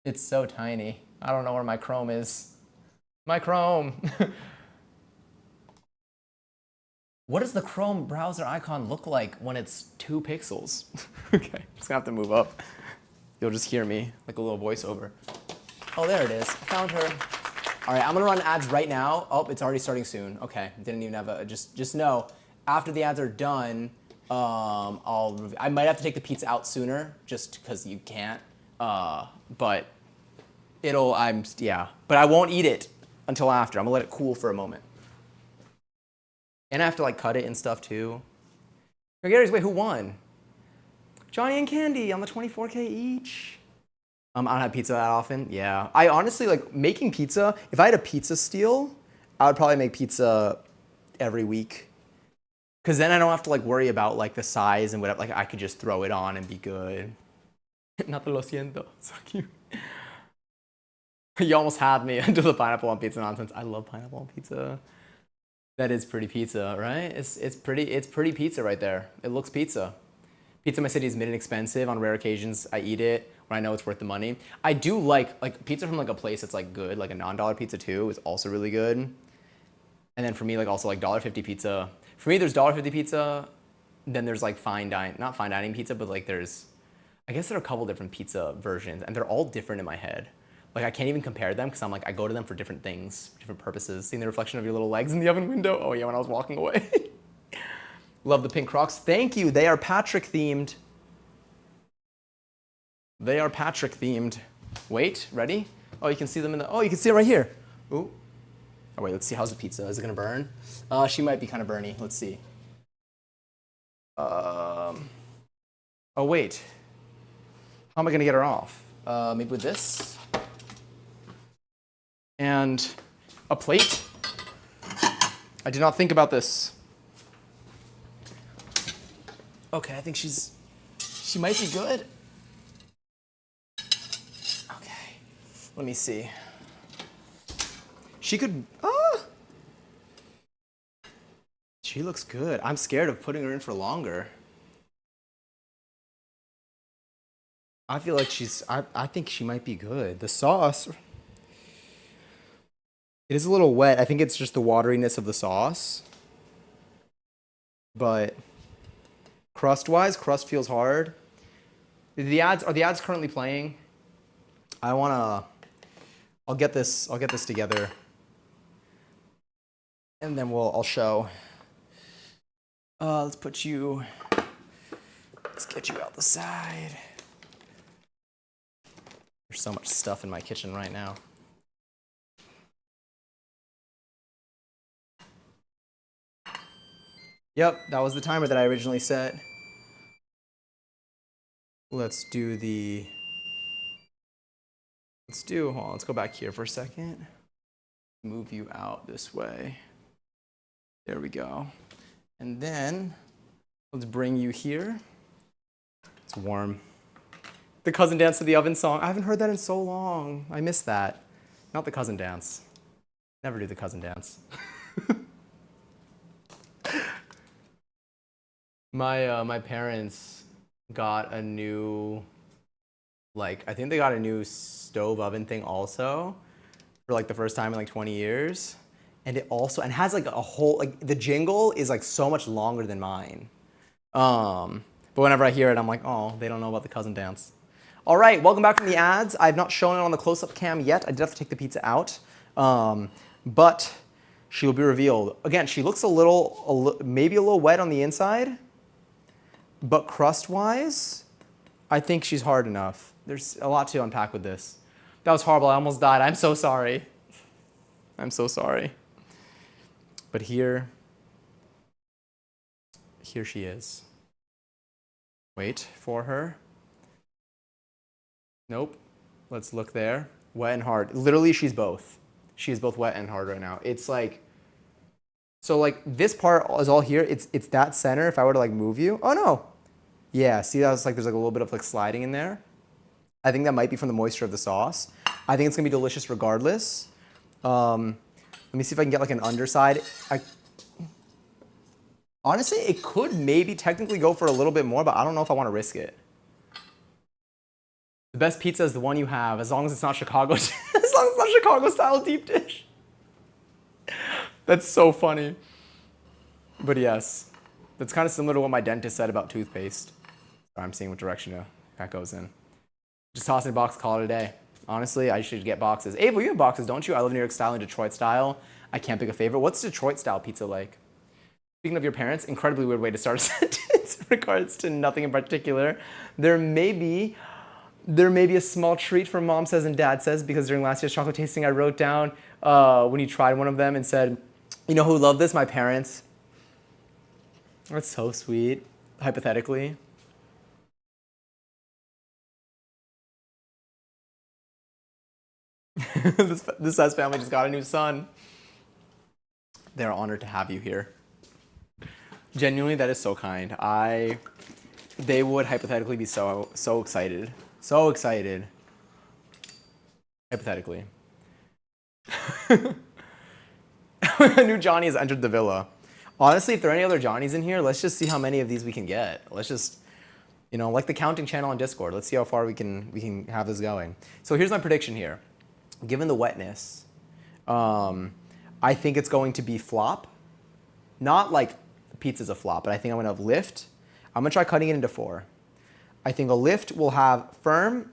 It's so tiny. I don't know where my Chrome is. My Chrome. What does the Chrome browser icon look like when it's 2 pixels? Okay, just gonna have to move up. You'll just hear me like a little voiceover. Oh, there it is. I found her. All right, I'm gonna run ads right now. Oh, it's already starting soon. Okay, didn't even have a, just know, after the ads are done, I might have to take the pizza out sooner just because you can't, but but I won't eat it until after. I'm gonna let it cool for a moment. And I have to like cut it and stuff too. Gary's, wait, who won? Johnny and Candy on the 24K each. I don't have pizza that often. Yeah. I honestly like making pizza. If I had a pizza steal, I would probably make pizza every week. Cause then I don't have to like worry about like the size and whatever. Like I could just throw it on and be good. Not the lo siento. So cute. You almost had me into the pineapple on pizza nonsense. I love pineapple on pizza. That is pretty pizza, right? It's pretty pizza right there. It looks pizza. Pizza in my city is mid and expensive. On rare occasions, I eat it when I know it's worth the money. I do like pizza from like a place that's like good, like a non-dollar pizza too is also really good. And then for me, like also like $1.50 pizza. For me, there's $1.50 pizza. Then there's like not fine dining pizza, but like I guess there are a couple different pizza versions, and they're all different in my head. Like I can't even compare them because I'm like, I go to them for different things, different purposes. Seeing the reflection of your little legs in the oven window. Oh yeah, when I was walking away. Love the pink Crocs. Thank you. They are Patrick themed. They are Patrick themed. Wait, ready? Oh, you can see them you can see it right here. Ooh. Oh wait, let's see. How's the pizza? Is it gonna burn? She might be kind of burny. Let's see. Oh wait. How am I gonna get her off? Maybe with this? And a plate. I did not think about this. Okay, I think she might be good. Okay, let me see. She could, she looks good. I'm scared of putting her in for longer. I feel like I think she might be good. The sauce, it is a little wet. I think it's just the wateriness of the sauce. But crust-wise, crust feels hard. Are the ads currently playing? I'll get this together. And then I'll show. Let's get you out the side. There's so much stuff in my kitchen right now. Yep, that was the timer that I originally set. Let's go back here for a second. Move you out this way. There we go. And then let's bring you here. It's warm. The Cousin Dance to the Oven song. I haven't heard that in so long. I miss that. Not the Cousin Dance. Never do the Cousin Dance. My parents got a new, I think they got a new stove oven thing also for like the first time in like 20 years. And it has like a whole, the jingle is like so much longer than mine. But whenever I hear it, I'm like, oh, they don't know about the Cousin Dance. All right, welcome back from the ads. I've not shown it on the close-up cam yet. I did have to take the pizza out. But she will be revealed. Again, she looks maybe a little wet on the inside. But crust-wise, I think she's hard enough. There's a lot to unpack with this. That was horrible. I almost died. I'm so sorry. I'm so sorry. But here she is. Wait for her. Nope. Let's look there. Wet and hard. Literally, she's both. She's both wet and hard right now. It's like, so like this part is all here. It's that center. If I were to like move you. Oh no. Yeah, see that was like, there's like a little bit of like sliding in there. I think that might be from the moisture of the sauce. I think it's gonna be delicious regardless. Let me see if I can get like an underside. Honestly, it could maybe technically go for a little bit more, but I don't know if I want to risk it. The best pizza is the one you have, as long as it's not Chicago, as long as it's not Chicago style deep dish. That's so funny. But yes, that's kind of similar to what my dentist said about toothpaste. So I'm seeing what direction that goes in. Just toss in a box, call it a day. Honestly, I should get boxes. Ava, you have boxes, don't you? I love New York style and Detroit style. I can't pick a favorite. What's Detroit style pizza like? Speaking of your parents, incredibly weird way to start a sentence in regards to nothing in particular. There may be a small treat for mom says and dad says, because during last year's chocolate tasting, I wrote down when he tried one of them and said, you know who loved this? My parents. That's so sweet, hypothetically. This says family just got a new son. They're honored to have you here. Genuinely, that is so kind. They would hypothetically be so excited. So excited. Hypothetically. A new Johnny has entered the villa. Honestly, if there are any other Johnnies in here, let's just see how many of these we can get. Let's just, like the counting channel on Discord. Let's see how far we can have this going. So here's my prediction here. Given the wetness, I think it's going to be flop. Not like pizza's a flop, but I think I'm gonna have lift. I'm gonna try cutting it into 4. I think a lift will have firm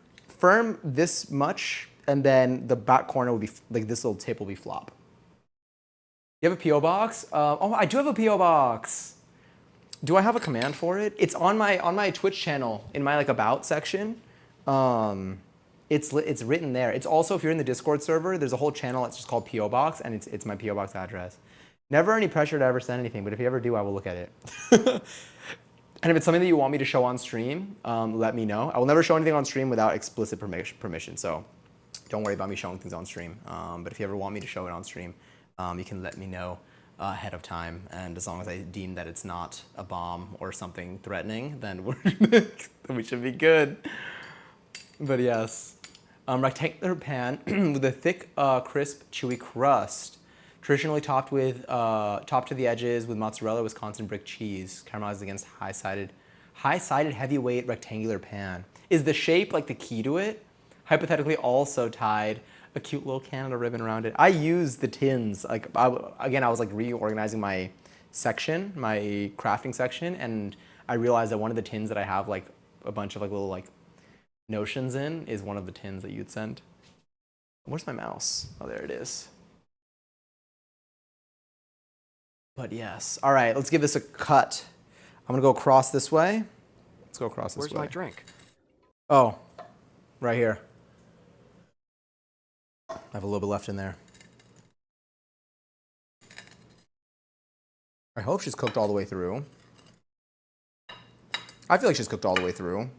this much, and then the back corner will be, like this little tip will be flop. You have a P.O. box? Oh, I do have a P.O. box. Do I have a command for it? It's on my Twitch channel in my about section. It's written there. It's also, if you're in the Discord server, there's a whole channel that's just called P.O. Box, and it's my P.O. Box address. Never any pressure to ever send anything, but if you ever do, I will look at it. And if it's something that you want me to show on stream, let me know. I will never show anything on stream without explicit permission, so don't worry about me showing things on stream. But if you ever want me to show it on stream, you can let me know ahead of time, and as long as I deem that it's not a bomb or something threatening, then we should be good. But yes, rectangular pan with a thick, crisp, chewy crust, traditionally topped to the edges with mozzarella, Wisconsin brick cheese, caramelized against high-sided heavyweight rectangular pan. Is the shape like the key to it? Hypothetically, also tied a cute little Canada ribbon around it. I use the tins. I was reorganizing my section, my crafting section, and I realized that one of the tins that I have a bunch of little notions in is one of the tins that you'd sent. Where's my mouse? Oh, there it is. But yes. All right, let's give this a cut. I'm gonna go across this way. Let's go across this way. Where's my drink? Oh, right here. I have a little bit left in there. I hope she's cooked all the way through. I feel like she's cooked all the way through.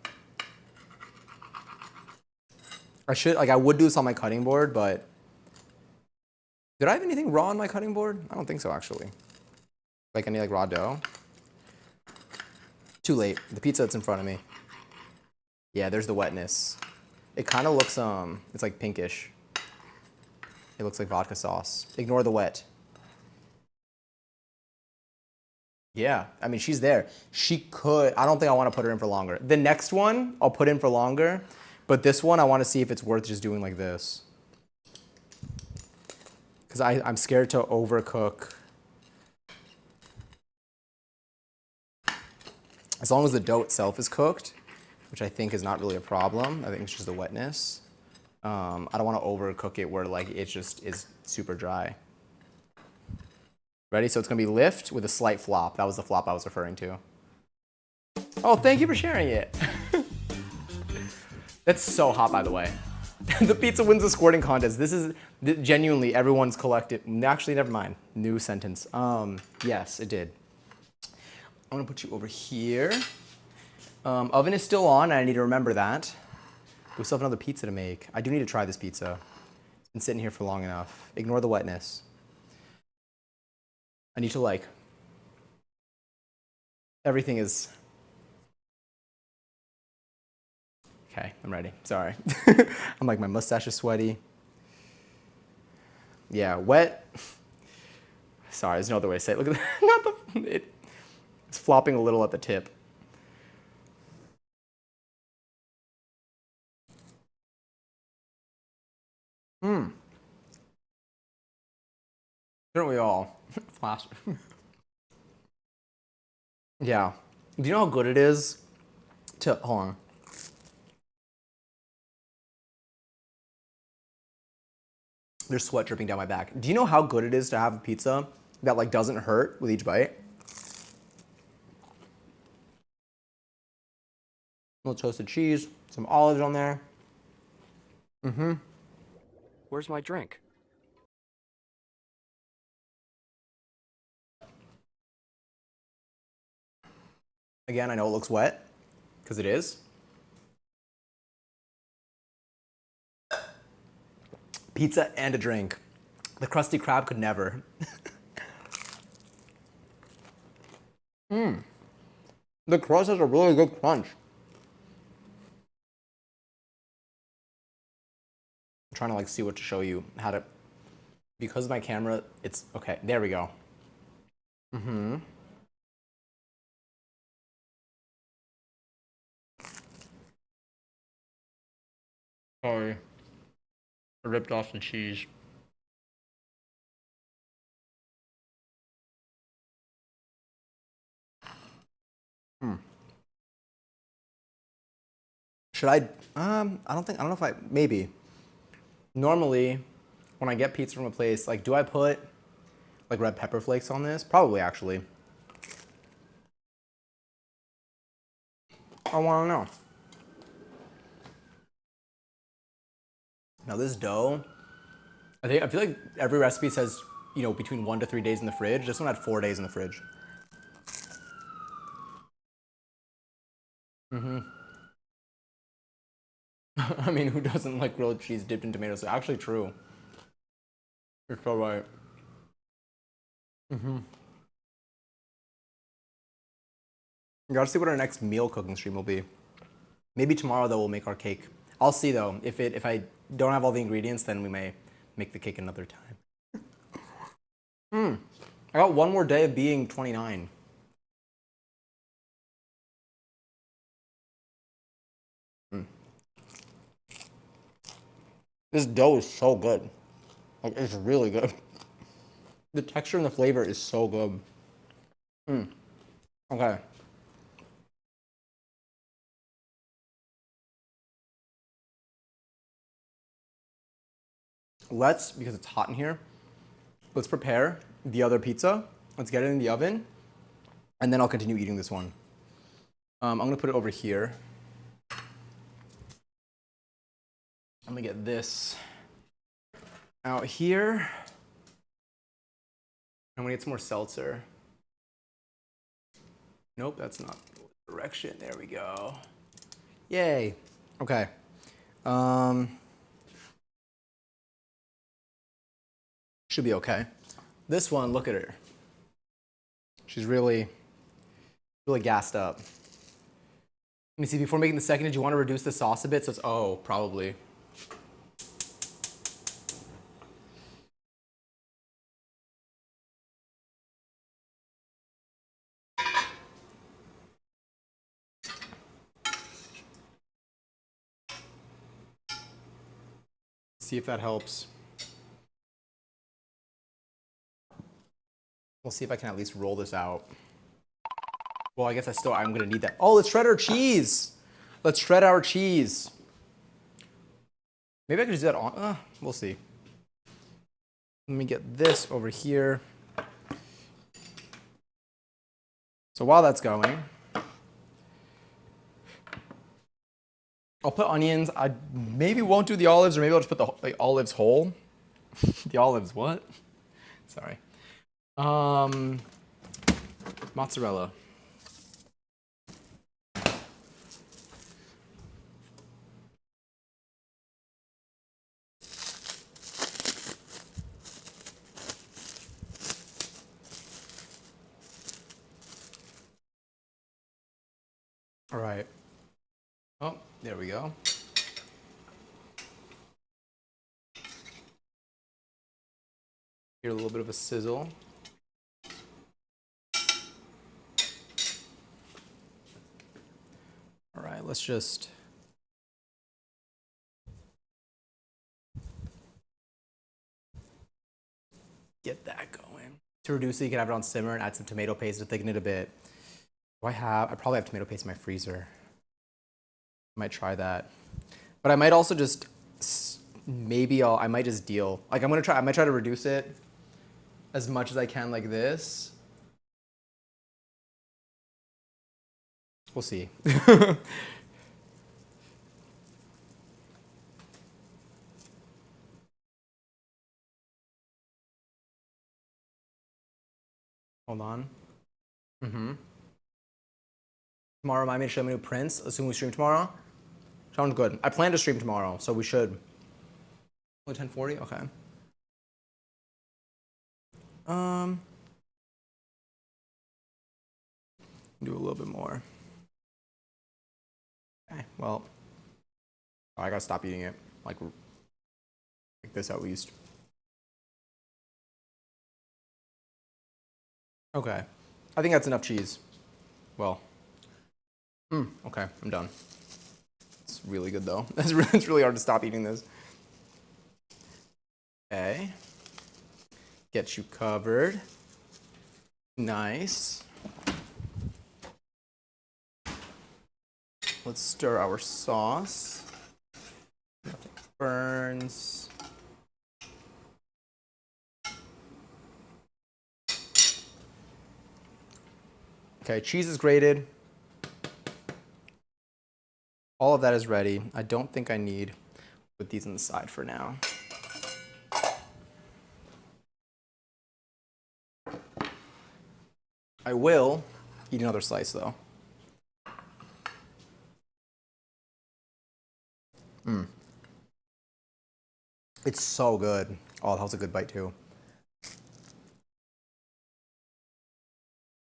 I would do this on my cutting board, but did I have anything raw on my cutting board? I don't think so, actually. Any raw dough? Too late. The pizza that's in front of me. Yeah, there's the wetness. It kind of looks, it's like pinkish. It looks like vodka sauce. Ignore the wet. Yeah, I mean, she's there. She could, I don't think I want to put her in for longer. The next one, I'll put in for longer, but this one, I want to see if it's worth just doing like this. Because I'm scared to overcook. As long as the dough itself is cooked, which I think is not really a problem. I think it's just the wetness. I don't want to overcook it where it just is super dry. Ready? So it's gonna be lift with a slight flop. That was the flop I was referring to. Oh, thank you for sharing it. That's so hot, by the way. The pizza wins the squirting contest. This is genuinely everyone's collective. Actually, never mind. New sentence. Yes, it did. I'm gonna put you over here. Oven is still on, and I need to remember that. We still have another pizza to make. I do need to try this pizza. It's been sitting here for long enough. Ignore the wetness. I need to everything is, okay, I'm ready, sorry. I'm my mustache is sweaty. Yeah, wet. Sorry, there's no other way to say it. Look at that, it's flopping a little at the tip. Aren't we all? Flash. Yeah. Do you know how good it is to, hold on. There's sweat dripping down my back. Do you know how good it is to have a pizza that like doesn't hurt with each bite? A little toasted cheese, some olives on there. Mm-hmm. Where's my drink? Again, I know it looks wet, because it is. Pizza and a drink. The Krusty Krab could never. The crust has a really good crunch. I'm trying to like see what to show you, how to, because of my camera, it's, okay, there we go. Mm-hmm. Sorry. I ripped off the cheese. Should I don't know if maybe. Normally, when I get pizza from a place, like, do I put like red pepper flakes on this? Probably, actually. I want to know. Now this dough, I feel like every recipe says, you know, between 1 to 3 days in the fridge. This one had 4 days in the fridge. I mean, who doesn't like grilled cheese dipped in tomatoes? Actually, true. You're so right. You gotta see what our next meal cooking stream will be. Maybe tomorrow though we'll make our cake. I'll see though. If I don't have all the ingredients, then we may make the cake another time. I got one more day of being 29. This dough is so good. Like, it's really good. The texture and the flavor is so good. Okay. Let's, because it's hot in here, let's prepare the other pizza. Let's get it in the oven, and then I'll continue eating this one. I'm gonna put it over here. I'm gonna get this out here. I'm gonna get some more seltzer. Nope, that's not the direction. There we go. Yay. Okay. Should be okay. This one, look at her. She's really, really gassed up. Let me see, before making the second, did you want to reduce the sauce a bit? So it's, oh, probably. See if that helps. We'll see if I can at least roll this out. Well, I guess I'm gonna need that. Oh, let's shred our cheese. Let's shred our cheese. Maybe I could just do that on, we'll see. Let me get this over here. So while that's going, I'll put onions. I maybe won't do the olives, or maybe I'll just put the olives whole. The olives what? Sorry. Mozzarella. All right. Oh, there we go. Here, a little bit of a sizzle. All right, let's just get that going. To reduce it, you can have it on simmer and add some tomato paste to thicken it a bit. I probably have tomato paste in my freezer. I might try that. But I might also just, I might just deal. Like I might try to reduce it as much as I can like this. We'll see. Hold on. Tomorrow, remind me to show me new prints. Assume we stream tomorrow. Sounds good. I plan to stream tomorrow, so we should. Only 10:40. Okay. Um, do a little bit more. Okay. Well, I gotta stop eating it. Like this at least. Okay. I think that's enough cheese. Well. Okay. I'm done. It's really good though. It's really hard to stop eating this. Okay. Get you covered. Nice. Let's stir our sauce. Nothing burns. Okay, cheese is grated. All of that is ready. I don't think I need put these on the side for now. I will eat another slice though. It's so good. Oh, that was a good bite too.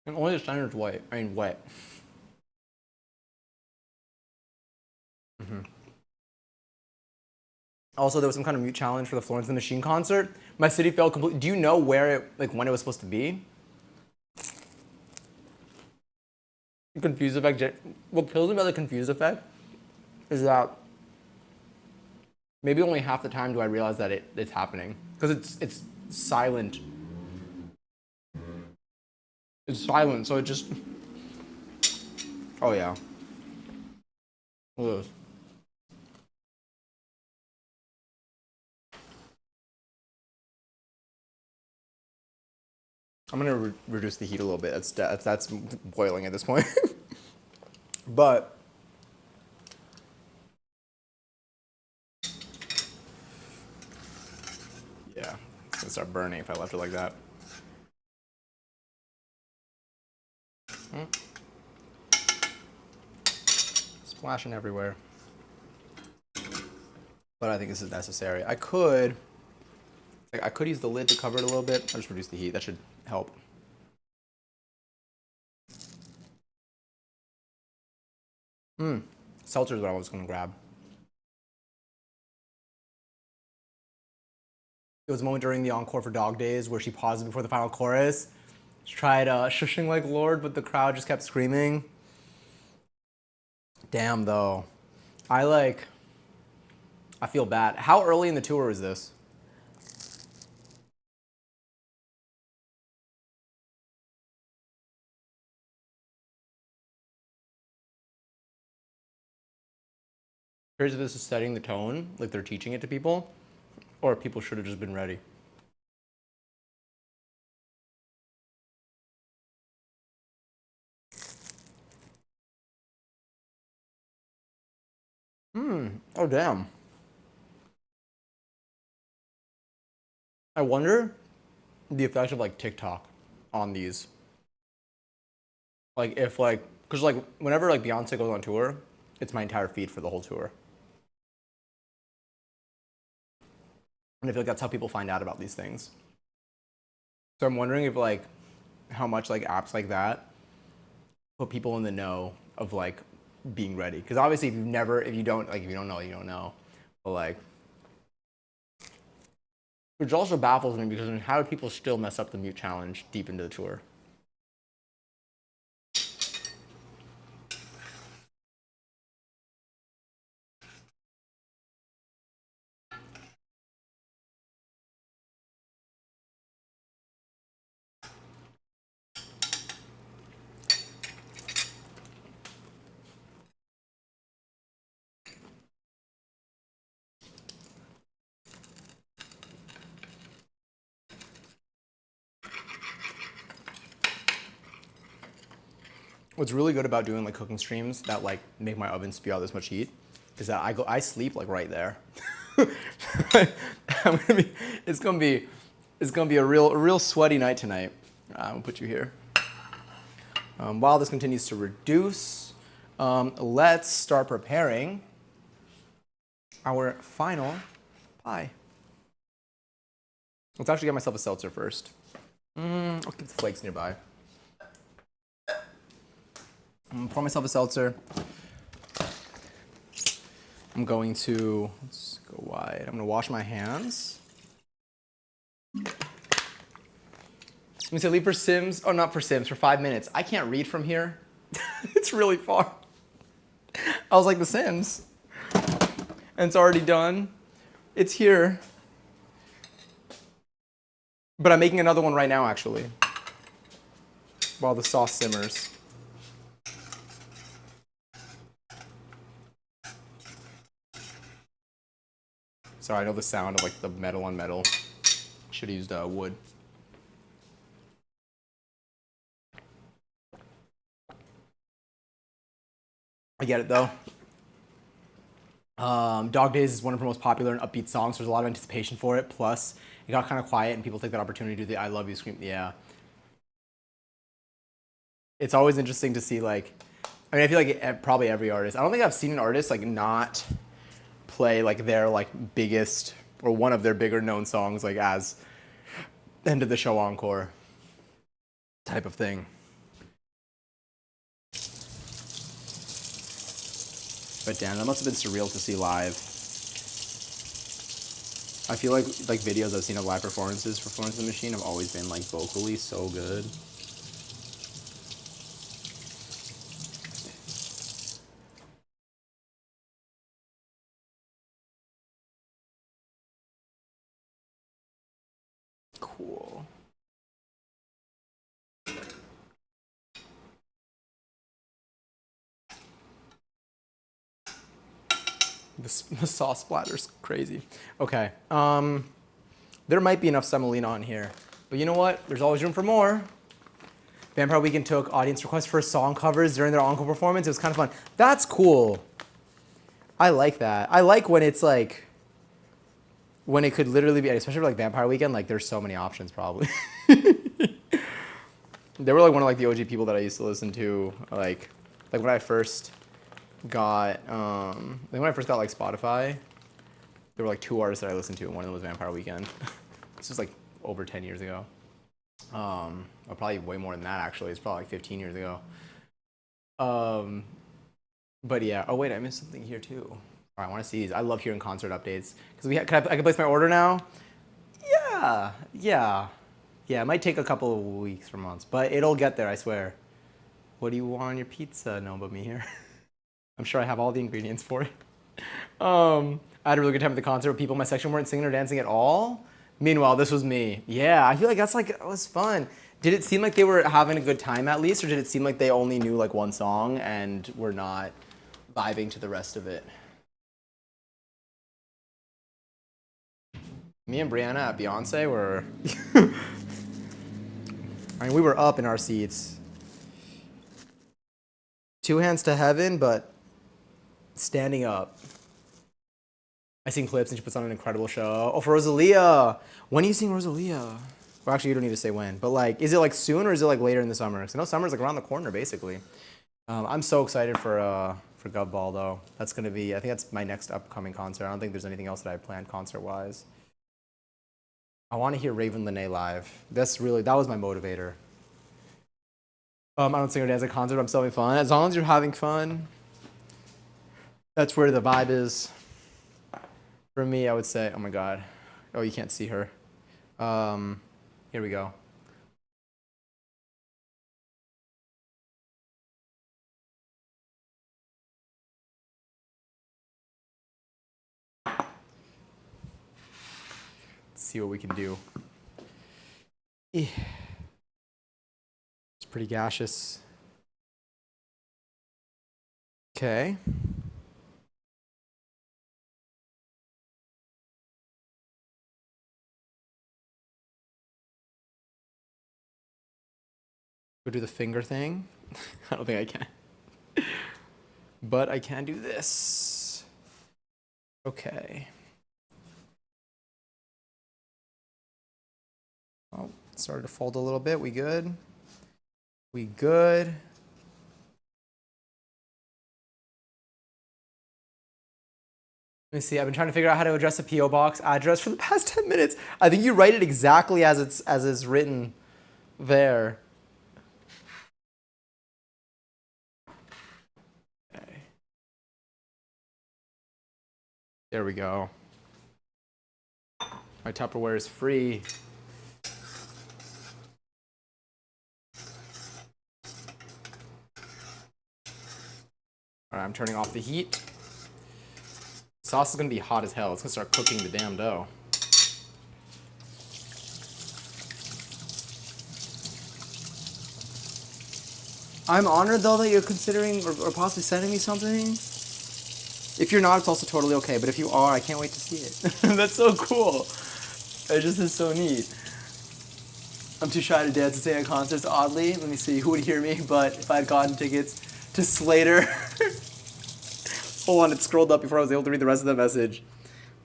And only the center is white. I mean, wet. Also, there was some kind of mute challenge for the Florence and the Machine concert. My city failed completely. Do you know where it, like, when it was supposed to be? The confused effect. What kills me about the confused effect is that maybe only half the time do I realize that it's happening because it's silent. It's silent, so it just. Oh yeah. Look at this. I'm gonna reduce the heat a little bit. That's boiling at this point. But yeah, it's gonna start burning if I left it like that. Splashing everywhere. But I think this is necessary. I could use the lid to cover it a little bit. I'll just reduce the heat. That should help. Seltzer is what I was gonna grab. There was a moment during the encore for Dog Days where she paused before the final chorus. She tried shushing like Lord, but the crowd just kept screaming. Damn though. I feel bad. How early in the tour is this? Curious if this is setting the tone, like they're teaching it to people, or people should have just been ready. Oh damn. I wonder the effect of like TikTok on these. Like if like, cause like whenever like Beyonce goes on tour, it's my entire feed for the whole tour. And I feel like that's how people find out about these things. So I'm wondering if like how much like apps like that put people in the know of like being ready. Because obviously if you don't know, you don't know. But like, which also baffles me because then how do people still mess up the mute challenge deep into the tour? What's really good about doing like cooking streams that like make my oven spew out this much heat is that I sleep like right there. It's gonna be a real sweaty night tonight. We'll put you here. While this continues to reduce, let's start preparing our final pie. Let's actually get myself a seltzer first. I'll keep the flakes nearby. I'm gonna pour myself a seltzer. I'm going to, let's go wide. I'm gonna wash my hands. Let me say leave for Sims, oh not for Sims, for 5 minutes. I can't read from here. It's really far. I was like The Sims. And it's already done. It's here. But I'm making another one right now actually, while the sauce simmers. Sorry, I know the sound of like the metal on metal. Should have used wood. I get it though. Dog Days is one of her most popular and upbeat songs. So there's a lot of anticipation for it. Plus, it got kind of quiet and people take that opportunity to do the I love you scream. Yeah. It's always interesting to see like, I mean, I feel like probably every artist. I don't think I've seen an artist like not play like their like biggest or one of their bigger known songs like as end of the show encore type of thing. But damn, that must have been surreal to see live. I feel like videos I've seen of live performances for Florence and the Machine have always been like vocally so good. Cool. The sauce splatter's crazy. Okay. There might be enough semolina on here, but you know what? There's always room for more. Vampire Weekend took audience requests for song covers during their encore performance. It was kind of fun. That's cool. I like that. I like when it's like, when it could literally be, especially for like Vampire Weekend, like there's so many options probably. They were like one of like the OG people that I used to listen to, like when I first got, when I first got like Spotify, there were like 2 artists that I listened to, and one of them was Vampire Weekend. This was like over 10 years ago. Or probably way more than that actually. It's probably like 15 years ago. But yeah. Oh wait, I missed something here too. All right, I want to see these. I love hearing concert updates because I can place my order now. Yeah. It might take a couple of weeks or months, but it'll get there. I swear. What do you want on your pizza? No, but me here. I'm sure I have all the ingredients for it. I had a really good time at the concert. People in my section weren't singing or dancing at all. Meanwhile, this was me. Yeah, I feel like that's like, it was fun. Did it seem like they were having a good time at least, or did it seem like they only knew like one song and were not vibing to the rest of it? Me and Brianna at Beyonce were, I mean, we were up in our seats. 2 hands to heaven, but standing up. I seen clips and she puts on an incredible show. Oh, for Rosalia. When are you seeing Rosalia? Well, actually, you don't need to say when. But like, is it like soon or is it like later in the summer? Because I know summer's like around the corner, basically. I'm so excited for Gov Ball though. That's gonna be. I think that's my next upcoming concert. I don't think there's anything else that I have planned concert-wise. I want to hear Raven Lenae live. That was my motivator. I don't sing or dance at concert. But I'm still having fun. As long as you're having fun, that's where the vibe is. For me, I would say, oh my God. Oh, you can't see her. Here we go. Let's see what we can do. It's pretty gaseous. Okay. Go do the finger thing. I don't think I can. But I can do this. Okay. Oh, it started to fold a little bit. We good? We good? Let me see. I've been trying to figure out how to address a PO box address for the past 10 minutes. I think you write it exactly as it's written there. Okay. There we go. My Tupperware is free. All right, I'm turning off the heat. Sauce is gonna be hot as hell. It's gonna start cooking the damn dough. I'm honored though that you're considering or possibly sending me something. If you're not, it's also totally okay. But if you are, I can't wait to see it. That's so cool. It just is so neat. I'm too shy to dance and sing at concerts, oddly. Let me see who would hear me, but if I had gotten tickets to Slater. Hold on, it scrolled up before I was able to read the rest of the message.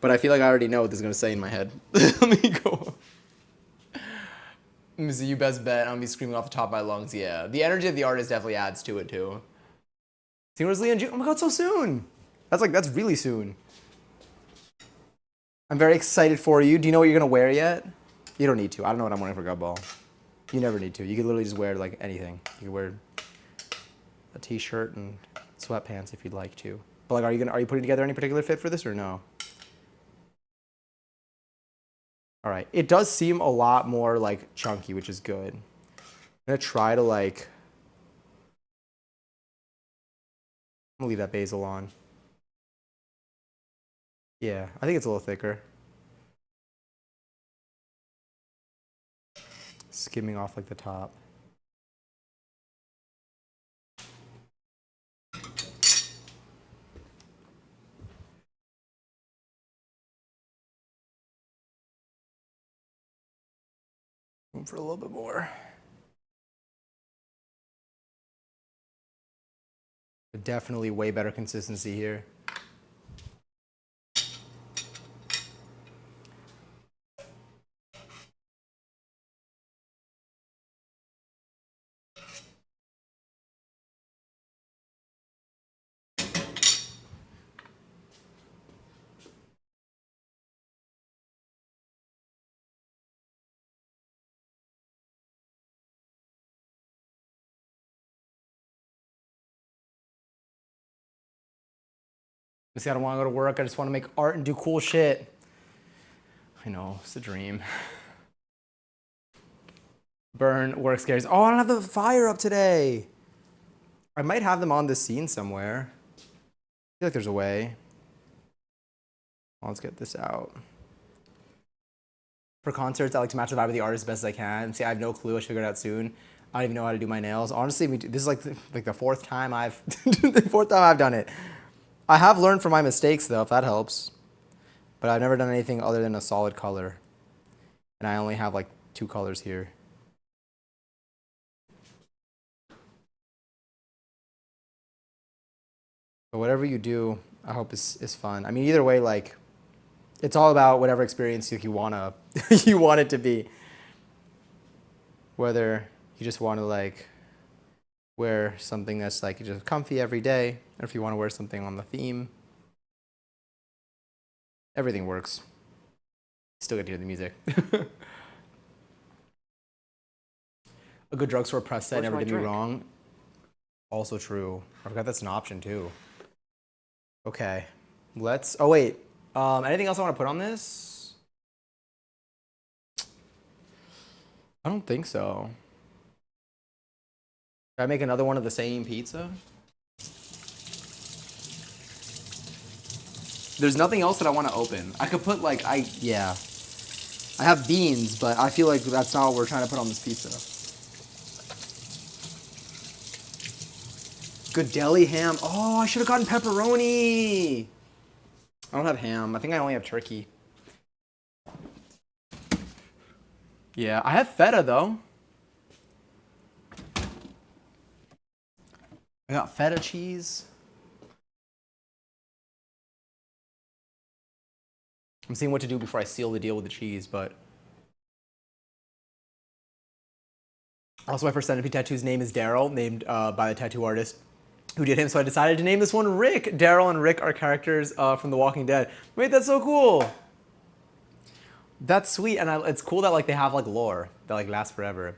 But I feel like I already know what this is going to say in my head. Let me go. Let me see, you best bet I'm going to be screaming off the top of my lungs. Yeah, the energy of the artist definitely adds to it, too. Seen Rosalie in June? Oh my god, so soon. That's really soon. I'm very excited for you. Do you know what you're going to wear yet? You don't need to. I don't know what I'm wearing for Gubball. You never need to. You could literally just wear like anything. You could wear a t-shirt and sweatpants if you'd like to. But like, are you putting together any particular fit for this or no? All right. It does seem a lot more like chunky, which is good. I'm gonna try to like. I'm gonna leave that basil on. Yeah, I think it's a little thicker. Skimming off like the top. Room for a little bit more. Definitely way better consistency here. See, I don't want to go to work. I just want to make art and do cool shit. I know, it's a dream. Burn work scares. Oh, I don't have the fire up today. I might have them on this scene somewhere. I feel like there's a way. Well, let's get this out. For concerts, I like to match the vibe of the artist as best as I can. See, I have no clue. I should figure it out soon. I don't even know how to do my nails. Honestly, this is like the fourth time I've done it. I have learned from my mistakes though, if that helps. But I've never done anything other than a solid color. And I only have like 2 colors here. But whatever you do, I hope is fun. I mean, either way, like, it's all about whatever experience you want it to be. Whether you just want to like wear something that's like just comfy every day, or if you want to wear something on the theme, everything works. Still get to hear the music. A good drugstore press set never did me wrong. Also true. I forgot that's an option too. Okay, let's. Oh wait. Anything else I want to put on this? I don't think so. Should I make another one of the same pizza? There's nothing else that I want to open. I could put like, yeah. I have beans, but I feel like that's not what we're trying to put on this pizza. Good deli ham. Oh, I should have gotten pepperoni. I don't have ham. I think I only have turkey. Yeah, I have feta though. I got feta cheese. I'm seeing what to do before I seal the deal with the cheese, but. Also, my first centipede tattoo's name is Daryl, named by the tattoo artist who did him, so I decided to name this one Rick. Daryl and Rick are characters from The Walking Dead. Wait, that's so cool. That's sweet, and it's cool that like they have like lore that like lasts forever.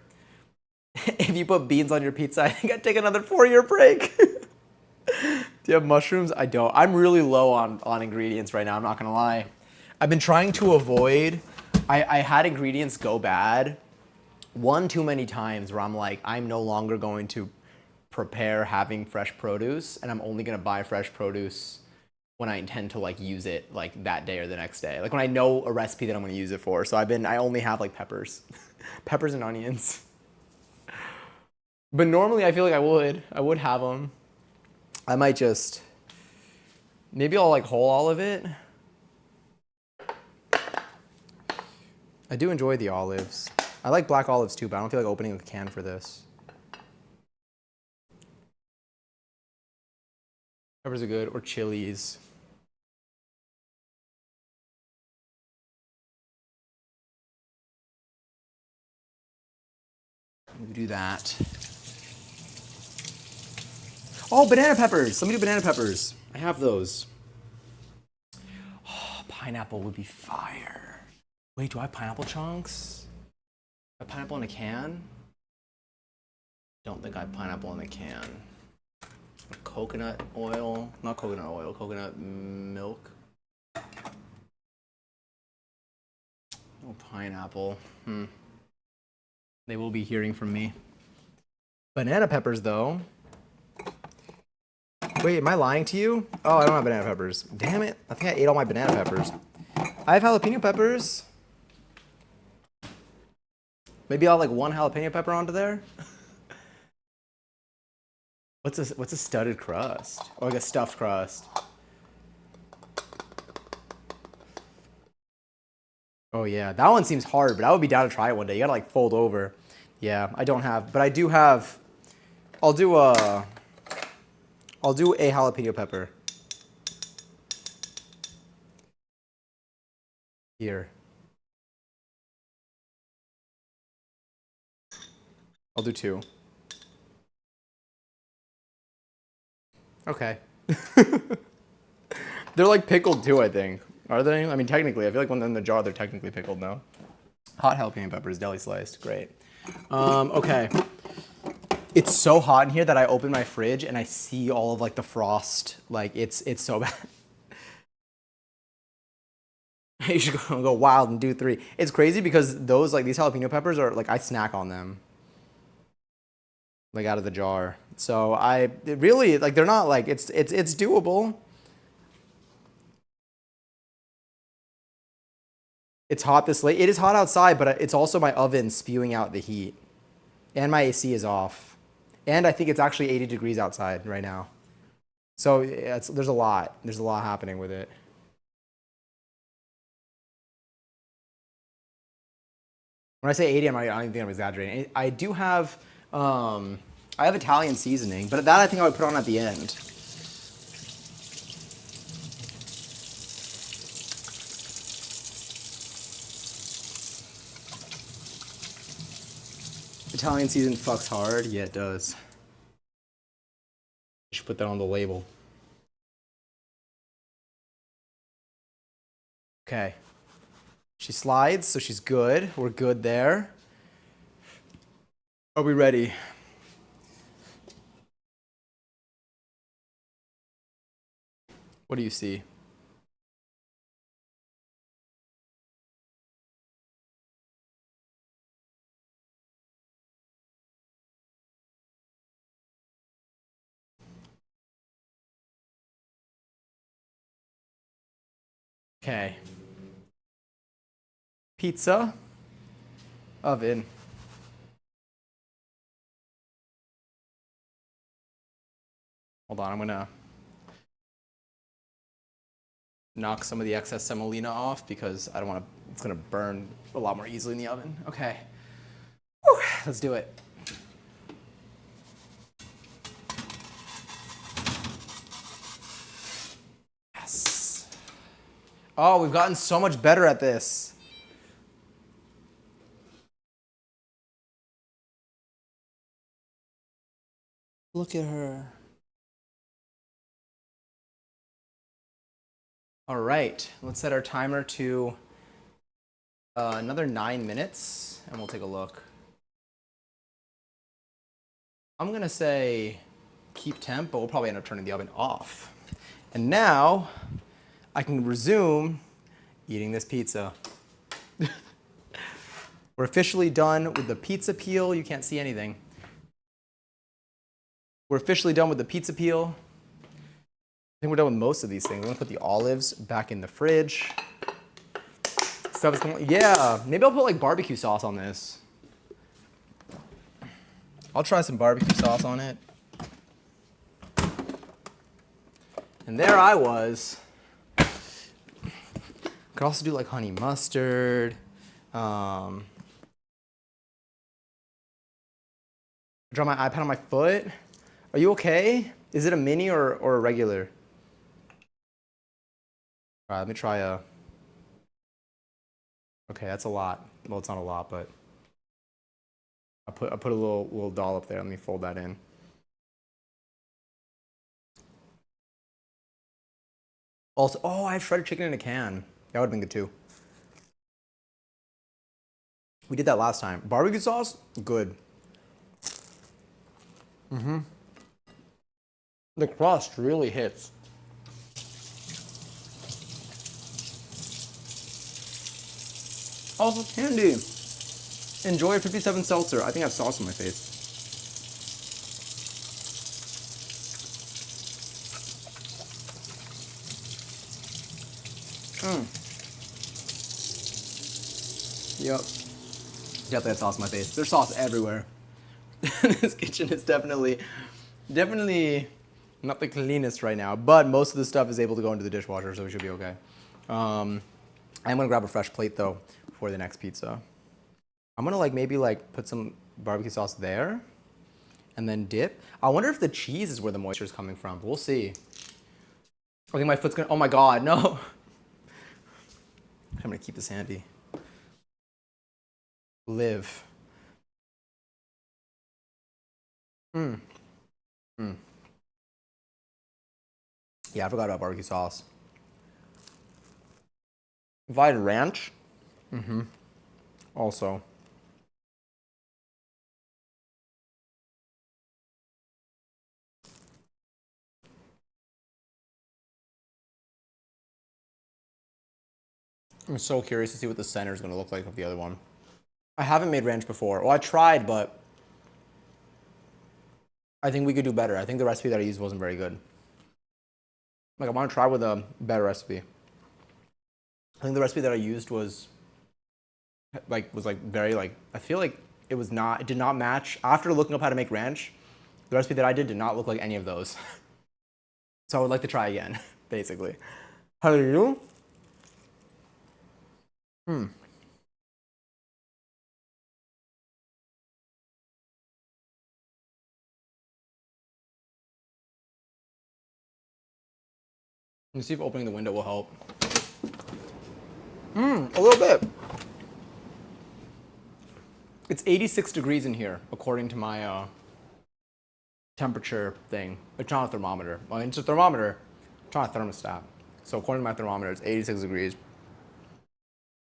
If you put beans on your pizza, I think I'd take another 4-year break. Do you have mushrooms? I don't. I'm really low on ingredients right now, I'm not gonna lie. I've been trying to avoid, I had ingredients go bad one too many times where I'm like, I'm no longer going to prepare having fresh produce, and I'm only gonna buy fresh produce when I intend to like use it like that day or the next day. Like when I know a recipe that I'm gonna use it for. So I only have like peppers, peppers and onions. But normally I feel like I would have them. I might just, maybe I'll like whole olive it. I do enjoy the olives. I like black olives too, but I don't feel like opening a can for this. Peppers are good, or chilies. We do that. Oh, banana peppers. Let me do banana peppers. I have those. Oh, pineapple would be fire. Wait, do I have pineapple chunks? I have pineapple in a can? Don't think I have pineapple in a can. Coconut oil, not coconut oil, coconut milk. Oh, pineapple. They will be hearing from me. Banana peppers, though. Wait, am I lying to you? Oh, I don't have banana peppers. Damn it. I think I ate all my banana peppers. I have jalapeno peppers. Maybe I'll like one jalapeno pepper onto there. What's a studded crust? Or like a stuffed crust. Oh yeah, that one seems hard, but I would be down to try it one day. You gotta like fold over. Yeah, I don't have, but I do have, I'll do a jalapeno pepper. Here. I'll do 2. Okay. They're like pickled too, I think. Are they? I mean, technically, I feel like when they're in the jar, they're technically pickled now. Hot jalapeno peppers, deli sliced. Great. Okay. It's so hot in here that I open my fridge and I see all of like the frost. Like it's so bad. You should go wild and do 3. It's crazy because those like these jalapeno peppers are like I snack on them. Like out of the jar. So it really like they're not like it's doable. It's hot this late. It is hot outside, but it's also my oven spewing out the heat. And my AC is off. And I think it's actually 80 degrees outside right now. So there's a lot. There's a lot happening with it. When I say 80, I don't even think I'm exaggerating. I do have, I have Italian seasoning, but that I think I would put on at the end. Italian seasoning fucks hard. Yeah, it does. You should put that on the label. Okay. She slides, so she's good. We're good there. Are we ready? What do you see? Okay. Pizza. Oven. Hold on, I'm gonna knock some of the excess semolina off because I don't want to, it's gonna burn a lot more easily in the oven. Okay. Whew, let's do it. Oh, we've gotten so much better at this. Look at her. All right, let's set our timer to another 9 minutes, and we'll take a look. I'm gonna say keep temp, but we'll probably end up turning the oven off. And now I can resume eating this pizza. We're officially done with the pizza peel. You can't see anything. We're officially done with the pizza peel. I think we're done with most of these things. We're gonna put the olives back in the fridge. Stuff is going, yeah, maybe I'll put like barbecue sauce on this. I'll try some barbecue sauce on it. And there I was. Could also do like honey mustard. Draw my iPad on my foot. Are you okay? Is it a mini or a regular? All right, let me try a. Okay, that's a lot. Well, it's not a lot, but I put a little dollop there. Let me fold that in. Also, oh, I have shredded chicken in a can. That would have been good too. We did that last time. Barbecue sauce, good. The crust really hits. Also, candy. Enjoy 57 seltzer. I think I have sauce on my face. Yep. Definitely have sauce on my face. There's sauce everywhere. This kitchen is definitely not the cleanest right now, but most of the stuff is able to go into the dishwasher, so we should be okay. I'm gonna grab a fresh plate though for the next pizza. I'm gonna maybe put some barbecue sauce there and then dip. I wonder if the cheese is where the moisture is coming from. We'll see. I think my foot's gonna, oh my God, no. I'm gonna keep this handy. Live. Yeah, I forgot about barbecue sauce. If I had ranch, also. I'm so curious to see what the center is gonna look like of the other one. I haven't made ranch before. Well, I tried, but I think we could do better. I think the recipe that I used wasn't very good. I want to try with a better recipe. I think the recipe that I used was very I feel like it did not match. After looking up how to make ranch, the recipe that I did not look like any of those. So I would like to try again, basically. How do you? Let me see if opening the window will help. A little bit. It's 86 degrees in here, according to my temperature thing. It's not a thermometer. Well, it's a thermometer. It's not a thermostat. So according to my thermometer, it's 86 degrees.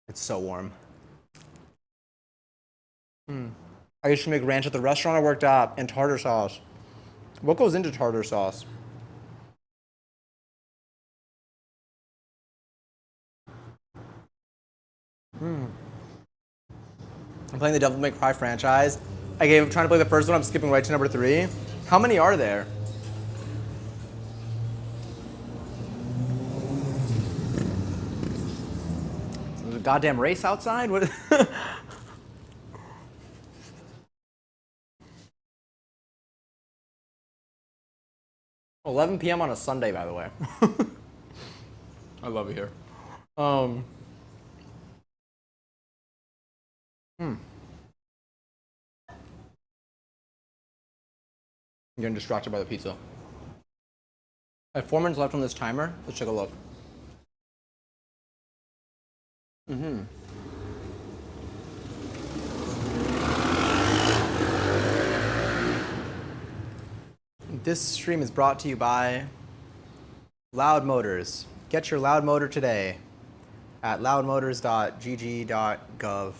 It's so warm. I used to make ranch at the restaurant I worked at and tartar sauce. What goes into tartar sauce? I'm playing the Devil May Cry franchise. I'm trying to play the first one. I'm skipping right to number 3. How many are there? There's a goddamn race outside? What? 11 p.m. on a Sunday, by the way. I love it here. I'm getting distracted by the pizza. I have 4 minutes left on this timer. Let's take a look. This stream is brought to you by Loud Motors. Get your Loud Motor today at loudmotors.gg.gov.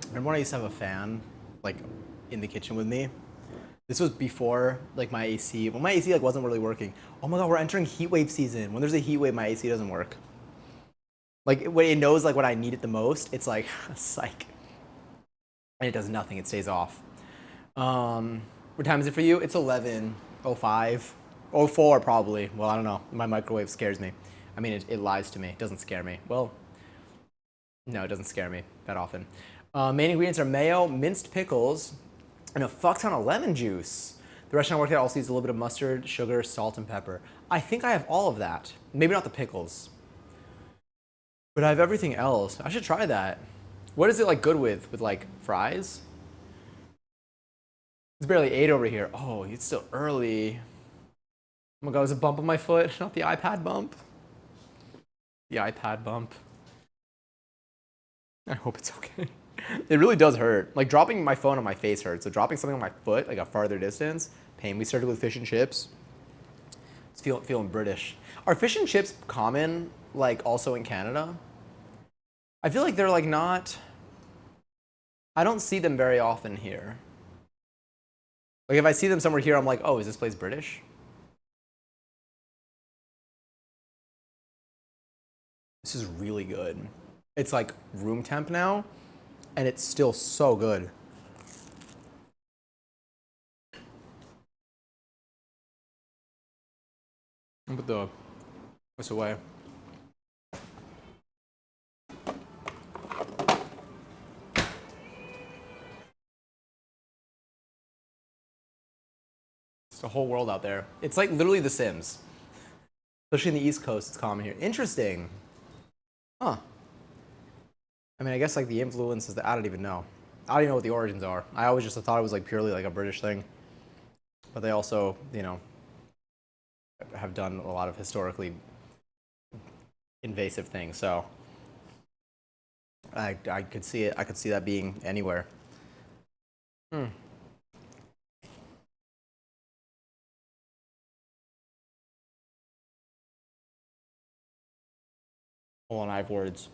Remember when I used to have a fan, like, in the kitchen with me? This was before, like, my AC. When my AC, like, wasn't really working. Oh my god, we're entering heat wave season. When there's a heat wave, my AC doesn't work. Like, when it knows, like, when I need it the most, it's like, psych. And it does nothing. It stays off. What time is it for you? It's 11:05. 04 probably. Well, I don't know. My microwave scares me. I mean, it lies to me. It doesn't scare me. Well, no, it doesn't scare me that often. Main ingredients are mayo, minced pickles, and a fuck ton of lemon juice. The restaurant I worked at also uses a little bit of mustard, sugar, salt, and pepper. I think I have all of that. Maybe not the pickles. But I have everything else. I should try that. What is it like good with? With like fries? It's barely 8 over here. Oh, it's still early. Oh my god, there's a bump on my foot. Not the iPad bump. The iPad bump. I hope it's okay. It really does hurt. Like dropping my phone on my face hurts. So dropping something on my foot, like a farther distance, pain. We started with fish and chips. It's feeling British. Are fish and chips common, like also in Canada? I feel like they're like not. I don't see them very often here. Like if I see them somewhere here, I'm like, oh, is this place British? This is really good. It's like room temp now, and it's still so good. I'll put this away. It's a whole world out there. It's like literally The Sims. Especially in the East Coast, it's common here. Interesting. Huh. I mean, I guess like the influences that I don't even know. I don't even know what the origins are. I always just thought it was like purely like a British thing. But they also, you know, have done a lot of historically invasive things. So I could see it. I could see that being anywhere. Hmm. Hold on, I have words.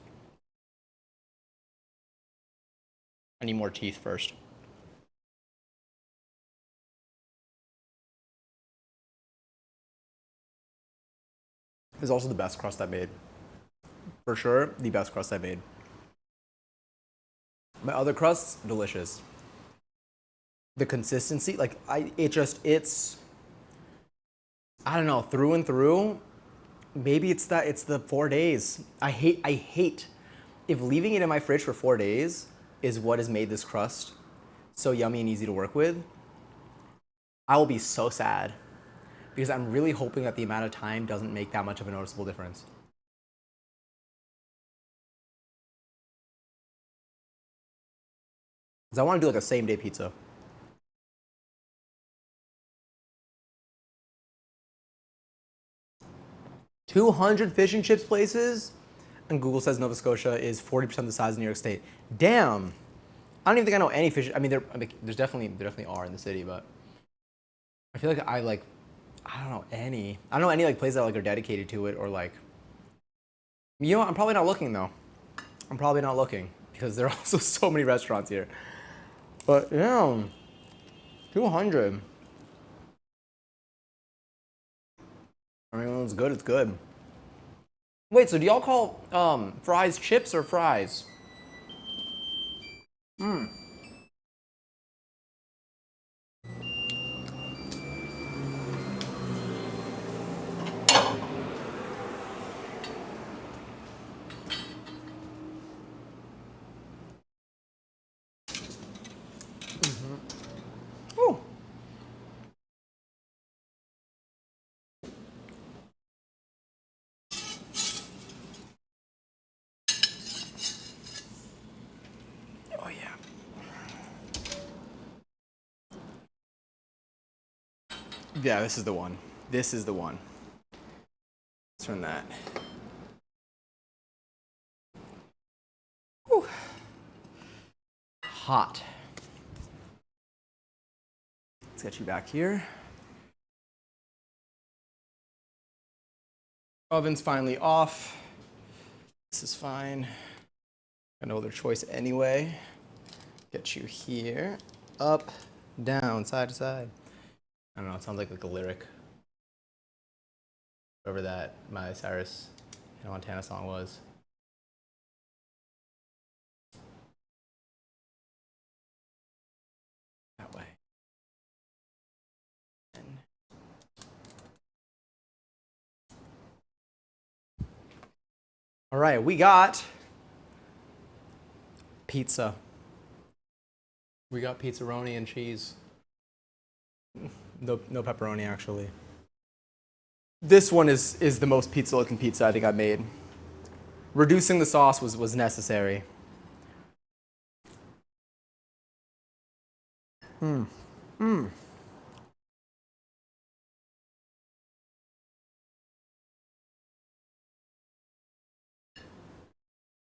I need more teeth first. This is also the best crust I made. For sure, the best crust I made. My other crusts, delicious. The consistency, like it's I don't know, through and through. Maybe it's the 4 days. I hate if leaving it in my fridge for 4 days is what has made this crust so yummy and easy to work with. I will be so sad because I'm really hoping that the amount of time doesn't make that much of a noticeable difference. Because I want to do like a same day pizza. $200 fish and chips places, and Google says Nova Scotia is 40% the size of New York State. Damn. I don't even think I know any fish. I mean, there definitely are in the city, but I feel like I don't know any. I don't know any like places that like are dedicated to it or like. You know what? I'm probably not looking though. I'm probably not looking because there are also so many restaurants here. But yeah, 200. I mean, when it's good, it's good. Wait, so do y'all call fries chips or fries? Hmm. Oh. Oh yeah. Yeah, this is the one. This is the one. Let's turn that. Whew. Hot. Let's get you back here. Oven's finally off. This is fine. Got no other choice anyway. Get you here. Up, down, side to side. I don't know, it sounds like a lyric. Whoever that Miley Cyrus Hannah Montana song was. That way. All right, we got pizza. We got pizzaroni and cheese. No pepperoni, actually. This one is the most pizza-looking pizza I think I've made. Reducing the sauce was necessary.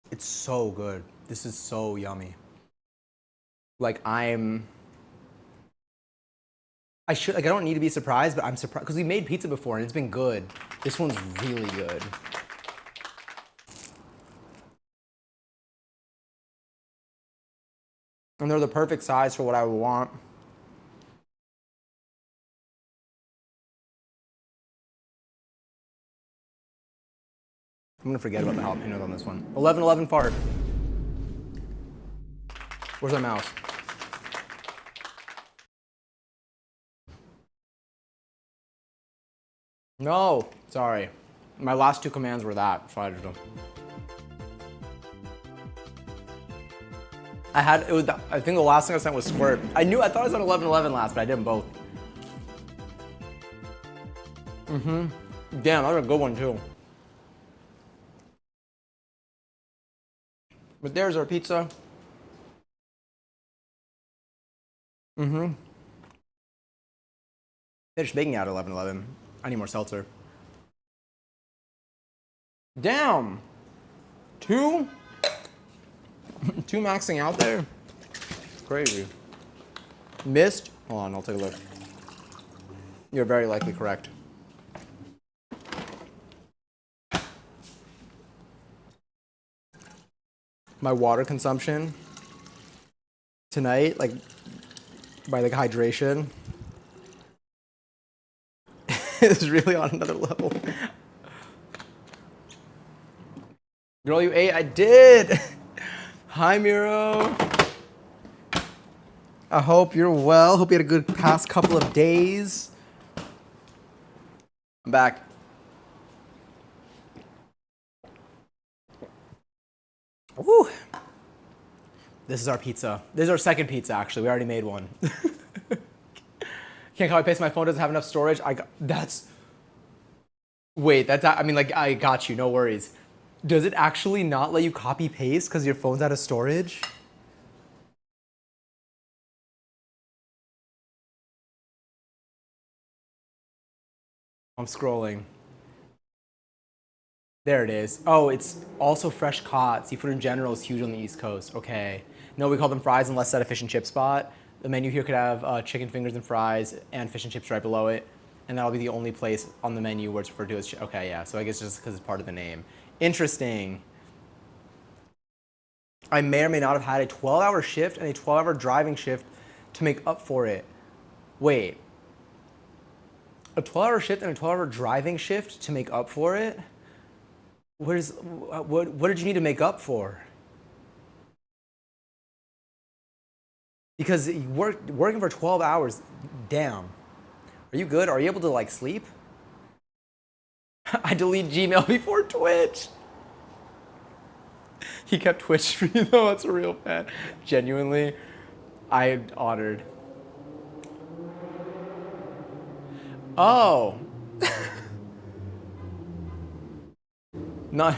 It's so good. This is so yummy. Like I don't need to be surprised, but I'm surprised because we made pizza before and it's been good. This one's really good. And they're the perfect size for what I would want. I'm gonna forget about the jalapenos on this one. 11-11 fart. Where's my mouse? No, sorry. My last two commands were that, so I just don't. I think the last thing I sent was squirt. I thought I said 11-11 last, but I did them both. Damn, that was a good one too. But there's our pizza. They're just making it at 11-11. I need more seltzer. Damn! Two maxing out there? Crazy. Missed? Hold on, I'll take a look. You're very likely correct. My water consumption tonight, like by like hydration, is really on another level. Girl, you ate? I did. Hi, Miro. I hope you're well. Hope you had a good past couple of days. I'm back. Woo. This is our pizza. This is our second pizza, actually. We already made one. Can't copy paste. My phone doesn't have enough storage. I mean, like, I got you. No worries. Does it actually not let you copy paste because your phone's out of storage? I'm scrolling. There it is. Oh, it's also fresh caught. Seafood in general is huge on the East Coast. Okay. No, we call them fries unless at a fish and chip spot. The menu here could have chicken fingers and fries and fish and chips right below it. And that'll be the only place on the menu where it's referred to as okay, yeah. So I guess just because it's part of the name. Interesting. I may or may not have had a 12-hour shift and a 12-hour driving shift to make up for it. Wait. A 12-hour shift and a 12-hour driving shift to make up for it? What did you need to make up for? Because working for 12 hours, damn. Are you good? Are you able to like sleep? I delete Gmail before Twitch. He kept Twitch for you though, that's a real fan. Genuinely, I'm honored. Oh. Not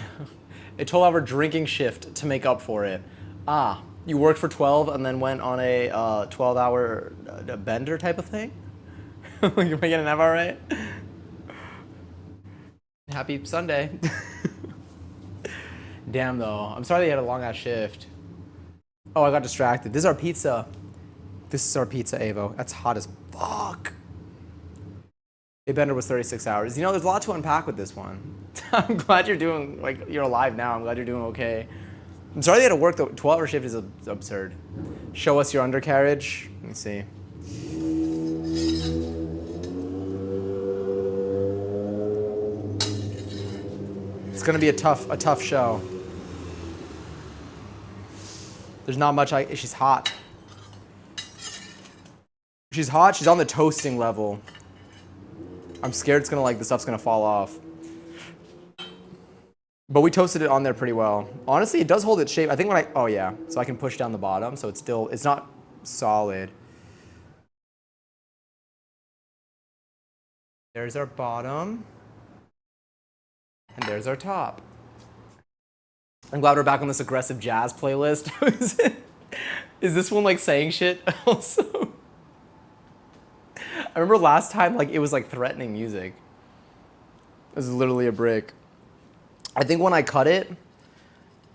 a 12-hour drinking shift to make up for it. Ah, you worked for 12 and then went on a 12-hour bender type of thing? Am I getting that all right? Happy Sunday. Damn though, I'm sorry they had a long ass shift. Oh, I got distracted. This is our pizza. This is our pizza, Avo. That's hot as fuck. A bender was 36 hours. You know, there's a lot to unpack with this one. I'm glad you're doing, like, you're alive now. I'm glad you're doing okay. I'm sorry they had to work the 12-hour shift is absurd. Show us your undercarriage. Let me see. It's gonna be a tough show. There's not much. She's hot. She's hot. She's on the toasting level. I'm scared it's gonna the stuff's gonna fall off. But we toasted it on there pretty well. Honestly, it does hold its shape. I think oh yeah, so I can push down the bottom, so it's not solid. There's our bottom. And there's our top. I'm glad we're back on this aggressive jazz playlist. Is this one like saying shit also? I remember last time it was like threatening music. This is literally a brick. I think when I cut it,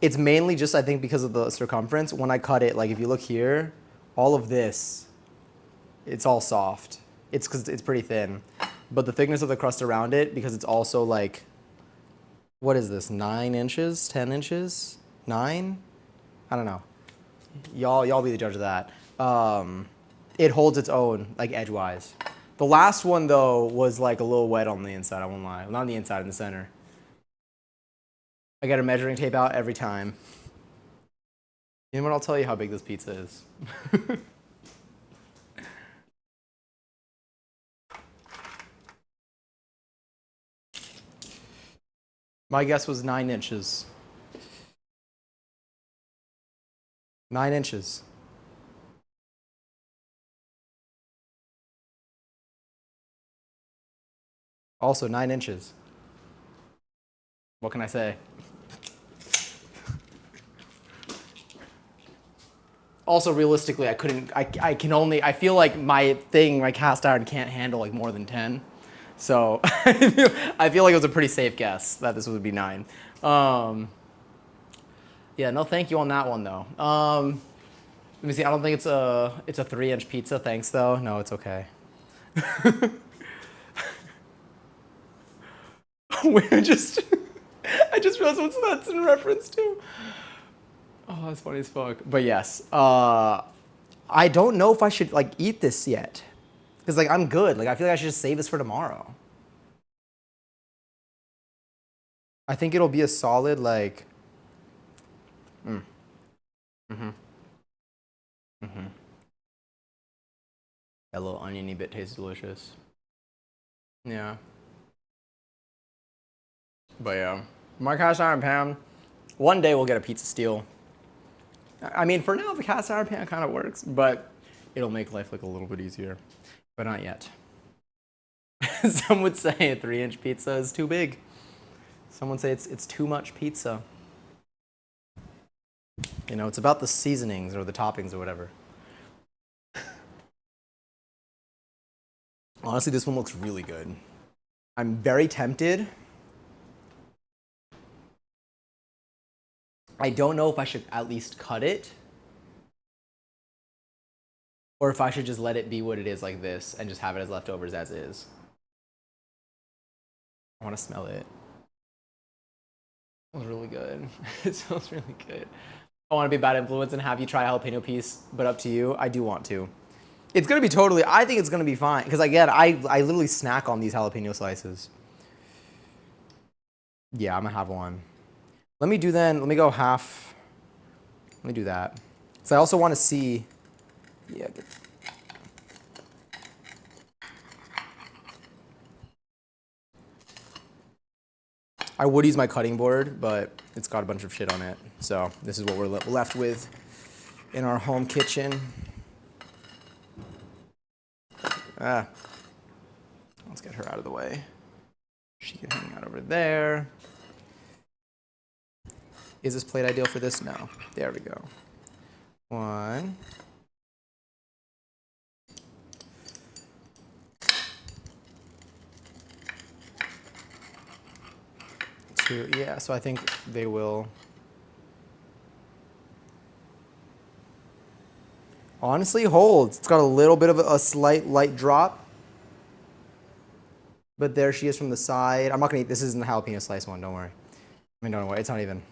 it's mainly just I think because of the circumference. When I cut it, if you look here, all of this, it's all soft. It's because it's pretty thin. But the thickness of the crust around it, because it's also what is this, 9 inches, 10 inches, 9? I don't know. Y'all be the judge of that. It holds its own, edgewise. The last one, though, was a little wet on the inside, I won't lie. Not on the inside, in the center. I get a measuring tape out every time. You know what? I'll tell you how big this pizza is. My guess was 9 inches. 9 inches. Also 9 inches. What can I say? Also, realistically, I feel like my cast iron can't handle more than 10. So I feel like it was a pretty safe guess that this would be 9. Yeah, no thank you on that one though. Let me see, I don't think it's a 3-inch pizza, thanks though. No, it's okay. I just realized what that's in reference to. Oh, that's funny as fuck. But yes, I don't know if I should eat this yet, because I'm good. I feel like I should just save this for tomorrow. I think it'll be a solid That little oniony bit tastes delicious. Yeah. But yeah, my cast iron pan. One day we'll get a pizza steel. I mean, for now the cast iron pan kind of works, but it'll make life a little bit easier. But not yet. Some would say a 3-inch pizza is too big. Some would say it's too much pizza. You know, it's about the seasonings or the toppings or whatever. Honestly, this one looks really good. I'm very tempted. I don't know if I should at least cut it, or if I should just let it be what it is like this and just have it as leftovers as is. I want to smell it. It smells really good. It smells really good. I want to be a bad influence and have you try a jalapeno piece, but up to you. I do want to. It's going to be totally, I think it's going to be fine. Because again, I literally snack on these jalapeno slices. Yeah, I'm going to have one. Let me go half. Let me do that. So I also want to see, yeah. I would use my cutting board, but it's got a bunch of shit on it. So this is what we're left with in our home kitchen. Let's get her out of the way. She can hang out over there. Is this plate ideal for this? No. There we go. 1. too. Yeah, so I think they will. Honestly, holds. It's got a little bit of a slight light drop. But there she is from the side. I'm not going to eat. This isn't the jalapeno slice one. Don't worry. I mean, don't worry. It's not even.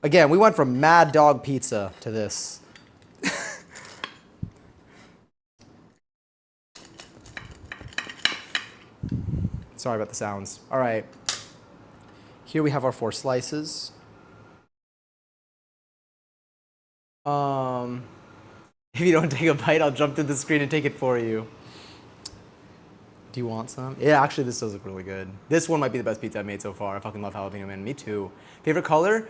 Again, we went from Mad Dog Pizza to this. Sorry about the sounds. All right. Here we have our 4 slices. If you don't take a bite, I'll jump to the screen and take it for you. Do you want some? Yeah, actually, this does look really good. This one might be the best pizza I've made so far. I fucking love jalapeno, man. Me too. Favorite color?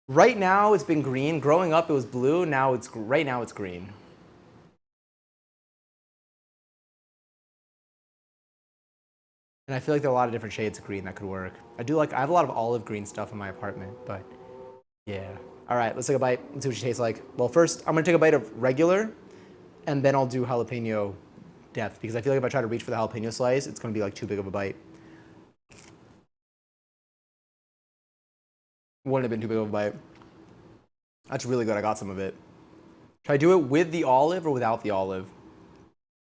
Right now, it's been green. Growing up, it was blue. Right now, it's green. And I feel like there are a lot of different shades of green that could work. I have a lot of olive green stuff in my apartment, but yeah. All right, let's take a bite and see what she tastes like. Well, first, I'm gonna take a bite of regular, and then I'll do jalapeno depth, because I feel like if I try to reach for the jalapeno slice, it's gonna be like too big of a bite. Wouldn't have been too big of a bite. That's really good, I got some of it. Should I do it with the olive or without the olive?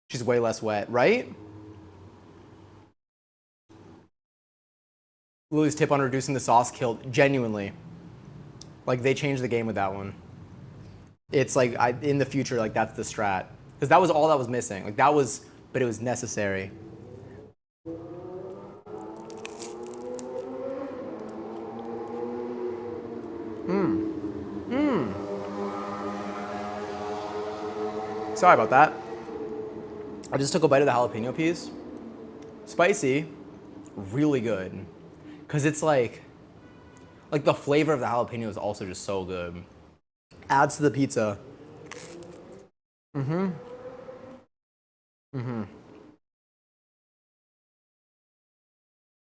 She's way less wet, right? Lily's tip on reducing the sauce killed, genuinely. Like, they changed the game with that one. It's like, in the future, like, that's the strat. Because that was all that was missing. Like, but it was necessary. Sorry about that. I just took a bite of the jalapeno piece. Spicy, really good. Because it's like the flavor of the jalapeno is also just so good. Adds to the pizza.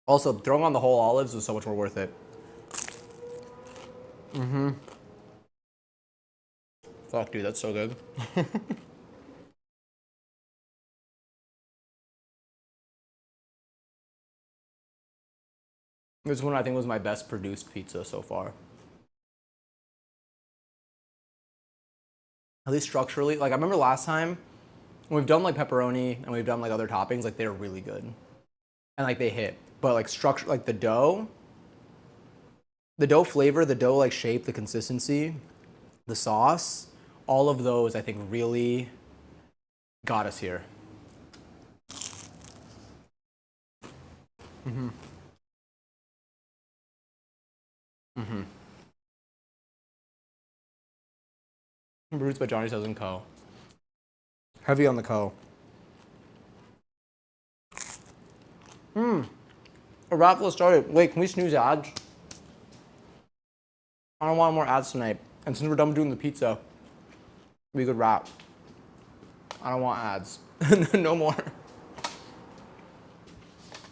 Also, throwing on the whole olives was so much more worth it. Fuck, dude, that's so good. This one I think was my best produced pizza so far. At least structurally. Like, I remember last time when we've done like pepperoni and we've done like other toppings, like they're really good. And like they hit. But like structure, like the dough flavor, the dough like shape, the consistency, the sauce, all of those I think really got us here. Produced by Johnny Says and Co. Heavy on the Co. A raffle started. Wait, can we snooze ads? I don't want more ads tonight. And since we're done doing the pizza, we could wrap. I don't want ads. No more.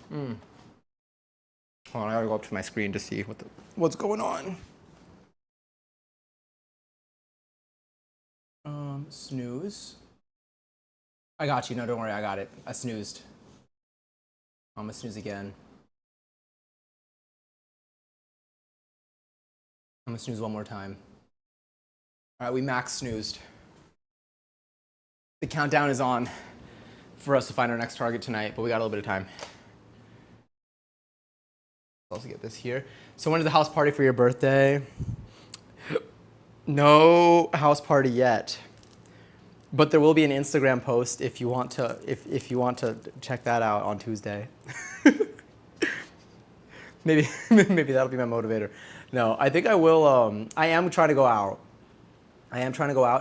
Hold on, I gotta go up to my screen to see what's going on. Snooze. I got you. No, don't worry. I got it. I snoozed. I'm gonna snooze again. I'm gonna snooze one more time. All right, we max snoozed. The countdown is on for us to find our next target tonight, but we got a little bit of time. Let's also get this here. So when is the house party for your birthday? No house party yet. But there will be an Instagram post if you want to check that out on Tuesday. maybe that'll be my motivator. No, I think I will. I am trying to go out.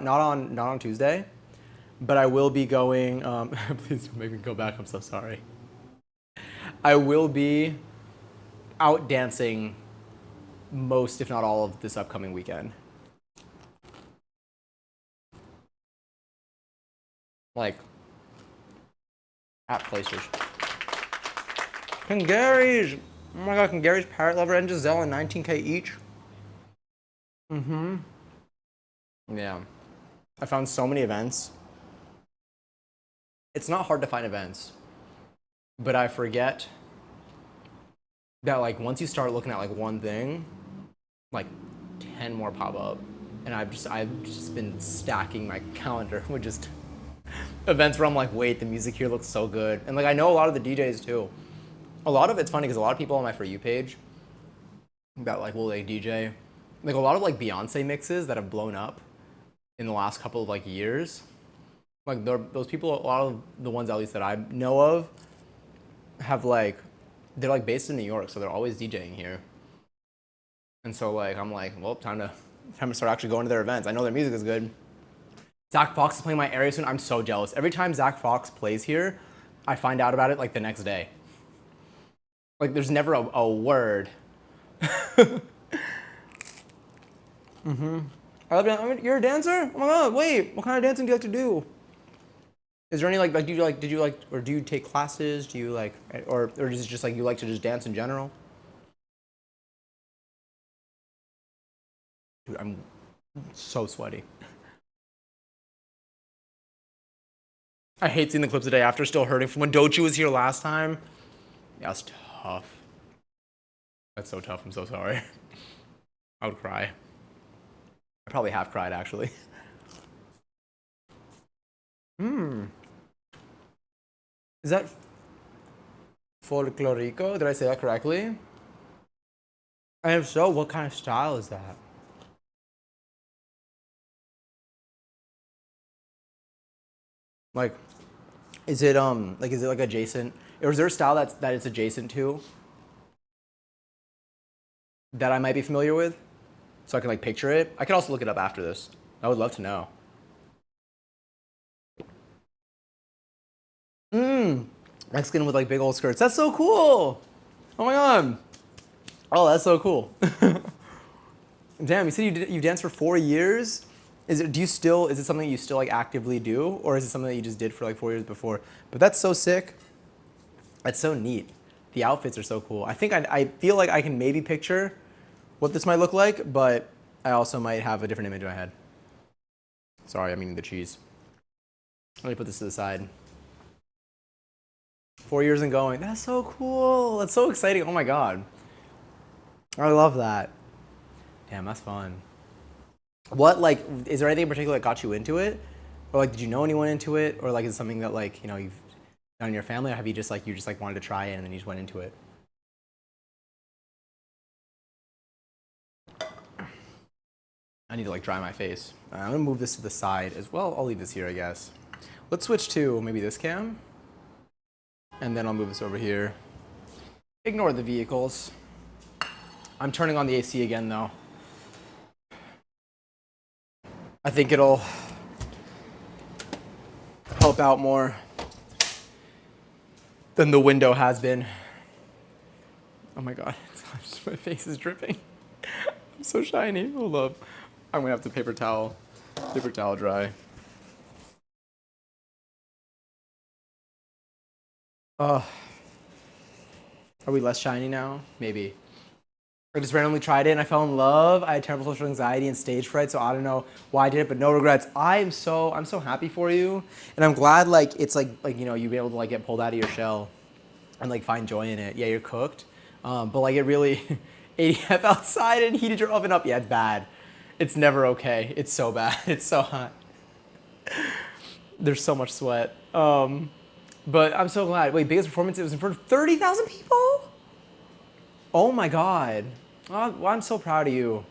Not on Tuesday, but I will be going. Please don't make me go back. I'm so sorry. I will be out dancing most, if not all, of this upcoming weekend. Like, at places. Kangary's! Oh my god, Kangary's, Parrot Lover, and Giselle, and 19K each. Yeah. I found so many events. It's not hard to find events, but I forget that like once you start looking at like one thing, like 10 more pop up. And I've just been stacking my calendar with just events where I'm like, wait, the music here looks so good. And like I know a lot of the DJs too. A lot of it's funny because a lot of people on my For You page that like will like DJ, like a lot of like Beyonce mixes that have blown up in the last couple of like years. Like those people, a lot of the ones at least that I know of, have like they're like based in New York, so they're always DJing here. And so like I'm like, well, time to start actually going to their events. I know their music is good. Zach Fox is playing my area soon. I'm so jealous. Every time Zach Fox plays here, I find out about it like the next day. Like there's never a word. I love I mean, you're a dancer? Oh my god, wait, what kind of dancing do you like to do? Is there any like did you like or do you take classes? Do you like or is it just like you like to just dance in general? Dude, I'm so sweaty. I hate seeing the clips the day after, still hurting from when Dochi was here last time. Yeah, it's tough. That's so tough, I'm so sorry. I would cry. I probably have cried actually. Is that folklorico? Did I say that correctly? And if so, what kind of style is that? Like, is it like adjacent, or is there a style that it's adjacent to that I might be familiar with, so I can like picture it? I can also look it up after this. I would love to know. Mexican with like big old skirts. That's so cool. Oh my god. Oh, that's so cool. Damn, you said you danced for 4 years. Is it something you still like actively do, or is it something that you just did for like 4 years before? But that's so sick. That's so neat. The outfits are so cool. I think I feel like I can maybe picture what this might look like, but I also might have a different image in my head. Sorry, I'm eating the cheese. Let me put this to the side. 4 years and going. That's so cool. That's so exciting. Oh my god. I love that. Damn, that's fun. What like is there anything in particular that got you into it, or like did you know anyone into it, or like is it something that like you've done in your family, or have you just like wanted to try it and then you just went into it? I need to like dry my face. I'm gonna move this to the side as well. I'll leave this here, I guess. Let's switch to maybe this cam, and then I'll move this over here. Ignore the vehicles. I'm turning on the AC again though. I think it'll help out more than the window has been. Oh my god, my face is dripping. I'm so shiny. Hold up. I'm gonna have to paper towel dry. Are we less shiny now? Maybe. I just randomly tried it and I fell in love. I had terrible social anxiety and stage fright, so I don't know why I did it, but no regrets. I'm so happy for you, and I'm glad like it's like you've been able to like get pulled out of your shell and like find joy in it. Yeah, you're cooked, but like it really 80F outside and heated your oven up. Yeah, it's bad. It's never okay. It's so bad. It's so hot. There's so much sweat. But I'm so glad. Wait, biggest performance? It was in front of 30,000 people? Oh my god. Well, I'm so proud of you.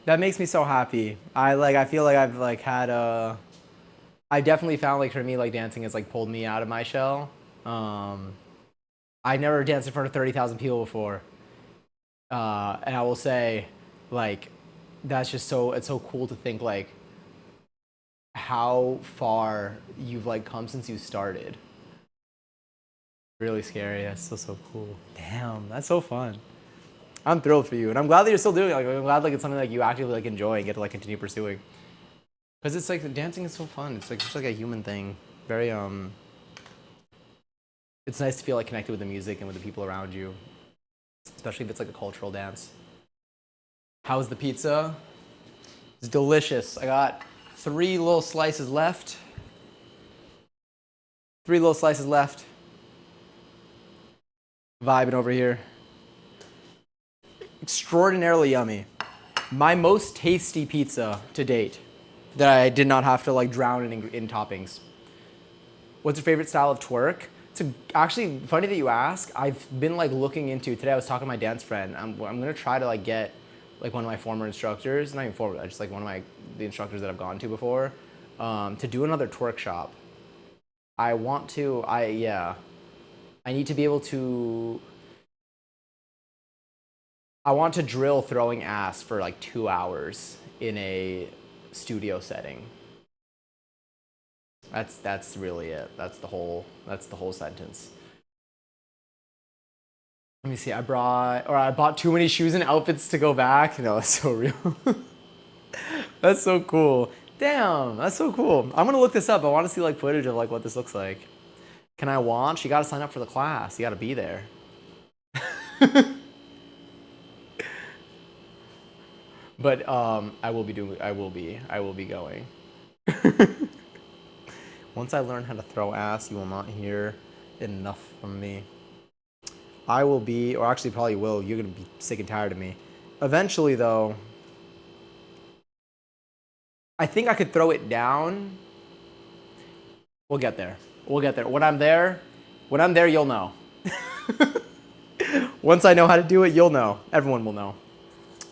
That makes me so happy. I feel like I've like had I definitely found like for me like dancing has like pulled me out of my shell. I never danced in front of 30,000 people before. And I will say like that's just it's so cool to think like how far you've like come since you started. Really scary. That's so cool. Damn, that's so fun. I'm thrilled for you, and I'm glad that you're still doing it. Like, I'm glad like it's something like you actively like enjoy and get to like continue pursuing. Because it's like dancing is so fun. It's like just like a human thing. Very It's nice to feel like connected with the music and with the people around you, especially if it's like a cultural dance. How's the pizza? It's delicious. I got 3 little slices left. 3 little slices left. Vibing over here. extraordinarily yummy. My most tasty pizza to date that I did not have to like drown in toppings. What's your favorite style of twerk? Actually funny that you ask. I've been like looking into today. I was talking to my dance friend. I'm gonna try to like get like one of my former instructors, not even former, just like one of the instructors that I've gone to before, to do another twerk shop. I want to. I need to be able to. I want to drill throwing ass for like 2 hours in a studio setting. That's really it. That's the whole sentence. Let me see. I bought too many shoes and outfits to go back. No, that's so real. That's so cool. Damn, that's so cool. I'm gonna look this up. I want to see like footage of like what this looks like. Can I watch? You gotta sign up for the class. You gotta be there. But I will be going. Once I learn how to throw ass, you will not hear enough from me. I will be, or actually probably will, you're gonna be sick and tired of me. Eventually though, I think I could throw it down. We'll get there. We'll get there. When I'm there, you'll know. Once I know how to do it, you'll know. Everyone will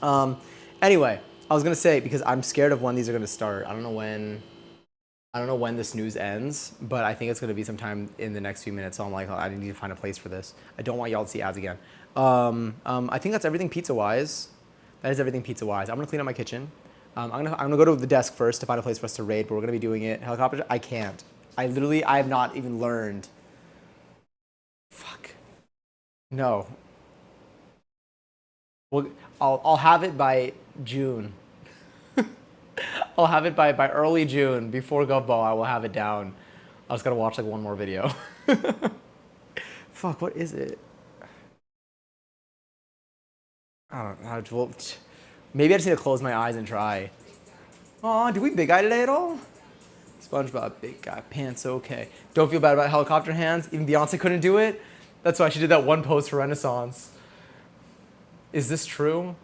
know. Anyway, I was gonna say, because I'm scared of when these are gonna start. I don't know when this news ends, but I think it's gonna be sometime in the next few minutes. So I'm like, I need to find a place for this. I don't want y'all to see ads again. I think that's everything pizza-wise. That is everything pizza-wise. I'm gonna clean up my kitchen. I'm gonna go to the desk first to find a place for us to raid, but we're gonna be doing it. Helicopter, I can't. I have not even learned. Fuck. No. Well, I'll have it by June. I'll have it by early June. Before GovBall, I will have it down. I was gonna watch like one more video. Fuck, what is it? I don't know. Well, maybe I just need to close my eyes and try. Aw, did we big eye today at all? SpongeBob, big guy, pants okay. Don't feel bad about helicopter hands. Even Beyonce couldn't do it. That's why she did that one post for Renaissance. Is this true?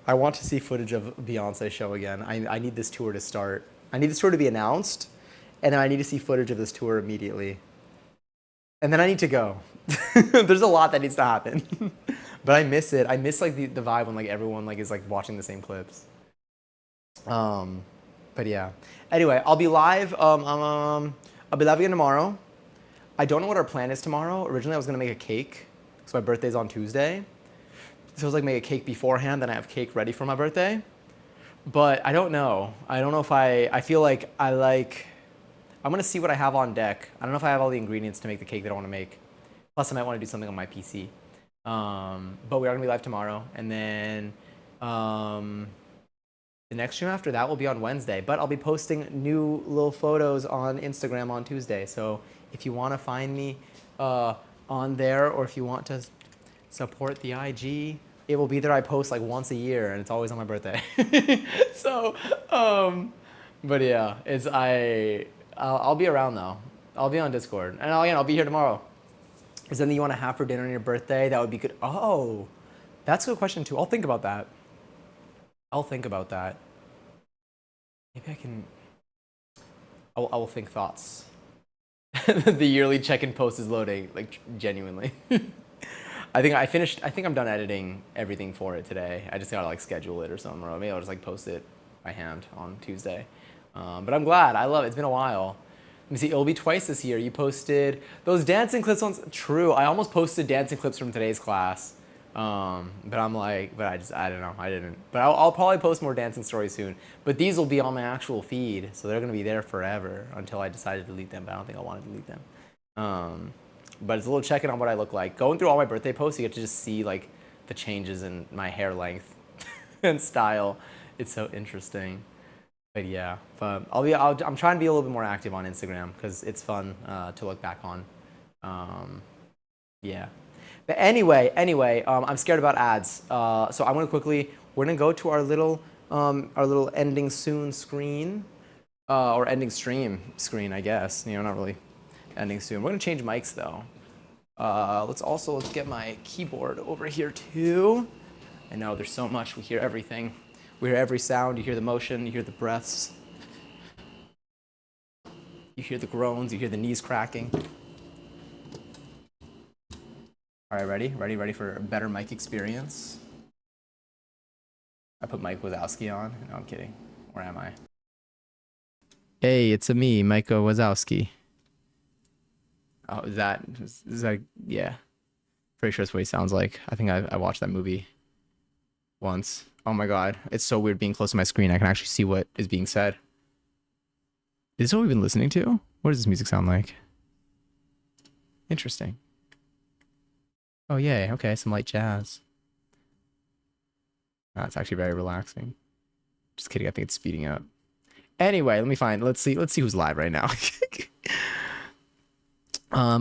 I want to see footage of Beyonce show again. I need this tour to start. I need this tour to be announced, and then I need to see footage of this tour immediately. And then I need to go. There's a lot that needs to happen. But I miss it. I miss like the vibe when like everyone like is like watching the same clips. But yeah. Anyway, I'll be live. I'll be live again tomorrow. I don't know what our plan is tomorrow. Originally, I was gonna make a cake, because my birthday's on Tuesday. So I was like, make a cake beforehand, then I have cake ready for my birthday. But I don't know. I don't know if I feel like I'm gonna see what I have on deck. I don't know if I have all the ingredients to make the cake that I wanna make. Plus, I might wanna do something on my PC. But we are gonna be live tomorrow. And then the next stream after that will be on Wednesday. But I'll be posting new little photos on Instagram on Tuesday. So if you wanna find me on there, or if you want to support the IG, it will be there. I post like once a year, and it's always on my birthday. So, but yeah, I'll be around though. I'll be on Discord, and I'll be here tomorrow. Is there anything you want to have for dinner on your birthday? That would be good. Oh, that's a good question too. I'll think about that. Maybe I can. I will think thoughts. The yearly check-in post is loading, like genuinely. I think I'm done editing everything for it today. I just gotta like schedule it or something, or maybe I'll just like post it by hand on Tuesday. But I'm glad. I love it. It's been a while. Let me see. It'll be twice this year. You posted those dancing clips on. True. I almost posted dancing clips from today's class. But I'm like, I don't know. I didn't. But I'll probably post more dancing stories soon. But these will be on my actual feed, so they're gonna be there forever until I decide to delete them. But I don't think I want to delete them. But it's a little check-in on what I look like. Going through all my birthday posts, you get to just see like the changes in my hair length and style. It's so interesting. But yeah, but I'm trying to be a little bit more active on Instagram because it's fun to look back on. Yeah. But anyway, I'm scared about ads. So I'm we're gonna go to our little ending soon screen, or ending stream screen, I guess. You know, not really ending soon. We're gonna change mics though. Let's get my keyboard over here too. I know there's so much. We hear everything. We hear every sound. You hear the motion. You hear the breaths. You hear the groans. You hear the knees cracking. All right, ready? Ready for a better mic experience? I put Mike Wazowski on. No, I'm kidding. Where am I? Hey, it's me, Mike Wazowski. Oh, is that, yeah. Pretty sure that's what he sounds like. I think I watched that movie once. Oh my God. It's so weird being close to my screen. I can actually see what is being said. Is this what we've been listening to? What does this music sound like? Interesting. Oh, yay. Okay, some light jazz. That's actually very relaxing. Just kidding. I think it's speeding up. Anyway, let's see who's live right now. Oh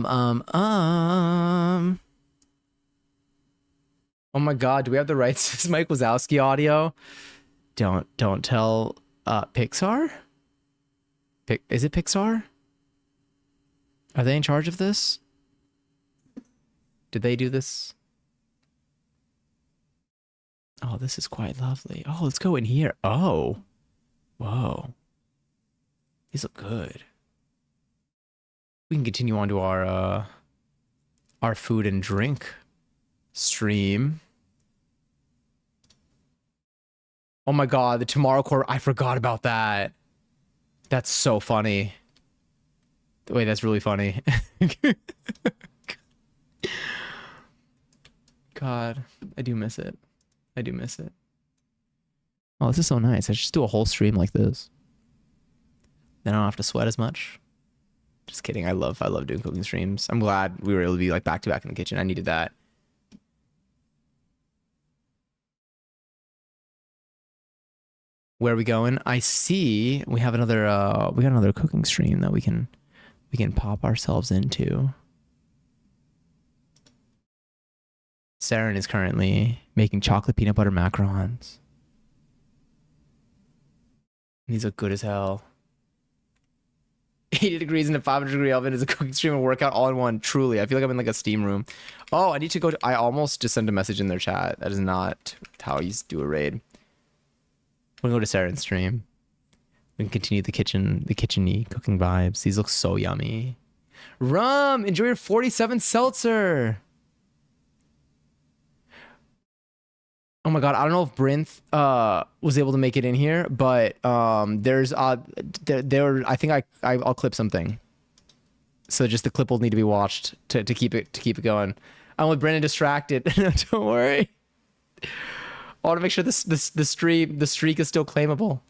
my God, do we have the rights to this Mike Wazowski audio? Don't tell Pixar? Is it Pixar? Are they in charge of this? Did they do this? Oh, this is quite lovely. Oh, let's go in here. Oh. Whoa. These look good. We can continue on to our food and drink stream. Oh my God, the Tomorrow Core. I forgot about that. That's so funny. Wait, that's really funny. God, I do miss it. I do miss it. Oh, this is so nice. I should just do a whole stream like this. Then I don't have to sweat as much. Just kidding. I love doing cooking streams. I'm glad we were able to be like back to back in the kitchen. I needed that. Where are we going? I see we have another we got another cooking stream that we can pop ourselves into. Saren is currently making chocolate peanut butter macarons. These look good as hell. 80 degrees in a 500-degree oven is a cooking stream and workout all in one. Truly, I feel like I'm in like a steam room. Oh, I need to go. I almost just sent a message in their chat. That is not how you do a raid. We'll go to Saren's stream. We can continue the kitchen-y cooking vibes. These look so yummy. Rum, enjoy your 47 seltzer. Oh my God, I don't know if Brinth was able to make it in here, but there's I think I'll clip something. So just the clip will need to be watched to keep it going. I'm with Brendan distracted. Don't worry. I want to make sure the streak is still claimable.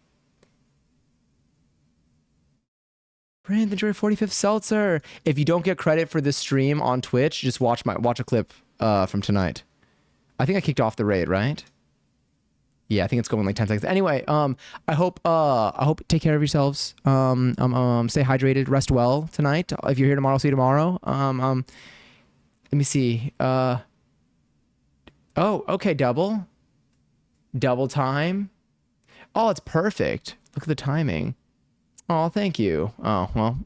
Brandon, enjoy your 45th seltzer. If you don't get credit for this stream on Twitch, just watch a clip from tonight. I think I kicked off the raid, right? Yeah, I think it's going like 10 seconds. Anyway, I hope take care of yourselves. Stay hydrated, rest well tonight. If you're here tomorrow, see you tomorrow. Let me see. Oh, okay, double time. Oh, it's perfect. Look at the timing. Oh, thank you. Oh, well.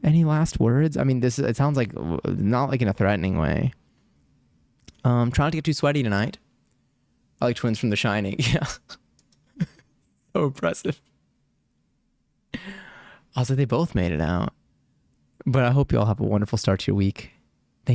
Any last words? I mean, it sounds like not like in a threatening way. Trying not to get too sweaty tonight. I like twins from The Shining. Yeah. So impressive. Also, they both made it out. But I hope you all have a wonderful start to your week.